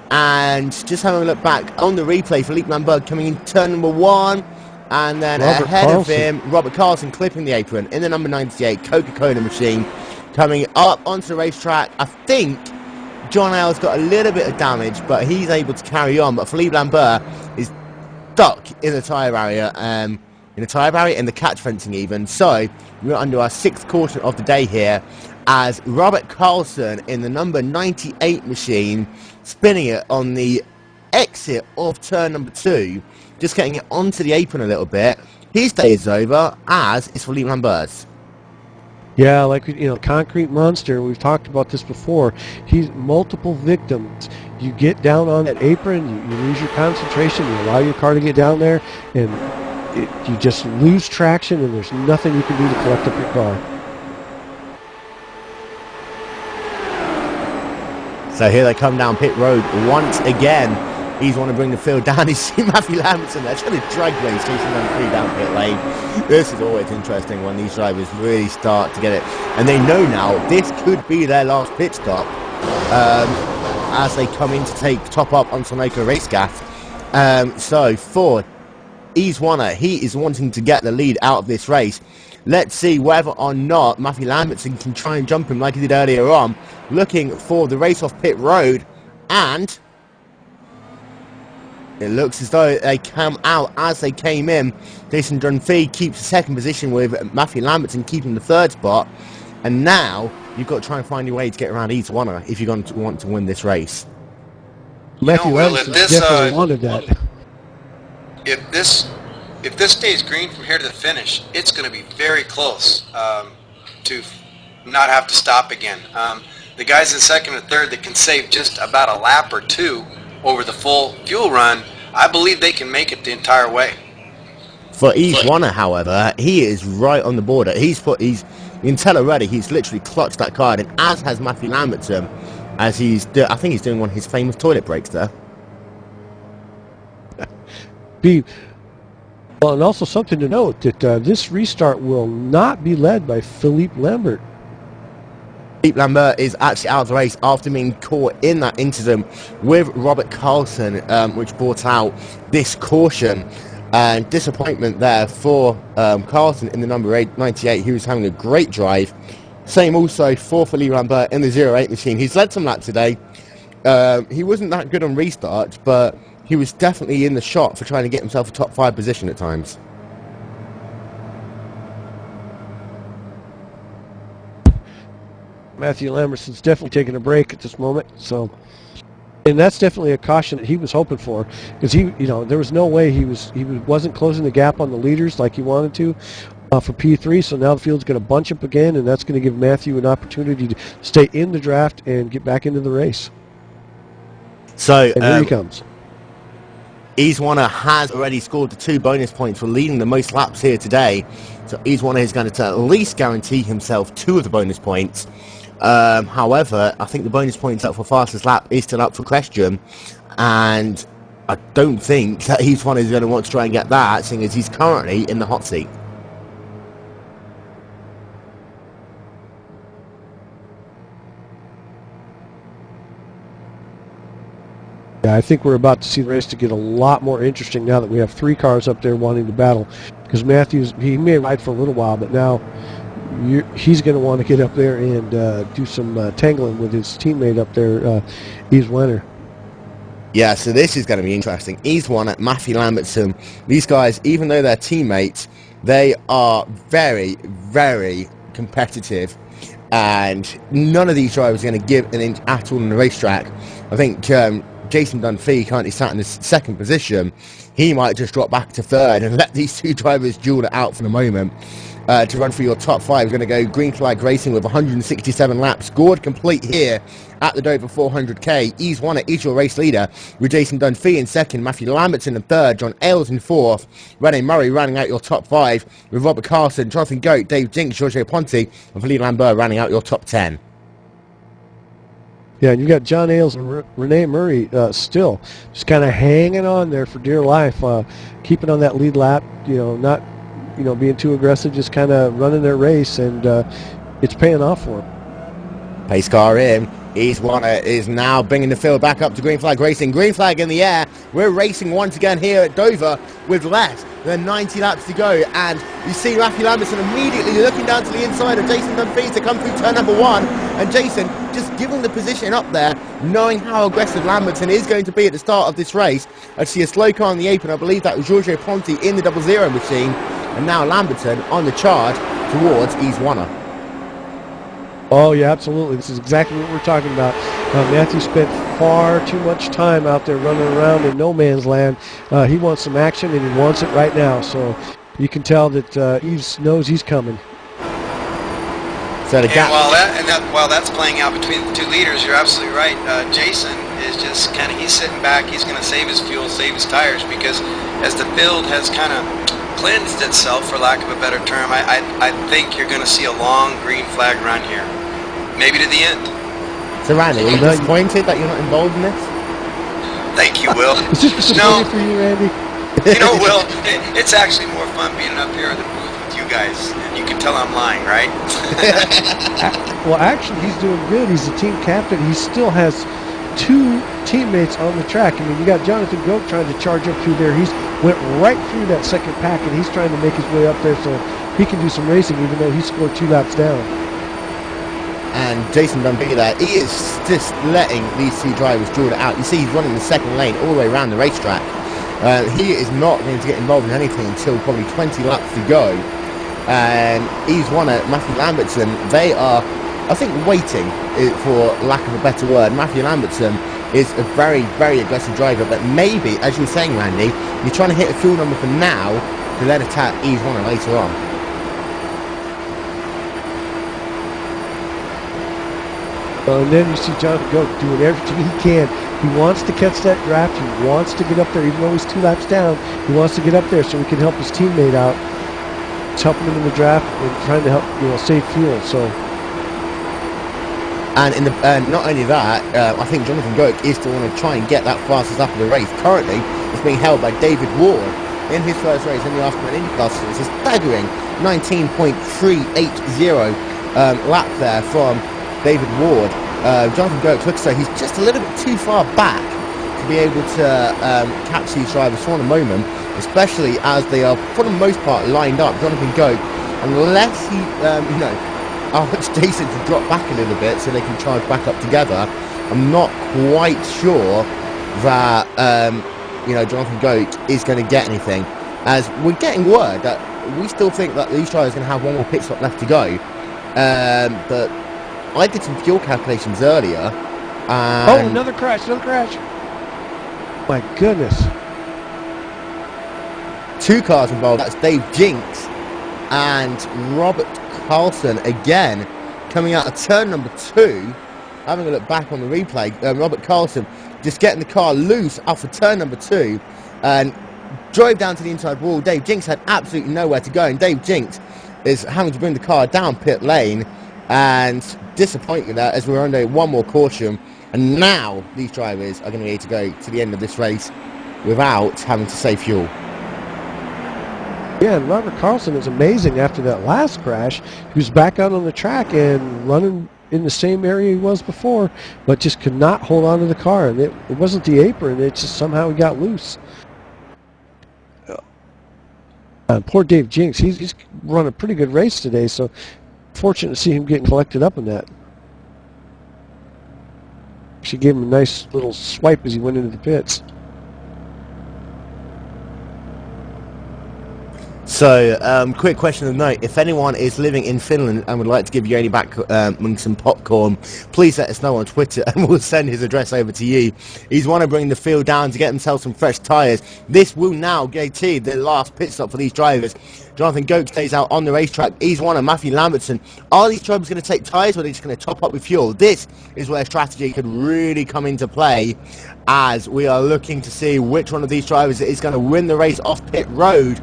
And just having a look back on the replay, Philippe Lambert coming in turn number 1, and then ahead of him, Robert Carlson clipping the apron in the number 98 Coca-Cola machine, coming up onto the racetrack. I think John Ailes got a little bit of damage, but he's able to carry on, but Philippe Lambert is stuck in the tyre barrier, and the catch fencing even. So we're under our 6th caution of the day here, as Robert Carlson in the number 98 machine, spinning it on the exit of turn number 2, just getting it onto the apron a little bit. His day is over, as is Philippe Lambert's. Yeah, like, Concrete Monster, we've talked about this before. He's multiple victims. You get down on that apron, you lose your concentration, you allow your car to get down there, and you just lose traction, and there's nothing you can do to collect up your car. So here they come down pit road once again. He's want to bring the field down. He's seen Matthew Lambertson there trying to drag race, chasing down pit lane. This is always interesting when these drivers really start to get it. And they know now this could be their last pit stop. as they come in to take top up on Sunoco Racegas. So for Ease Warner, he is wanting to get the lead out of this race. Let's see whether or not Matthew Lambertson can try and jump him like he did earlier on. Looking for the race off pit road, and it looks as though they come out as they came in. Jason Dunphy keeps the second position with Matthew Lambertson keeping the third spot. And now you've got to try and find your way to get around Ease Warner if you're going to want to win this race. Matthew Lambertson definitely wanted that. If this stays green from here to the finish, it's going to be very close to not have to stop again. The guys in second and third that can save just about a lap or two over the full fuel run, I believe they can make it the entire way. For Ease Warner, however, he is right on the border. You can tell already he's literally clutched that card, and as has Matthew Lambertson, as I think he's doing one of his famous toilet breaks there. Well, and also something to note that this restart will not be led by Philippe Lambert. Philippe Lambert is actually out of the race after being caught in that incident with Robert Carlson, which brought out this caution. And disappointment there for Carlson in the number 98, who was having a great drive. Same also for Philippe Lambert in the 08 machine. He's led some laps today. He wasn't that good on restart, but he was definitely in the shot for trying to get himself a top 5 position at times. Matthew Lambertson's definitely taking a break at this moment, so, and that's definitely a caution that he was hoping for, because there was no way he wasn't closing the gap on the leaders like he wanted to for P3. So now the field's going to bunch up again, and that's going to give Matthew an opportunity to stay in the draft and get back into the race. So and here he comes. Ease Warner has already scored the 2 bonus points for leading the most laps here today. So Ease Warner is going to at least guarantee himself 2 of the bonus points. However, I think the bonus points up for fastest lap is still up for question. And I don't think that Ease Warner is going to want to try and get that, seeing as he's currently in the hot seat. Yeah, I think we're about to see the race to get a lot more interesting now that we have 3 cars up there wanting to battle. Because Matthews, he may ride for a little while, but now he's going to want to get up there and do some tangling with his teammate up there, Ease Warner. Yeah, so this is going to be interesting. Ease Warner, Matthew Lambertson, these guys, even though they're teammates, they are very, very competitive. And none of these drivers are going to give an inch at all on the racetrack. I think Jason Dunphy currently sat in the second position. He might just drop back to third and let these 2 drivers duel it out for the moment. To run for your top 5 is going to go Green Flag Racing with 167 laps, scored complete here at the Dover 400k. Ease Warner is your race leader, with Jason Dunphy in second, Matthew Lambertson in third, John Ailes in fourth, Rene Murray rounding out your top 5, with Robert Carson, Jonathan Goat, Dave Jinks, Giorgio Ponte, and Philippe Lambert rounding out your top 10. Yeah, and you got John Ailes and Rene Murray still just kind of hanging on there for dear life, keeping on that lead lap, not being too aggressive, just kind of running their race, and it's paying off for them. Pace car in. Ease Warner is now bringing the field back up to Green Flag Racing. Green Flag in the air. We're racing once again here at Dover with less than 90 laps to go. And you see Matthew Lambertson immediately looking down to the inside of Jason Dunphy to come through turn number 1. And Jason just giving the position up there, knowing how aggressive Lambertson is going to be at the start of this race. I see a slow car on the apron. I believe that was Giorgio Ponte in the 00 machine. And now Lambertson on the charge towards Ease Warner. Oh, yeah, absolutely. This is exactly what we're talking about. Matthew spent far too much time out there running around in no man's land. He wants some action, and he wants it right now. So you can tell that Eves knows he's coming. So the gap. While that's playing out between the 2 leaders, you're absolutely right. Jason is just he's sitting back. He's going to save his fuel, save his tires, because as the field has kind of cleansed itself, for lack of a better term, I think you're going to see a long green flag run here, maybe to the end. So Randy, are you disappointed that you're not involved in this? Thank you, Will. Is this disappointing for you, Randy? Will, it's actually more fun being up here in the booth with you guys, and you can tell I'm lying, right? Well, actually, he's doing good. He's the team captain. He still has two teammates on the track. I mean, you got Jonathan Goat trying to charge up through there. He's went right through that second pack, and he's trying to make his way up there so he can do some racing, even though he scored 2 laps down. And Jason Dunphy there, he is just letting these two drivers draw it out. You see he's running the second lane all the way around the racetrack. He is not going to get involved in anything until probably 20 laps to go. And he's won at Matthew Lambertson. They are, I think, waiting, for lack of a better word. Matthew Lambertson is a very, very aggressive driver, but maybe, as you were saying, Randy, you're trying to hit a fuel number for now to then attack Ease Warner later on. And then you see Jonathan Goat doing everything he can. He wants to catch that draft. He wants to get up there, even though he's 2 laps down. He wants to get up there so he can help his teammate out. It's helping him in the draft and trying to help, save fuel. So. And in the not only that, I think Jonathan Goat is to want to try and get that fastest lap of the race. Currently, it's being held by David Ward in his first race in the Afterburn IndyCar. It's a staggering 19.380 lap there from David Ward. Jonathan Goat looks like he's just a little bit too far back to be able to catch these drivers for the moment, especially as they are, for the most part, lined up. Jonathan Goat, unless he, asks Jason to drop back a little bit so they can charge back up together, I'm not quite sure that, Jonathan Goat is going to get anything, as we're getting word that we still think that these drivers are going to have one more pit stop left to go. But I did some fuel calculations earlier. Oh, another crash, My goodness. 2 cars involved. That's Dave Jinks and Robert Carlson again coming out of turn number 2. Having a look back on the replay, Robert Carlson just getting the car loose off of turn number 2 and drove down to the inside wall. Dave Jinks had absolutely nowhere to go, and Dave Jinks is having to bring the car down pit lane, and disappointing that as we're under one more caution, and now these drivers are going to be able to go to the end of this race without having to save fuel. Yeah, and Robert Carlson is amazing. After that last crash, he was back out on the track and running in the same area he was before, but just could not hold on to the car, and it wasn't the apron, it just somehow he got loose. Poor Dave Jinks, he's run a pretty good race today, so fortunate to see him getting collected up in that. She gave him a nice little swipe as he went into the pits. So, quick question of the night. If anyone is living in Finland and would like to give Joni back some popcorn, please let us know on Twitter and we'll send his address over to you. He's want to bring the field down to get themselves some fresh tyres. This will now guarantee the last pit stop for these drivers. Jonathan Goat stays out on the racetrack. He's one of Matthew Lambertson. Are these drivers going to take tyres or are they just going to top up with fuel? This is where strategy could really come into play, as we are looking to see which one of these drivers is going to win the race off pit road.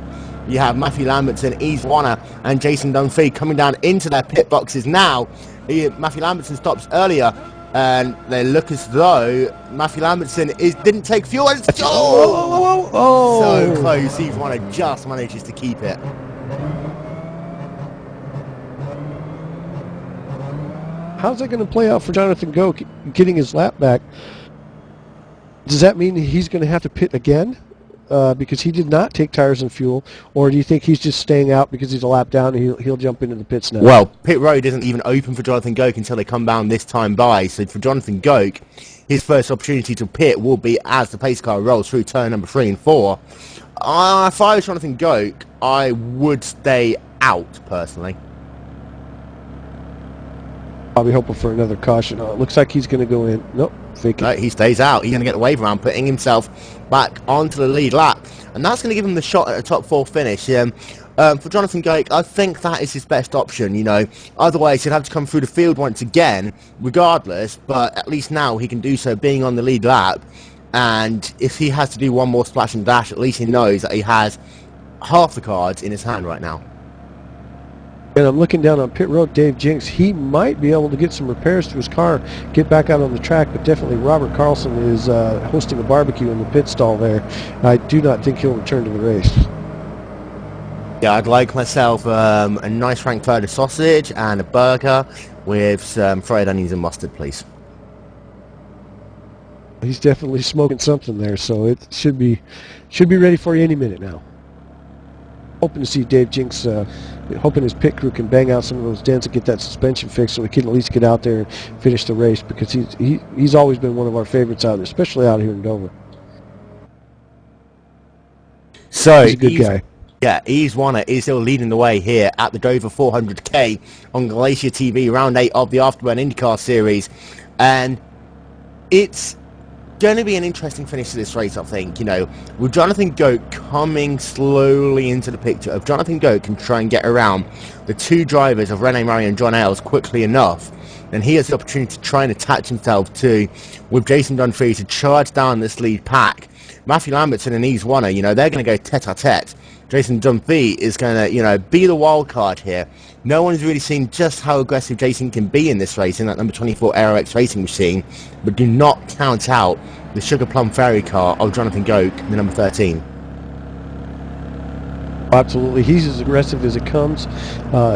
You have Matthew Lambertson, Yves Warner, and Jason Dunphy coming down into their pit boxes now. Matthew Lambertson stops earlier, and they look as though Matthew Lambertson didn't take fuel. And so close. Yves Warner just manages to keep it. How's that going to play out for Jonathan Goat getting his lap back? Does that mean he's going to have to pit again? Because he did not take tires and fuel, or do you think he's just staying out because he's a lap down and he'll jump into the pits now? Well, pit road isn't even open for Jonathan Goat until they come down this time by, so for Jonathan Goat, his first opportunity to pit will be as the pace car rolls through turn number 3 and 4. If I was Jonathan Goat, I would stay out, personally. I'll be hoping for another caution. Oh, it looks like he's going to go in. Nope. No, he stays out. He's going to get the wave around, putting himself back onto the lead lap. And that's going to give him the shot at a top 4 finish. For Jonathan Goat, I think that is his best option, Otherwise, he'd have to come through the field once again, regardless. But at least now he can do so being on the lead lap. And if he has to do one more splash and dash, at least he knows that he has half the cards in his hand right now. And I'm looking down on pit road, Dave Jinks. He might be able to get some repairs to his car, get back out on the track, but definitely Robert Carlson is hosting a barbecue in the pit stall there. I do not think he'll return to the race. Yeah, I'd like myself a nice Frankfurter sausage and a burger with some fried onions and mustard, please. He's definitely smoking something there, so it should be ready for you any minute now. Hoping to see Dave Jinks, hoping his pit crew can bang out some of those dents and get that suspension fixed so we can at least get out there and finish the race, because he's always been one of our favorites out there, especially out here in Dover. So he's a good guy. Yeah, Yves Warner is still leading the way here at the Dover 400k on Glacier TV, round 8 of the Afterburn IndyCar series, and it's going to be an interesting finish to this race, I think. You know, with Jonathan Goat coming slowly into the picture, if Jonathan Goat can try and get around the two drivers of Rene Murray and John Ailes quickly enough, then he has the opportunity to try and attach himself to, with Jason Dunphy, to charge down this lead pack. Matthew Lambertson and Yves Warner, you know, they're going to go tete-a-tete. Jason Dunphy is going to, you know, be the wild card here. No one's really seen just how aggressive Jason can be in this race, in that number 24 AeroX racing machine, but do not count out the Sugar Plum Fairy car of Jonathan Goat, the number 13. Absolutely. He's as aggressive as it comes.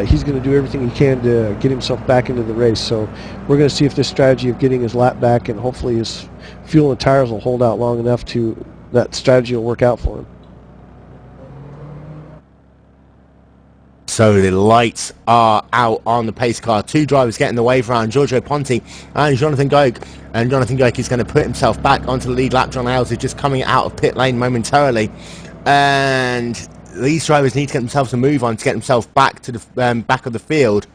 He's going to do everything he can to get himself back into the race. So we're going to see if this strategy of getting his lap back and hopefully his fuel and tires will hold out long enough to that strategy will work out for him. So the lights are out on the pace car. Two drivers getting the wave round, Giorgio Ponti and Jonathan Goak. And Jonathan Goak is going to put himself back onto the lead lap. John Ailes is just coming out of pit lane momentarily. And these drivers need to get themselves a move on to get themselves back to the back of the field.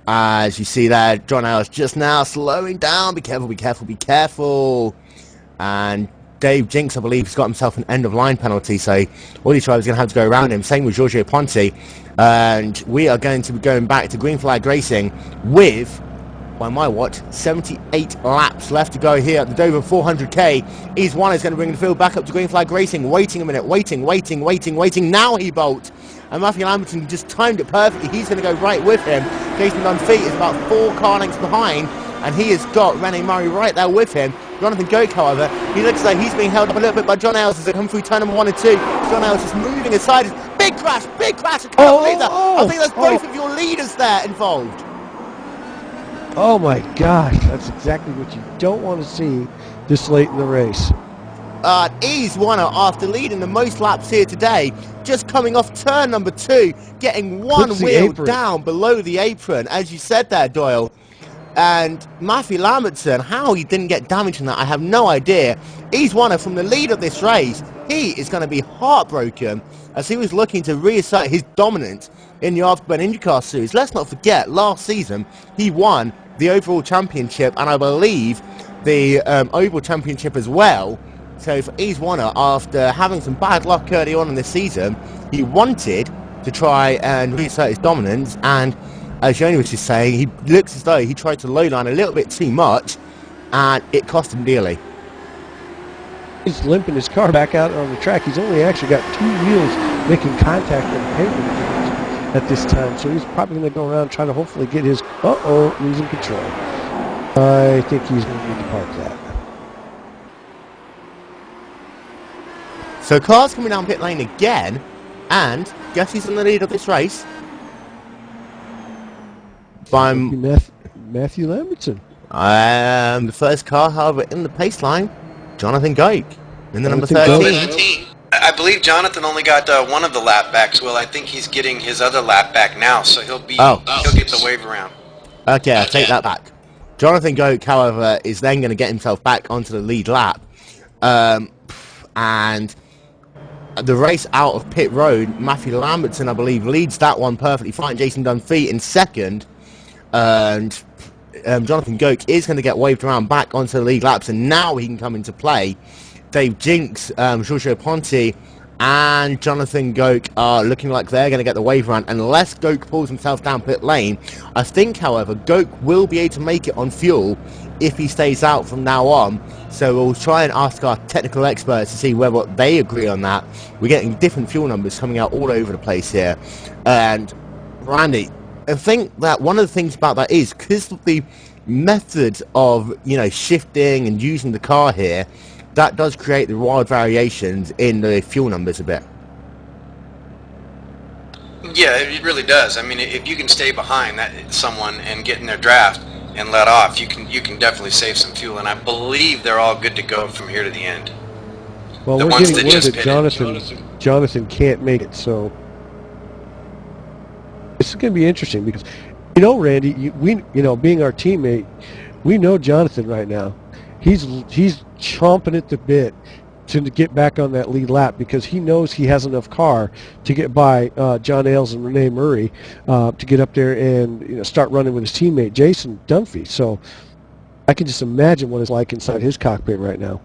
As you see there, John Ailes just now slowing down. Be careful, be careful, be careful. And Dave Jinks, I believe, has got himself an end-of-line penalty, so all these drivers are going to have to go around him. Same with Giorgio Ponti. And we are going to be going back to green flag racing with, by my watch, 78 laps left to go here at the Dover 400k. Yves Warner is going to bring the field back up to green flag racing. Waiting a minute, waiting. Now he bolts. And Matthew Lamberton just timed it perfectly. He's going to go right with him. Jason Dunphy is about 4 car lengths behind, and he has got Rene Murray right there with him. Jonathan Goak, however, he looks like he's being held up a little bit by John Ailes as they come through turn number 1 and 2. John Ailes just moving aside. Big crash, I can't believe that. I think there's both of your leaders there involved. Oh my gosh, that's exactly what you don't want to see this late in the race. Yves Warner, after leading the most laps here today, just coming off turn number 2, getting one wheel down below the apron, as you said there, Doyle. And Matthew Lambertson, how he didn't get damaged in that, I have no idea. Yves Warner, from the lead of this race, he is going to be heartbroken as he was looking to reassert his dominance in the Afterburn IndyCar series. Let's not forget, last season, he won the overall championship, and I believe the oval championship as well. So for Yves Warner, after having some bad luck early on in this season, he wanted to try and reassert his dominance, and as Joni was just saying, he looks as though he tried to low line a little bit too much, and it cost him dearly. He's limping his car back out on the track. He's only actually got 2 wheels making contact with the pavement at this time, so he's probably going to go around trying to hopefully get his... losing control. I think he's going to need to park that. So cars coming down pit lane again, and guess who's in the lead of this race? Matthew Lambertson. The first car, however, in the pace line, Jonathan Goak in the number 13. I believe Jonathan only got one of the lap backs. Well, I think he's getting his other lap back now, so he'll get the wave around. Okay, I'll take that back. Jonathan Goak, however, is then going to get himself back onto the lead lap. And the race out of pit road, Matthew Lambertson, I believe, leads that one perfectly fine. Jason Dunphy in second. And Jonathan Goak is going to get waved around back onto the lead laps, and now he can come into play. Dave Jinks, Giorgio Ponti, and Jonathan Goak are looking like they're going to get the wave around unless Goak pulls himself down pit lane. I think, however, Goak will be able to make it on fuel if he stays out from now on. So we'll try and ask our technical experts to see whether they agree on that. We're getting different fuel numbers coming out all over the place here. And Randy, I think that one of the things about that is because of the method of, you know, shifting and using the car here, that does create the wild variations in the fuel numbers a bit. Yeah, it really does. I mean, if you can stay behind someone and get in their draft, and let off, you can definitely save some fuel. And I believe they're all good to go from here to the end. Well, The we're ones getting that word just that Jonathan can't make it, so this is going to be interesting because, Randy, being our teammate, we know Jonathan right now. He's chomping at the bit to get back on that lead lap because he knows he has enough car to get by John Ailes and Renee Murray to get up there and start running with his teammate Jason Dunphy. So I can just imagine what it's like inside his cockpit right now.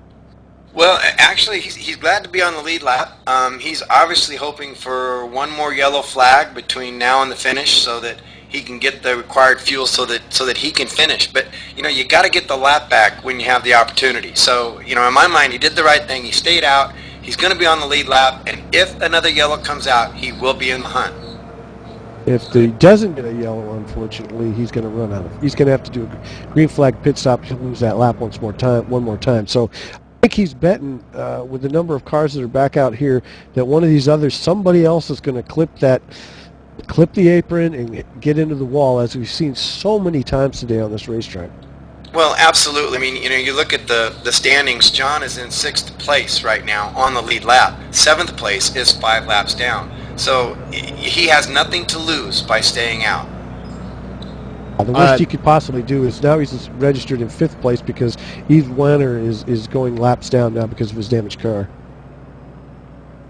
Well, actually, he's glad to be on the lead lap. He's obviously hoping for one more yellow flag between now and the finish, so that he can get the required fuel, so that he can finish. But you got to get the lap back when you have the opportunity. So in my mind, he did the right thing. He stayed out. He's going to be on the lead lap, and if another yellow comes out, he will be in the hunt. If he doesn't get a yellow, unfortunately, he's going to run out of. He's going to have to do a green flag pit stop to lose that lap one more time. So I think he's betting with the number of cars that are back out here that one of these others, somebody else is going to clip the apron and get into the wall, as we've seen so many times today on this racetrack. Well, absolutely. I mean, you look at the standings. John is in 6th place right now on the lead lap. 7th place is 5 laps down. So he has nothing to lose by staying out. The worst he could possibly do is now he's registered in 5th place because Yves Wanner is going laps down now because of his damaged car.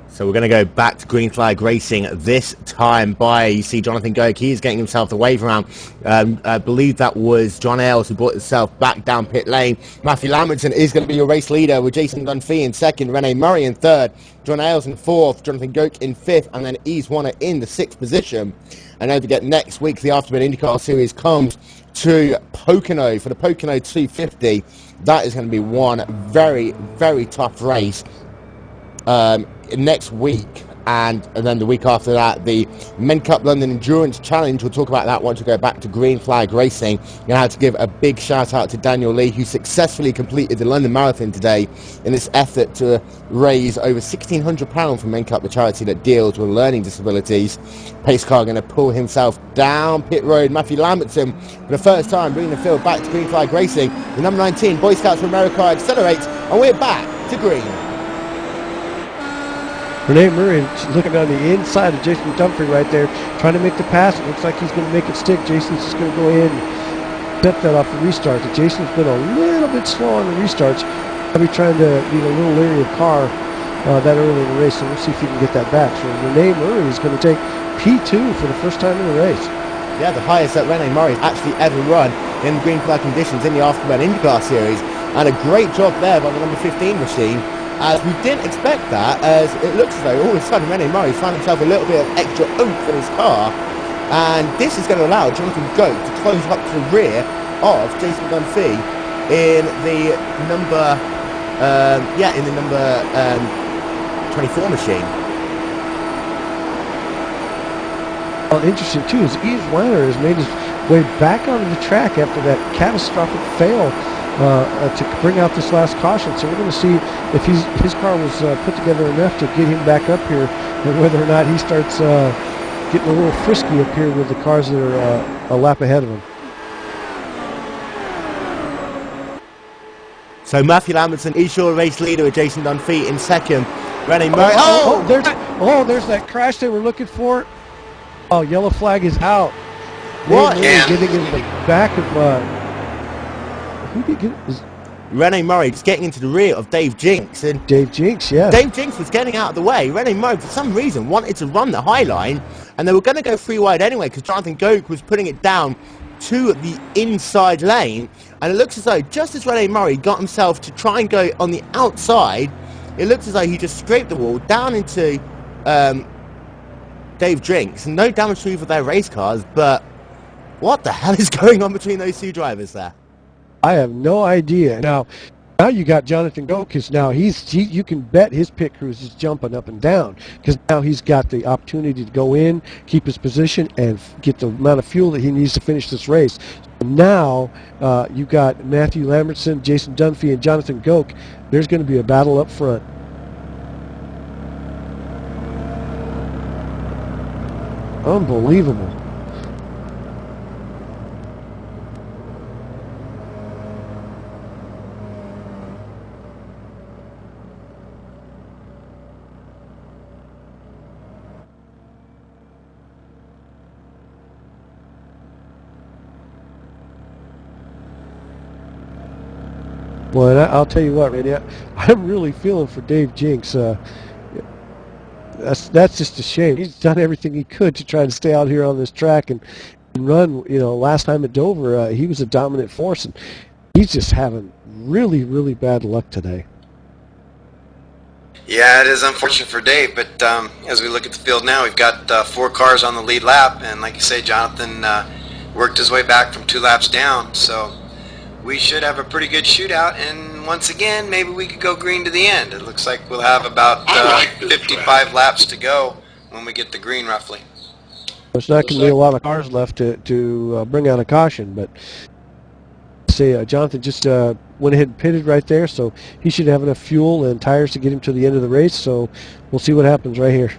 So we're going to go back to green flag racing this time by, you see Jonathan Goke, he is getting himself the wave around. I believe that was John Ailes who brought himself back down pit lane. Matthew Lambertson is going to be your race leader with Jason Dunphy in 2nd, Rene Murray in 3rd, John Ailes in 4th, Jonathan Goke in 5th, and then Yves Wanner in the 6th position. And don't forget, next week the Afterburn IndyCar Series comes to Pocono for the Pocono 250. That is going to be one very, very tough race. Next week, and then the week after that, the Men Cup London Endurance Challenge. We'll talk about that once we go back to green flag racing. And I have to give a big shout out to Daniel Lee, who successfully completed the London Marathon today in this effort to raise over £1,600 for Men Cup, the charity that deals with learning disabilities. Pace car going to pull himself down pit road. Matthew Lambertson, for the first time, bringing the field back to green flag racing. The number 19 Boy Scouts of America accelerates, and we're back to green. Renee Murray looking on the inside of Jason Dunphy right there, trying to make the pass. It looks like he's going to make it stick. Jason's just going to go in and set that off the restart. But Jason's been a little bit slow on the restarts. Probably trying to be a little leery of car that early in the race, so we'll see if he can get that back. So Renee Murray is going to take P2 for the first time in the race. Yeah, the highest that Renee Murray's actually ever run in green flag conditions in the Afterburn IndyCar Series. And a great job there by the number 15 machine. As we didn't expect that, as it looks as though all of a sudden Rene Murray found himself a little bit of extra oomph in his car, and this is going to allow Jonathan Goke to close up to the rear of Jason Dunphy in the number 24 machine. Well, interesting too is Yves Wanner has made his way back onto the track after that catastrophic fail to bring out this last caution. So we're going to see if his car was put together enough to get him back up here, and whether or not he starts getting a little frisky up here with the cars that are a lap ahead of him. So Matthew Lambertson is your race leader with Jason Dunphy in 2nd. Rene Murray. There's that crash they were looking for. Oh, yellow flag is out. What? Getting in the back of who did get is Rene Murray just getting into the rear of Dave Jinks. And Dave Jinks, yeah. Dave Jinks was getting out of the way. Rene Murray, for some reason, wanted to run the high line, and they were going to go free wide anyway because Jonathan Goke was putting it down to the inside lane. And it looks as though just as Rene Murray got himself to try and go on the outside, it looks as though he just scraped the wall down into Dave Jinks. No damage to either of their race cars, but what the hell is going on between those two drivers there? I have no idea. Now you got Jonathan Goke, because now you can bet his pit crews is jumping up and down, because now he's got the opportunity to go in, keep his position, and get the amount of fuel that he needs to finish this race. Now you've got Matthew Lambertson, Jason Dunphy, and Jonathan Goke. There's going to be a battle up front. Unbelievable. Well, and I'll tell you what, Randy, I'm really feeling for Dave Jinks. That's just a shame. He's done everything he could to try to stay out here on this track and run. You know, last time at Dover, he was a dominant force, and he's just having really, really bad luck today. Yeah, it is unfortunate for Dave, but as we look at the field now, we've got 4 cars on the lead lap, and like you say, Jonathan worked his way back from 2 laps down, so we should have a pretty good shootout, and once again, maybe we could go green to the end. It looks like we'll have about 55 laps to go when we get the green, roughly. There's not going to be a lot of cars left to bring out a caution, but say Jonathan just went ahead and pitted right there, so he should have enough fuel and tires to get him to the end of the race, so we'll see what happens right here.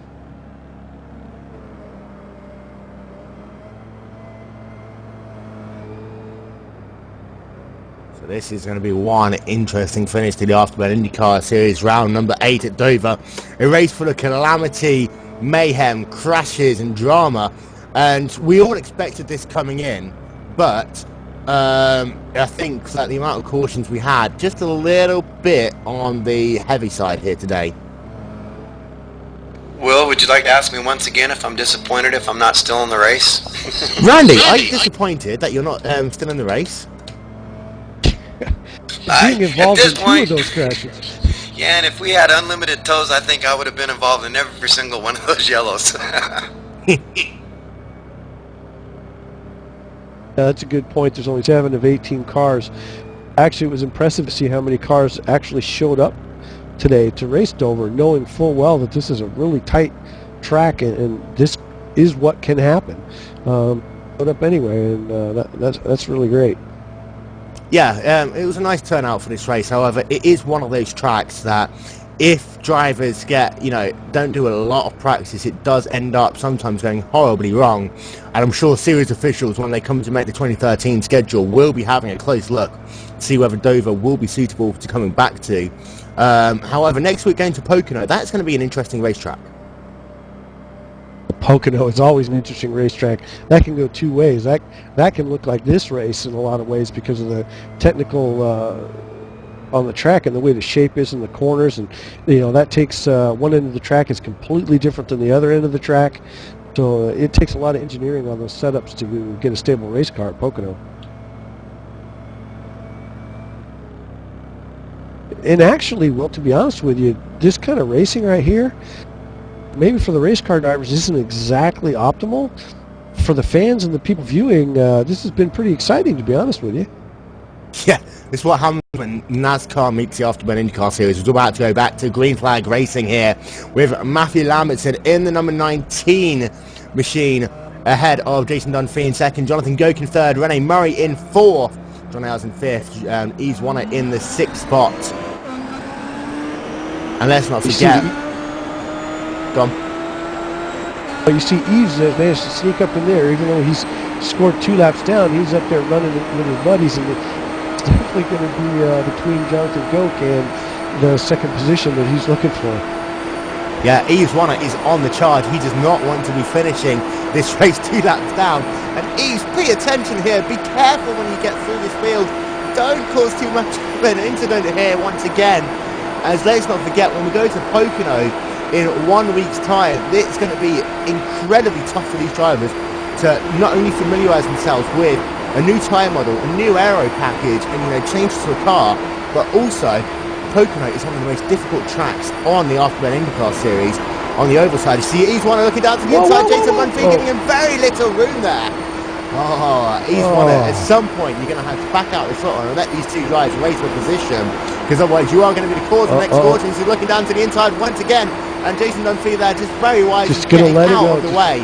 So this is going to be one interesting finish to the Afterburn IndyCar Series round number 8 at Dover. A race full of calamity, mayhem, crashes and drama, and we all expected this coming in, but I think that the amount of cautions we had just a little bit on the heavy side here today. Will, would you like to ask me once again if I'm disappointed if I'm not still in the race? Randy, are you disappointed that you're not still in the race? Being involved in 2 of those crashes. Yeah, and if we had unlimited tows, I think I would have been involved in every single one of those yellows. That's a good point. There's only 7 of 18 cars. Actually, it was impressive to see how many cars actually showed up today to race Dover, knowing full well that this is a really tight track, and this is what can happen. Showed up anyway, and that's really great. Yeah, it was a nice turnout for this race. However, it is one of those tracks that if drivers don't do a lot of practice, it does end up sometimes going horribly wrong. And I'm sure series officials, when they come to make the 2013 schedule, will be having a close look to see whether Dover will be suitable to coming back to. However, next week going to Pocono, that's going to be an interesting racetrack. Pocono is always an interesting racetrack. That can go 2 ways. That can look like this race in a lot of ways because of the technical on the track and the way the shape is in the corners, and that takes one end of the track is completely different than the other end of the track, so it takes a lot of engineering on those setups to get a stable race car at Pocono. And actually, well, to be honest with you, this kind of racing right here, maybe for the race car drivers, isn't exactly optimal. For the fans and the people viewing, this has been pretty exciting, to be honest with you. Yeah, this is what happens when NASCAR meets the Afterburn IndyCar Series. We're about to go back to green flag racing here with Matthew Lambertson in the number 19 machine ahead of Jason Dunphy in second, Jonathan Goke in third, Rene Murray in fourth, John Ayles in fifth, Yves Warner in the 6th spot. And let's not forget... Go on. Well, you see Yves managed to sneak up in there, even though he's scored 2 laps down. He's up there running with his buddies, and it's definitely going to be between Jonathan Goke and the second position that he's looking for. Yeah, Yves Warner is on the charge. He does not want to be finishing this race 2 laps down. And Yves, pay attention here. Be careful when you get through this field. Don't cause too much of an incident here once again. As let's not forget, when we go to Pocono in 1 week's time, it's going to be incredibly tough for these drivers to not only familiarise themselves with a new tyre model, a new aero package, and changes to a car, but also Pocono is one of the most difficult tracks on the Afterburn IndyCar Series. On the oval side, you see Yves Warner looking down to the inside, Jason Dunphy giving him very little room there. Yves Warner, at some point you're going to have to back out the throttle and let these 2 guys race for position, because otherwise you are going to be the cause of the next caution. He's looking down to the inside once again, and Jason Dunphy there just very wise, just getting out of the way.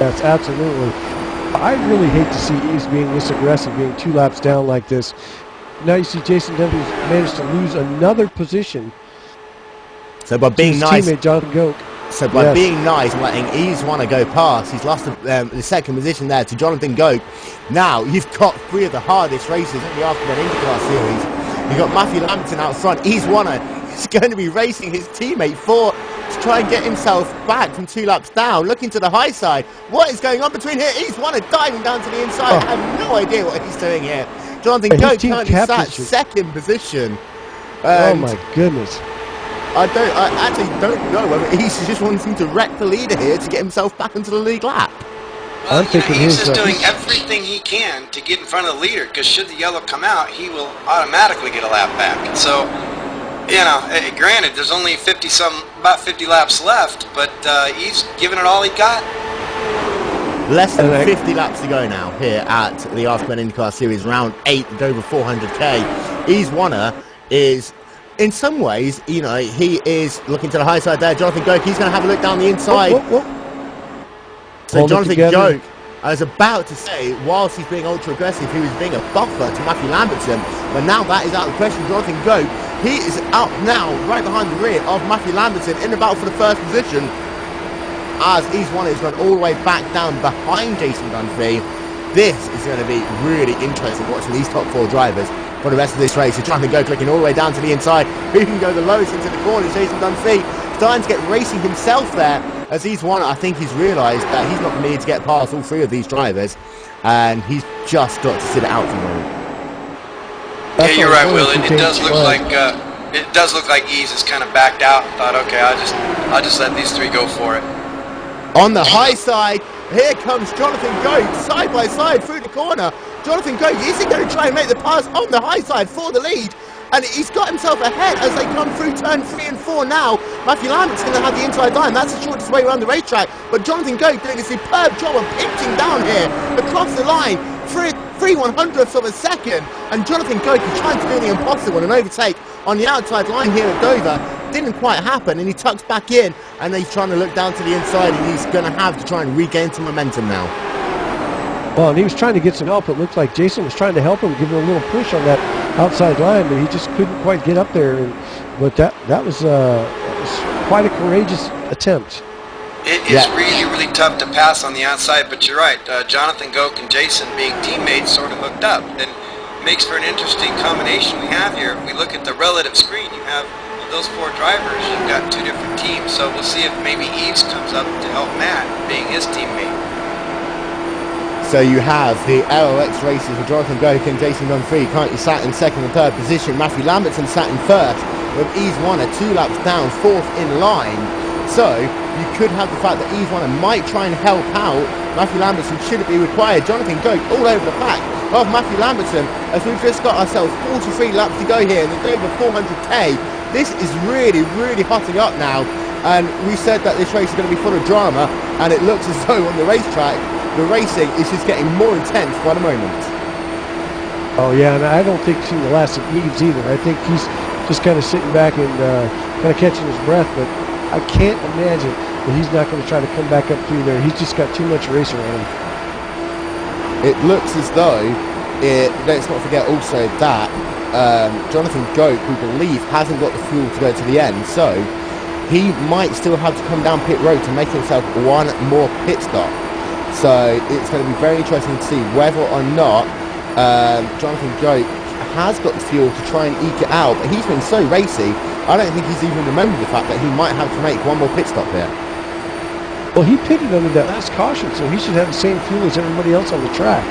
That's absolutely. I really hate to see Yves being this aggressive, being 2 laps down like this. Now you see Jason Dunphy's managed to lose another position. So by being nice, teammate Jonathan Goke. So by being nice and letting Yves Warner go past, he's lost the second position there to Jonathan Goke. Now you've got 3 of the hardest races in the Afterburn IndyCar Series. You've got Matthew Lambertson out front. Yves Warner is going to be racing his teammate to try and get himself back from 2 laps down, looking to the high side. What is going on between here? Yves Warner diving down to the inside. I have no idea what he's doing here. Jonathan Goke currently sat second position. Oh my goodness. I actually don't know whether he's just wanting to wreck the leader here to get himself back into the league lap. Well, he's just doing everything he can to get in front of the leader, because should the yellow come out, he will automatically get a lap back. So, granted, there's only about 50 laps left, but he's giving it all he got. Less than 50 laps to go now here at the Afterburn IndyCar Series, round 8, Dover 400k. Yves Warner is, in some ways, he is looking to the high side there. Jonathan Goke, he's going to have a look down the inside. So Jonathan Goke, I was about to say, whilst he's being ultra aggressive, he was being a buffer to Matthew Lambertson, but now that is out of the question. Jonathan Goke, he is up now, right behind the rear of Matthew Lambertson, in the battle for the first position, as Yves Warner is going all the way back down behind Jason Dunphy. This is going to be really interesting watching these top 4 drivers for the rest of this race. So Jonathan Goke looking all the way down to the inside. Who can go the lowest into the corner? Jason Dunphy starting to get racing himself there, as Yves Warner, I think he's realised that he's not going to need to get past all 3 of these drivers, and he's just got to sit it out for a moment. Yeah, you're right, Will. It does look like Yves is kind of backed out and thought, okay, I'll just let these 3 go for it. On the high side, here comes Jonathan Goke, side by side through the corner. Jonathan Goke, is he going to try and make the pass on the high side for the lead? And he's got himself ahead as they come through turn 3 and 4 now. Matthew Lambert's going to have the inside line. That's the shortest way around the racetrack. But Jonathan Goke doing a superb job of pinching down here across the line. 3/100ths of a second. And Jonathan Goke is trying to do the impossible and overtake on the outside line here at Dover. Didn't quite happen, and he tucks back in, and he's trying to look down to the inside, and he's going to have to try and regain some momentum now. Well, and he was trying to get some help. It looked like Jason was trying to help him, give him a little push on that outside line, but he just couldn't quite get up there. But that was quite a courageous attempt. It is really, really tough to pass on the outside, but you're right. Jonathan Goke and Jason, being teammates, sort of hooked up, and makes for an interesting combination we have here. If we look at the relative screen, you have those 4 drivers, you've got 2 different teams, so we'll see if maybe Yves comes up to help Matt, being his teammate. So you have the LOX races with Jonathan Goke and Jason Dunphy currently sat in 2nd and 3rd position. Matthew Lambertson sat in 1st, with Yves Warner 2 laps down, 4th in line. So you could have the fact that Yves Warner might try and help out Matthew Lambertson should it be required. Jonathan Goke all over the pack of Matthew Lambertson, as we've just got ourselves 43 laps to go here in the Dover 400k. This is really, really hotting up now, and we said that this race is going to be full of drama, and it looks as though on the racetrack, the racing is just getting more intense by the moment. Oh yeah, and I don't think he's seen the last of Yves either. I think he's just kind of sitting back and kind of catching his breath, but I can't imagine that he's not going to try to come back up through there. He's just got too much race around him. It looks as though, let's not forget also that Jonathan Goke, we believe, hasn't got the fuel to go to the end, so he might still have to come down pit road to make himself 1 more pit stop. So it's going to be very interesting to see whether or not Jonathan Goke has got the fuel to try and eke it out, but he's been so racy, I don't think he's even remembered the fact that he might have to make 1 more pit stop here. Well, he pitted under that last caution, so he should have the same fuel as everybody else on the track.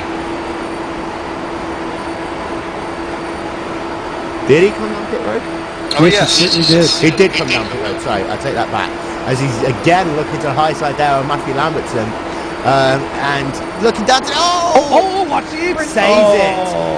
Did he come down pit road? Oh yes, he did. He did come down pit road, sorry, I take that back. As he's again looking to the high side there of Matthew Lambertson. And looking down to watch the saves it.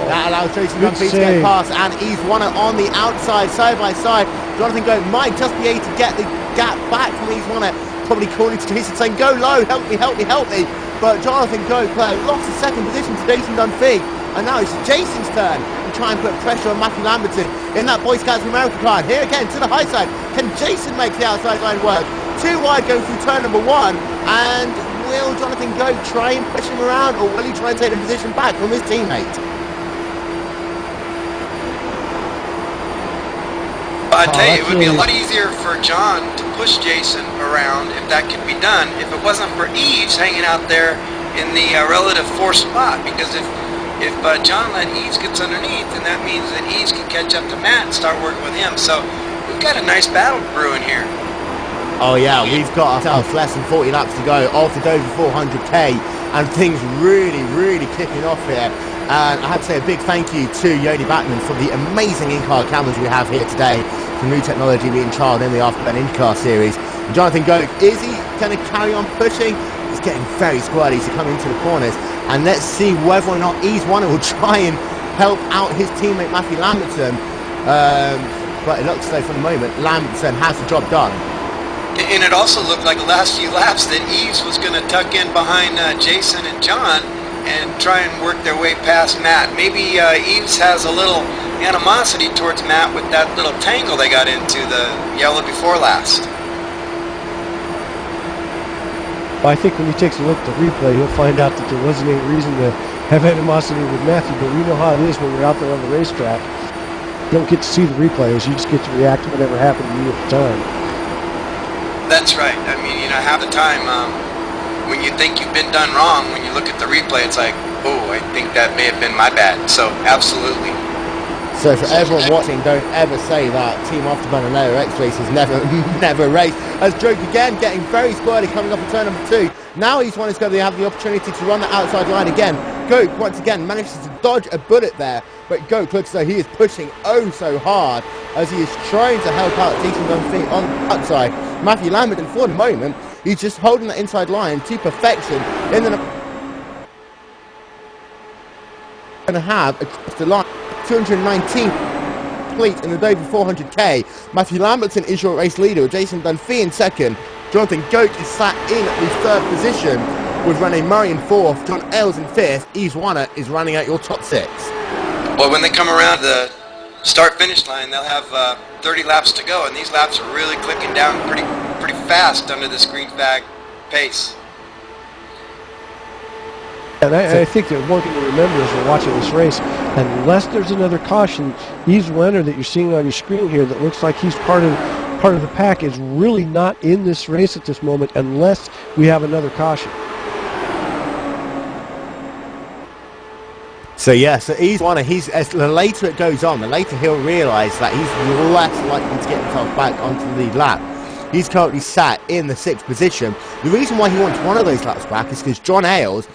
That allows Jason Dunphy to get past, and Yves Warner on the outside, side by side. Jonathan Goke might just be able to get the gap back from Yves Warner, probably calling to Jason saying, "Go low, help me, help me, help me." But Jonathan Goke lost the 2nd position to Jason Dunphy, and now it's Jason's turn to try and put pressure on Matthew Lambertson in that Boy Scouts of America car. Here again to the high side. Can Jason make the outside line work? 2 wide going through turn number 1, and will Jonathan Goke try and push him around, or will he try and take the position back from his teammate? I tell you, it would be a lot easier for John to push Jason around if that could be done, if it wasn't for Yves hanging out there in the relative 4th spot, because if John let Yves get underneath, then that means that Yves can catch up to Matt and start working with him. So we've got a nice battle brewing here. Oh yeah, we've got ourselves less than 40 laps to go off the Dover 400k, and things really, really kicking off here. And I have to say a big thank you to Joni Backmann for the amazing in-car cameras we have here today. The new technology being trialled in the Afterburn IndyCar series. And Jonathan Goat, is he going to carry on pushing? He's getting very squirrely to come into the corners. And let's see whether or not Ease One will try and help out his teammate Matthew Lamberton. But it looks like for the moment, Lamberton has the job done. And it also looked like the last few laps that Eves was going to tuck in behind Jason and John and try and work their way past Matt. Maybe Eves has a little animosity towards Matt with that little tangle they got into the yellow before last. Well, I think when he takes a look at the replay, he'll find out that there wasn't any reason to have animosity with Matthew, but we know how it is when you're out there on the racetrack. You don't get to see the replays, you just get to react to whatever happened to you at the time. That's right. I mean, half the time when you think you've been done wrong, when you look at the replay, it's like, oh, I think that may have been my bad. So, absolutely. So for everyone watching, don't ever say that Team Afterburn and Layer X races never raced. As Joke again, getting very squirrely coming up in turn number 2. Now East One is going to have the opportunity to run the outside line again. Goat, once again, manages to dodge a bullet there. But Goat looks as though he is pushing oh so hard as he is trying to help out Jason Dunphy on the outside. Matthew Lamberton, for the moment, he's just holding the inside line to perfection. In the going to have across the line 219 complete in the Dover 400k. Matthew Lamberton is your race leader with Jason Dunphy in second. Jonathan Goat is sat in the third position with Rene Murray in fourth. John Ailes in fifth. Yves Warner is running out your top 6. Well, when they come around the start-finish line, they'll have 30 laps to go, and these laps are really clicking down pretty fast under this green flag pace. And I think that one thing to remember as we're watching this race, unless there's another caution, Yves Wenner that you're seeing on your screen here that looks like he's part of the pack is really not in this race at this moment unless we have another caution. So yeah, so Yves Warner, as the later it goes on, the later he'll realise that he's less likely to get himself back onto the lead lap. He's currently sat in the 6th position. The reason why he wants one of those laps back is because John Ailes,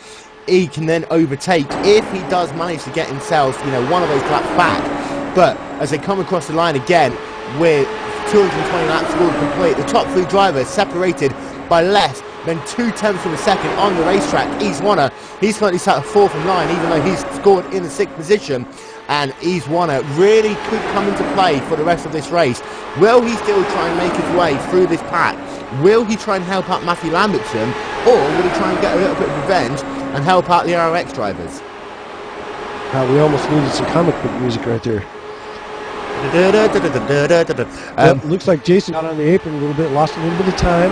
he can then overtake if he does manage to get himself, one of those laps back. But as they come across the line again with 220 laps scored complete, the top 3 drivers separated by less than 0.2 of a second on the racetrack. Yves Warner, he's currently sat at 4th and 9, even though he's scored in the 6th position. And Yves Warner really could come into play for the rest of this race. Will he still try and make his way through this pack? Will he try and help out Matthew Lamberton? Or will he try and get a little bit of revenge and help out the ROX drivers? We almost needed some comic book music right there. Looks like Jason got on the apron a little bit, lost a little bit of time.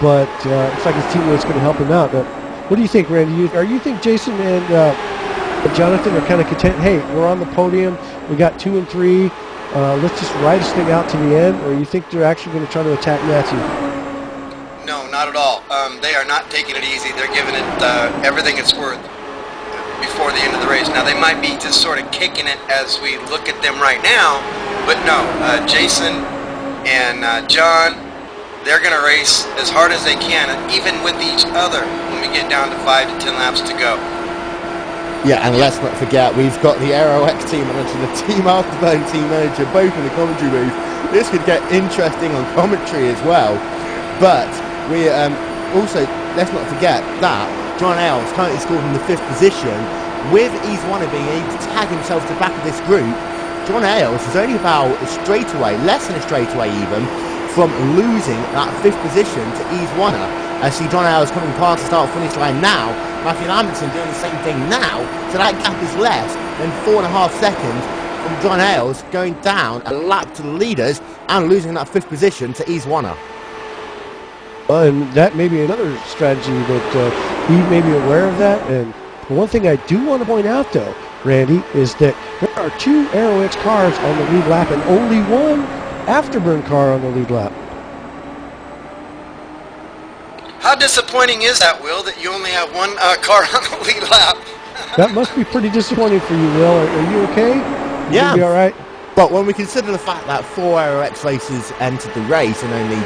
But looks like his teammate's going to help him out. Now, what do you think, Randy? You think Jason and Jonathan are kind of content? Hey, we're on the podium. We got 2 and 3. Let's just ride this thing out to the end. Or you think they're actually going to try to attack Matthew? No, not at all. They are not taking it easy. They're giving it everything it's worth before the end of the race. Now, they might be just sort of kicking it as we look at them right now. But no, Jason and John, they're going to race as hard as they can, even with each other, when we get down to 5 to 10 laps to go. Yeah, and let's not forget, we've got the ROX team manager, the Team Afterburn team manager, both in the commentary booth. This could get interesting on commentary as well. But we also, let's not forget that John Ailes currently scored in the 5th position. With Yves Warner being able to tag himself to the back of this group, John Ailes is only about a straightaway, less than a straightaway even, from losing that 5th position to Yves Warner. I see John Ailes coming past the start-finish line now. Matthew Lamberton doing the same thing now. So that gap is less than 4.5 seconds from John Ailes going down a lap to the leaders and losing that 5th position to Yves Warner. And that may be another strategy that he may be aware of that. And one thing I do want to point out, though, Randy, is that there are 2 ROX cars on the lead lap and only 1 Afterburn car on the lead lap. How disappointing is that, Will, that you only have 1 car on the lead lap? That must be pretty disappointing for you, Will. Are you okay? Yeah. You be all right? But when we consider the fact that 4 ROX races entered the race and only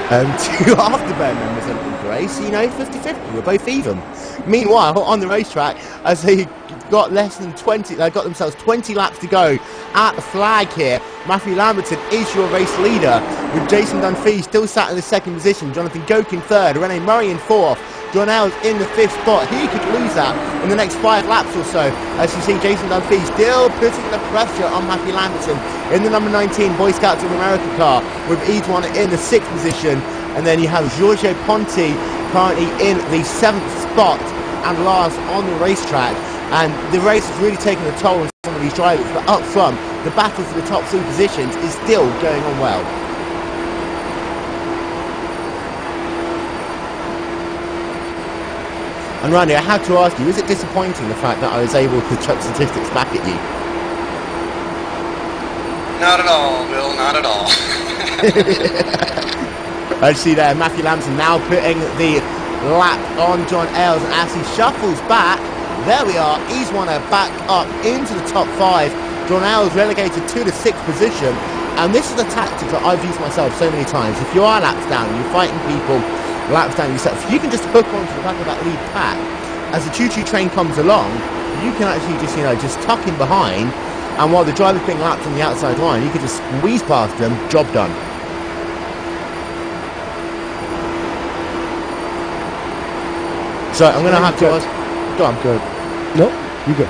Two Afterburn members of the race, 50-50, we're both even. Meanwhile, on the racetrack, as they got less than 20, they got themselves 20 laps to go at the flag here. Matthew Lamberton is your race leader, with Jason Dunphy still sat in the second position, Jonathan Goke in third, Rene Murray in fourth, John Ells in the fifth spot. He could lose that in the next 5 laps or so. As you see, Jason Dunphy still putting the pressure on Matthew Lamberton in the number 19 Boy Scouts of America car, with Edwan in the 6th position. And then you have Giorgio Ponti currently in the 7th spot and last on the racetrack. And the race is really taking a toll on some of these drivers. But up front, the battle for the top 3 positions is still going on well. And Randy, I had to ask you, is it disappointing the fact that I was able to chuck statistics back at you? Not at all, Bill, not at all. I see there, Matthew Lamberton now putting the lap on John Ells, and as he shuffles back, there we are, he's won a back up into the top 5. John Ells relegated to the 6th position, and this is a tactic that I've used myself so many times. If you are laps down, you're fighting people, laps down yourself, you can just hook onto the back of that lead pack. As the choo-choo train comes along, you can actually just tuck in behind, and while the driver's being lapped on the outside line, you can just squeeze past them, job done. So I'm going to have to ask... Go on. Good. Nope, you go.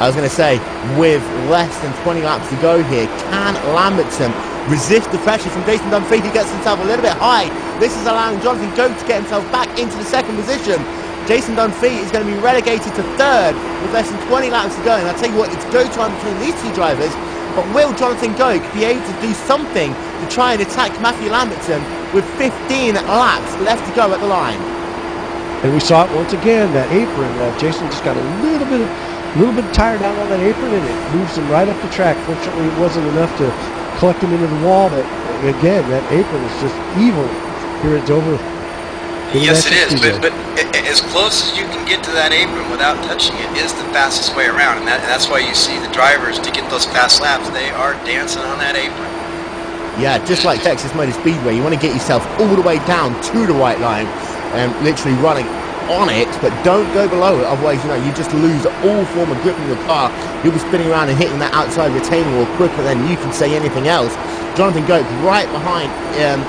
I was going to say, with less than 20 laps to go here, can Lamberton resist the pressure from Jason Dunphy? He gets himself a little bit high. This is allowing Jonathan Goke to get himself back into the 2nd position. Jason Dunphy is going to be relegated to 3rd with less than 20 laps to go. And I'll tell you what, it's go time between these 2 drivers. But will Jonathan Goke be able to do something to try and attack Matthew Lamberton with 15 laps left to go at the line? And we saw it once again, that apron. Jason just got a little bit tired out on that apron, and it moves him right up the track. Fortunately, it wasn't enough to collect him into the wall, but again, that apron is just evil here at Dover. Yes, it is, but as close as you can get to that apron without touching it is the fastest way around, and that's why you see the drivers, to get those fast laps, they are dancing on that apron. Yeah, just like Texas Motor Speedway, you want to get yourself all the way down to the white line, literally running on it, but don't go below it, otherwise you just lose all form of grip in your car. You'll be spinning around and hitting that outside retaining wall quicker than you can say anything else. Jonathan Goke right behind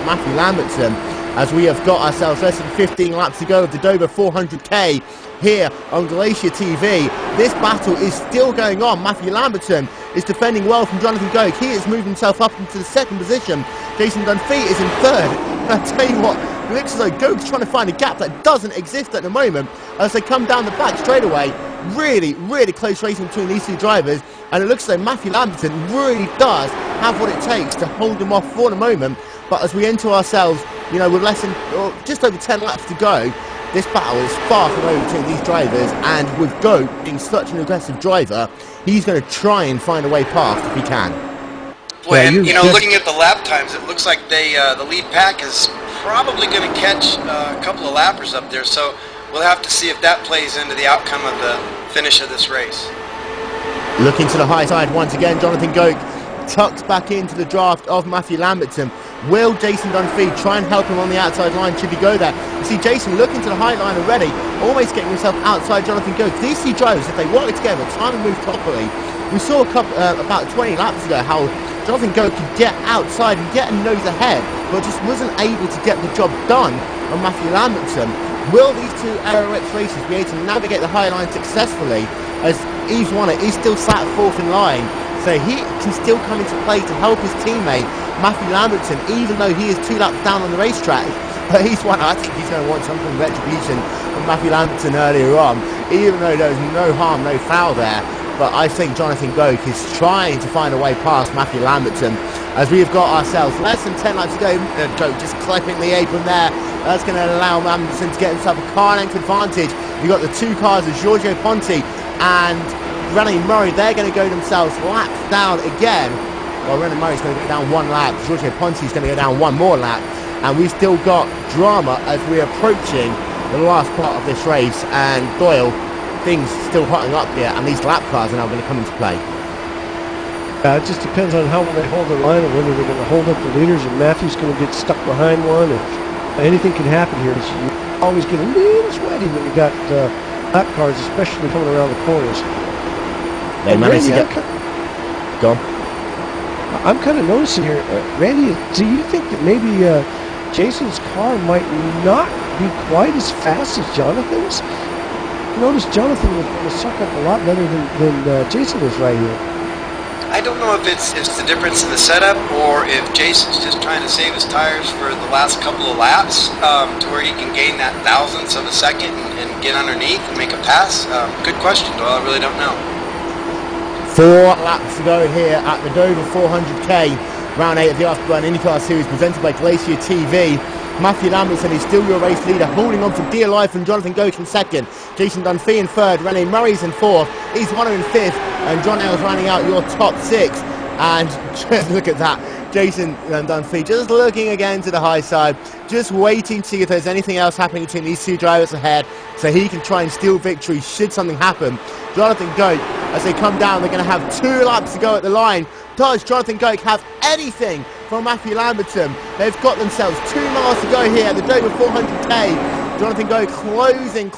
Matthew Lamberton, as we have got ourselves less than 15 laps to go of the Dover 400k here on Glacier TV. This battle is still going on. Matthew Lamberton is defending well from Jonathan Goke. He has moved himself up into the 2nd position. Jason Dunphy is in 3rd. And I tell you what, it looks as though Goke's trying to find a gap that doesn't exist at the moment as they come down the back straightaway. Really, really close racing between these 2 drivers, and it looks as though Matthew Lamberton really does have what it takes to hold them off for the moment. But as we enter ourselves, with less than just over 10 laps to go, this battle is far from over between these drivers, and with Goke being such an aggressive driver, he's going to try and find a way past if he can. Boy, and looking at the lap times, it looks like the lead pack is probably going to catch a couple of lappers up there, so we'll have to see if that plays into the outcome of the finish of this race. Looking to the high side once again, Jonathan Goke tucks back into the draft of Matthew Lamberton. Will Jason Dunphy try and help him on the outside line should he go there? You see Jason looking to the high line already, always getting himself outside Jonathan Goke. These 2 drivers, if they work together, time and move properly. We saw about 20 laps ago how Jonathan Goke could get outside and get a nose ahead, but just wasn't able to get the job done on Matthew Lamberton. Will these 2 Aerox racers be able to navigate the high line successfully, as Yves Warner is still sat 4th in line? So he can still come into play to help his teammate, Matthew Lamberton, even though he is 2 laps down on the racetrack. But I think he's going to want some kind of retribution from Matthew Lamberton earlier on, even though there was no harm, no foul there. But I think Jonathan Goke is trying to find a way past Matthew Lamberton, as we have got ourselves less than 10 laps to go. Goke just clipping the apron there. That's going to allow Lamberton to get himself a car length advantage. You've got the 2 cars of Giorgio Ponti and Rene Murray. They're going to go themselves laps down again. Well, Rene Murray's going to go down 1 lap. Giorgio Ponti's going to go down 1 more lap. And we've still got drama as we're approaching the last part of this race. And Doyle, things still hotting up here, and these lap cars are now going to come into play. It just depends on how well they hold their line and whether they're going to hold up the leaders, and Matthew's going to get stuck behind one. And anything can happen here. You always get a little sweaty when you got lap cars, especially coming around the corners. They managed to get... Go on. I'm kind of noticing here, Randy, do you think that maybe Jason's car might not be quite as fast as Jonathan's? Notice Jonathan will suck up a lot better than Jason is right here. I don't know if it's the difference in the setup or if Jason's just trying to save his tires for the last couple of laps to where he can gain that thousandths of a second and get underneath and make a pass. Good question, Doyle. I really don't know. 4 laps to go here at the Dover 400k, round 8 of the Afterburn IndyCar Series presented by Glacier TV. Matthew Lambertson is still your race leader, holding on for dear life from Jonathan Goethe in second. Jason Dunphy in third, Rene Murray's in fourth, East Warner in fifth, and John Ailes rounding out your top 6. And just look at that, Jason Dunphy just looking again to the high side, just waiting to see if there's anything else happening between these two drivers ahead so he can try and steal victory should something happen. Jonathan Goethe, as they come down, they're going to have 2 laps to go at the line. Does Jonathan Goethe have anything from Matthew Lambertson? They've got themselves 2 miles to go here at the Dover 400k. Jonathan Goethe closing.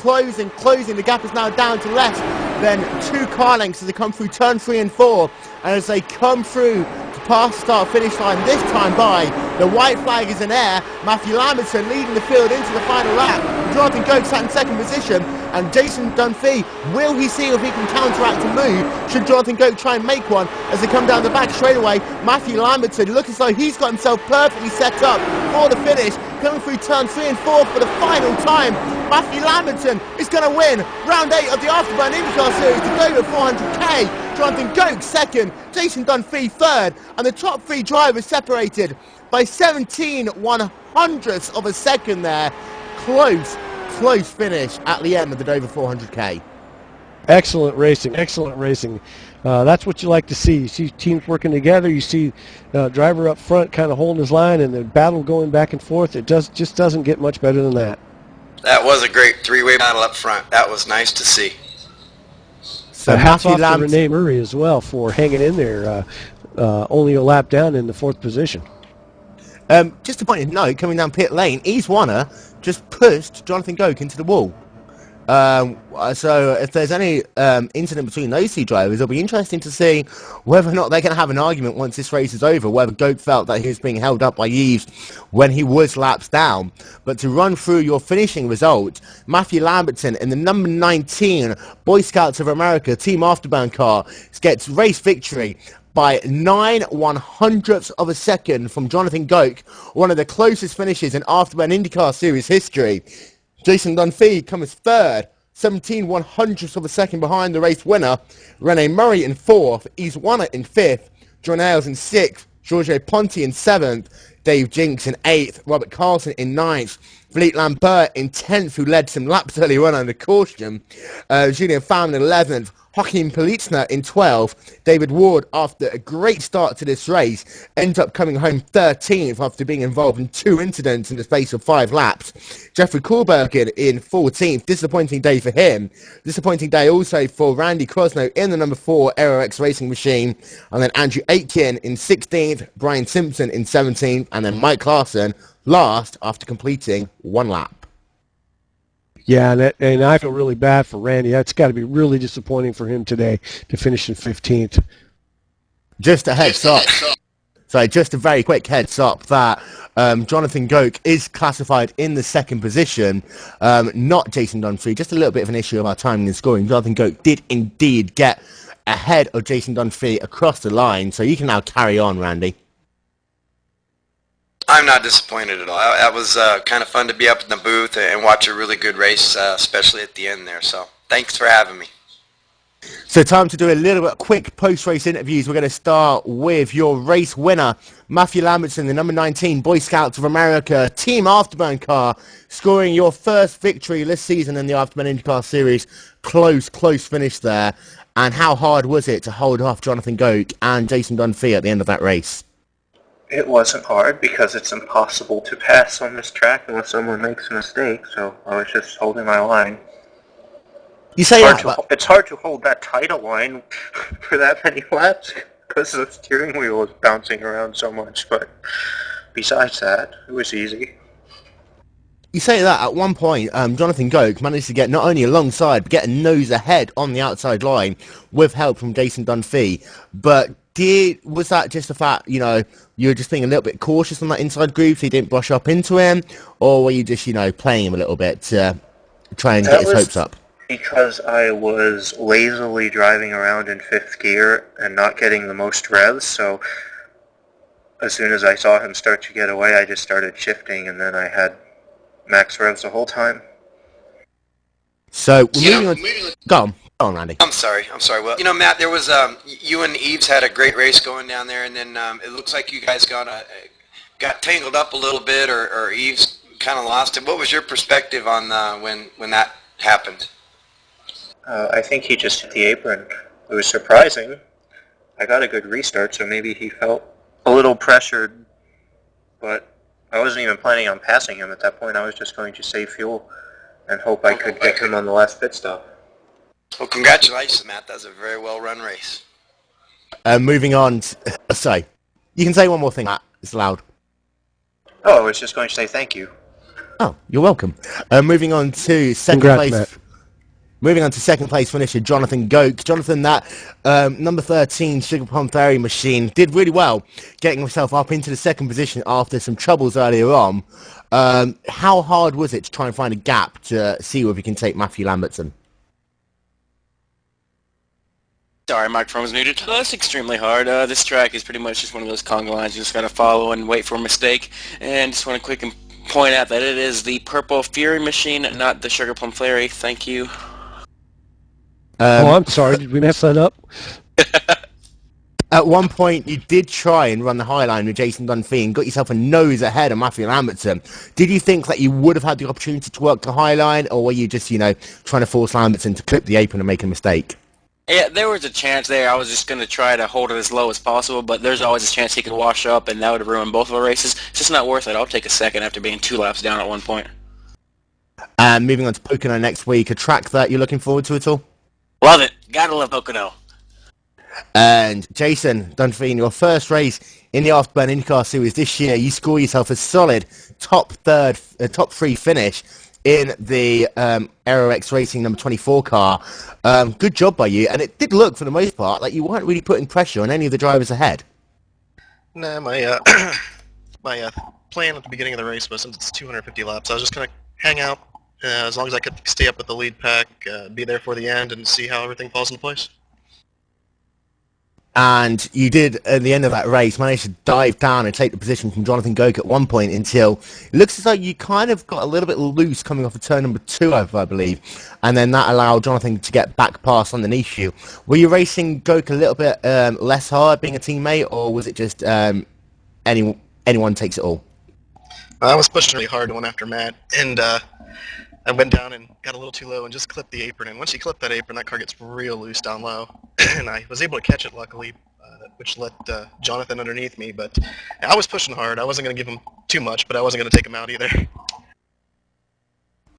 The gap is now down to less than 2 car lengths as they come through turn 3 and 4. And as they come through to pass start finish line this time by, the white flag is in air. Matthew Lambertson leading the field into the final lap. Jonathan Goethe sat in second position, and Jason Dunphy, will he see if he can counteract a move should Jonathan Goethe try and make one as they come down the back straightaway. Matthew Lambertson looks as though he's got himself perfectly set up for the finish, coming through turn 3 and 4 for the final time. Matthew Lambertson is going to win round 8 of the Afterburn IndyCar Series to go to 400k. Jonathan Goethe second, Jason Dunphy third, and the top 3 drivers separated by 17/100ths of a second there. Close finish at the end of the Dover 400k. Excellent racing, excellent racing. That's what you like to see. You see teams working together. You see driver up front kind of holding his line and the battle going back and forth. It just doesn't get much better than that. That was a great 3-way battle up front. That was nice to see. So hats off to Rene Murray as well for hanging in there, only a lap down in the 4th position. Just a point of note, coming down pit lane, East Warner just pushed Jonathan Goethe into the wall. So if there's any incident between those 2 drivers, it'll be interesting to see whether or not they're going to have an argument once this race is over, whether Goethe felt that he was being held up by Eves when he was laps down. But to run through your finishing result, Matthew Lambertson in the number 19 Boy Scouts of America Team Afterburn car gets race victory by 9/100ths of a second from Jonathan Goethe, one of the closest finishes in Afterburn IndyCar Series history. Jason Dunphy comes third, 17/100ths of a second behind the race winner. Rene Murray in 4th, East Warner in 5th, John Ailes in 6th, Giorgio Ponti in 7th, Dave Jinks in 8th, Robert Carlson in 9th, Philippe Lambert in 10th, who led some laps earlier on under caution, Julian Pham in 11th, Joachim Politzner in 12th. David Ward, after a great start to this race, ends up coming home 13th after being involved in 2 incidents in the space of 5 laps. Jeffrey Kohlberger in 14th. Disappointing day for him. Disappointing day also for Randy Crossno in the number 4 AeroX Racing Machine. And then Andrew Aitken in 16th, Brian Simpson in 17th, and then Mike Larson last after completing 1 lap. Yeah, and I feel really bad for Randy. That's got to be really disappointing for him today to finish in 15th. Just a heads up. So just a very quick heads up that Jonathan Goethe is classified in the 2nd position, not Jason Dunphy. Just a little bit of an issue of our timing and scoring. Jonathan Goethe did indeed get ahead of Jason Dunphy across the line, so you can now carry on, Randy. I'm not disappointed at all. That was kind of fun to be up in the booth and watch a really good race, especially at the end there. So thanks for having me. So time to do a little bit quick post-race interviews. We're going to start with your race winner, Matthew Lambertson, the number 19 Boy Scouts of America Team Afterburn car, scoring your first victory this season in the Afterburn IndyCar Series. Close finish there. And how hard was it to hold off Jonathan Goethe and Jason Dunphy at the end of that race? It wasn't hard because it's impossible to pass on this track unless someone makes a mistake, so I was just holding my line. You say it's hard to hold that tight a line for that many laps because the steering wheel was bouncing around so much, but besides that, it was easy. You say that at one point, Jonathan Goke managed to get not only alongside, but get a nose ahead on the outside line with help from Jason Dunphy. But was that just the fact, you know, you were just being a little bit cautious on that inside group so you didn't brush up into him? Or were you just, you know, playing him a little bit to try and get his hopes up? Because I was lazily driving around in fifth gear and not getting the most revs, so as soon as I saw him start to get away, I just started shifting, and then I had max revs the whole time. So, go on, Randy. I'm sorry. Well, you know, Matt, there was you and Eves had a great race going down there, and then it looks like you guys got tangled up a little bit, or Eves kind of lost it. What was your perspective on when that happened? I think he just hit the apron. It was surprising. I got a good restart, so maybe he felt a little pressured, but I wasn't even planning on passing him at that point. I was just going to save fuel and hope I could get him on the last pit stop. Well, congratulations, Matt. That was a very well-run race. Moving on, sorry. You can say one more thing, Matt. It's loud. Oh, I was just going to say thank you. Oh, you're welcome. Moving on to second place. Matt. Moving on to second place finisher Jonathan Goke. Jonathan, that number 13 Sugar Plum Fairy machine did really well, getting himself up into the second position after some troubles earlier on. How hard was it to try and find a gap to see whether you can take Matthew Lambertson? Sorry, microphone was muted. That's extremely hard. This track is pretty much just one of those conga lines. You just got to follow and wait for a mistake. And just want to quick point out that it is the Purple Fury machine, not the Sugar Plum Fairy. Thank you. I'm sorry. Did we mess that up? At one point, you did try and run the high line with Jason Dunphy and got yourself a nose ahead of Matthew Lambertson. Did you think that you would have had the opportunity to work the high line, or were you just, you know, trying to force Lambertson to clip the apron and make a mistake? Yeah, there was a chance there. I was just going to try to hold it as low as possible, but there's always a chance he could wash up, and that would have ruined both of our races. It's just not worth it. I'll take a second after being 2 laps down at one point. And moving on to Pocono next week, a track that you're looking forward to at all? Love it. Gotta love Pocono. And Jason Dunphy, in your first race in the Afterburn IndyCar Series this year, you score yourself a solid top 3 finish in the Aero X Racing number 24 car. Good job by you, and it did look, for the most part, like you weren't really putting pressure on any of the drivers ahead. Nah, my plan at the beginning of the race was, since it's 250 laps, I was just going to hang out as long as I could stay up with the lead pack, be there for the end, and see how everything falls into place. And you did, at the end of that race, manage to dive down and take the position from Jonathan Goke at one point until it looks as though you kind of got a little bit loose coming off of turn number 2, I believe, and then that allowed Jonathan to get back past underneath you. Were you racing Goke a little bit less hard being a teammate, or was it just anyone takes it all? I was pushing really hard going after Matt, and I went down and got a little too low and just clipped the apron. And once you clip that apron, that car gets real loose down low. And I was able to catch it, luckily, which let Jonathan underneath me. But I was pushing hard. I wasn't going to give him too much, but I wasn't going to take him out either.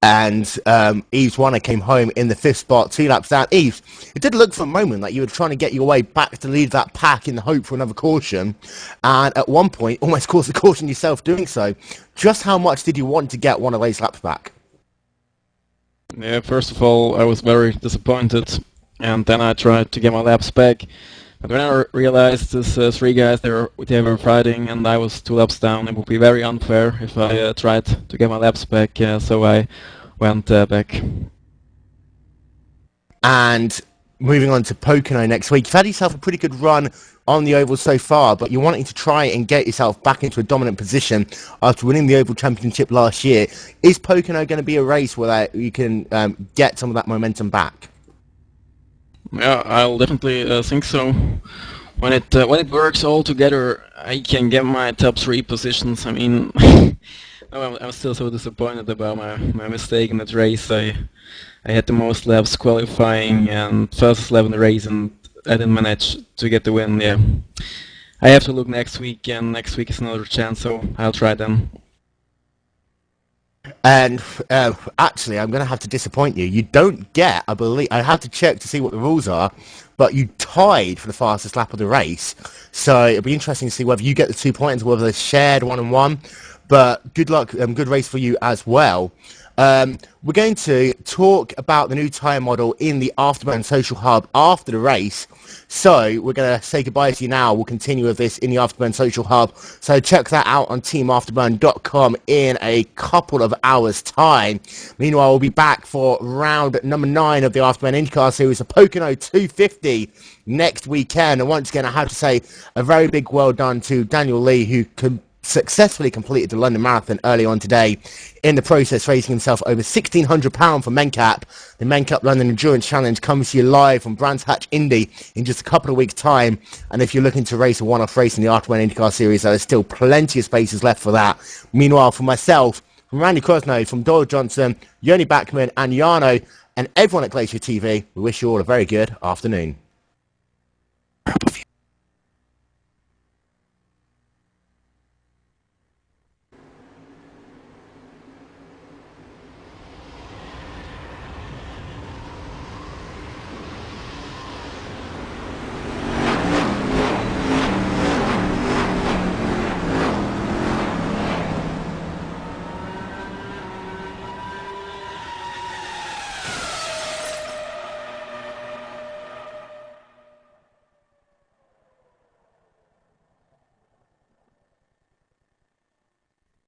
And Eves Warner came home in the 5th spot, 2 laps down. Eves, it did look for a moment like you were trying to get your way back to lead that pack in the hope for another caution. And at one point, almost caused a caution yourself doing so. Just how much did you want to get one of those laps back? Yeah, first of all, I was very disappointed, and then I tried to get my laps back. But when I realized these 3 guys, they were fighting, and I was 2 laps down, it would be very unfair if I tried to get my laps back, so I went back. And moving on to Pocono next week, you've had yourself a pretty good run on the Oval so far, but you're wanting to try and get yourself back into a dominant position after winning the Oval Championship last year. Is Pocono going to be a race where you can get some of that momentum back? Yeah, I'll definitely think so. When it works all together, I can get my top 3 positions. I mean, I'm still so disappointed about my mistake in that race. I had the most laps qualifying and fastest lap in the race, and I didn't manage to get the win. Yeah, I have to look next week, and next week is another chance, so I'll try then. And actually, I'm going to have to disappoint you. You don't get, I believe, I have to check to see what the rules are, but you tied for the fastest lap of the race. So it'll be interesting to see whether you get the 2 points, whether they're shared 1-1. But good luck, good race for you as well. We're going to talk about the new tyre model in the Afterburn Social Hub after the race. So we're going to say goodbye to you now. We'll continue with this in the Afterburn Social Hub. So check that out on teamafterburn.com in a couple of hours' time. Meanwhile, we'll be back for round number 9 of the Afterburn IndyCar Series, the Pocono 250 next weekend. And once again, I have to say a very big well done to Daniel Lee, who successfully completed the London Marathon early on today, in the process raising himself over £1,600 for MenCap. The MenCap London Endurance Challenge comes to you live from Brands Hatch Indy in just a couple of weeks' time, and if you're looking to race a one-off race in the Afterburn IndyCar Series, there's still plenty of spaces left for that. Meanwhile, for myself, from Randy Crossno, from Doyle Johnson, Joni Backmann and Jarno, and everyone at Glacier TV, we wish you all a very good afternoon.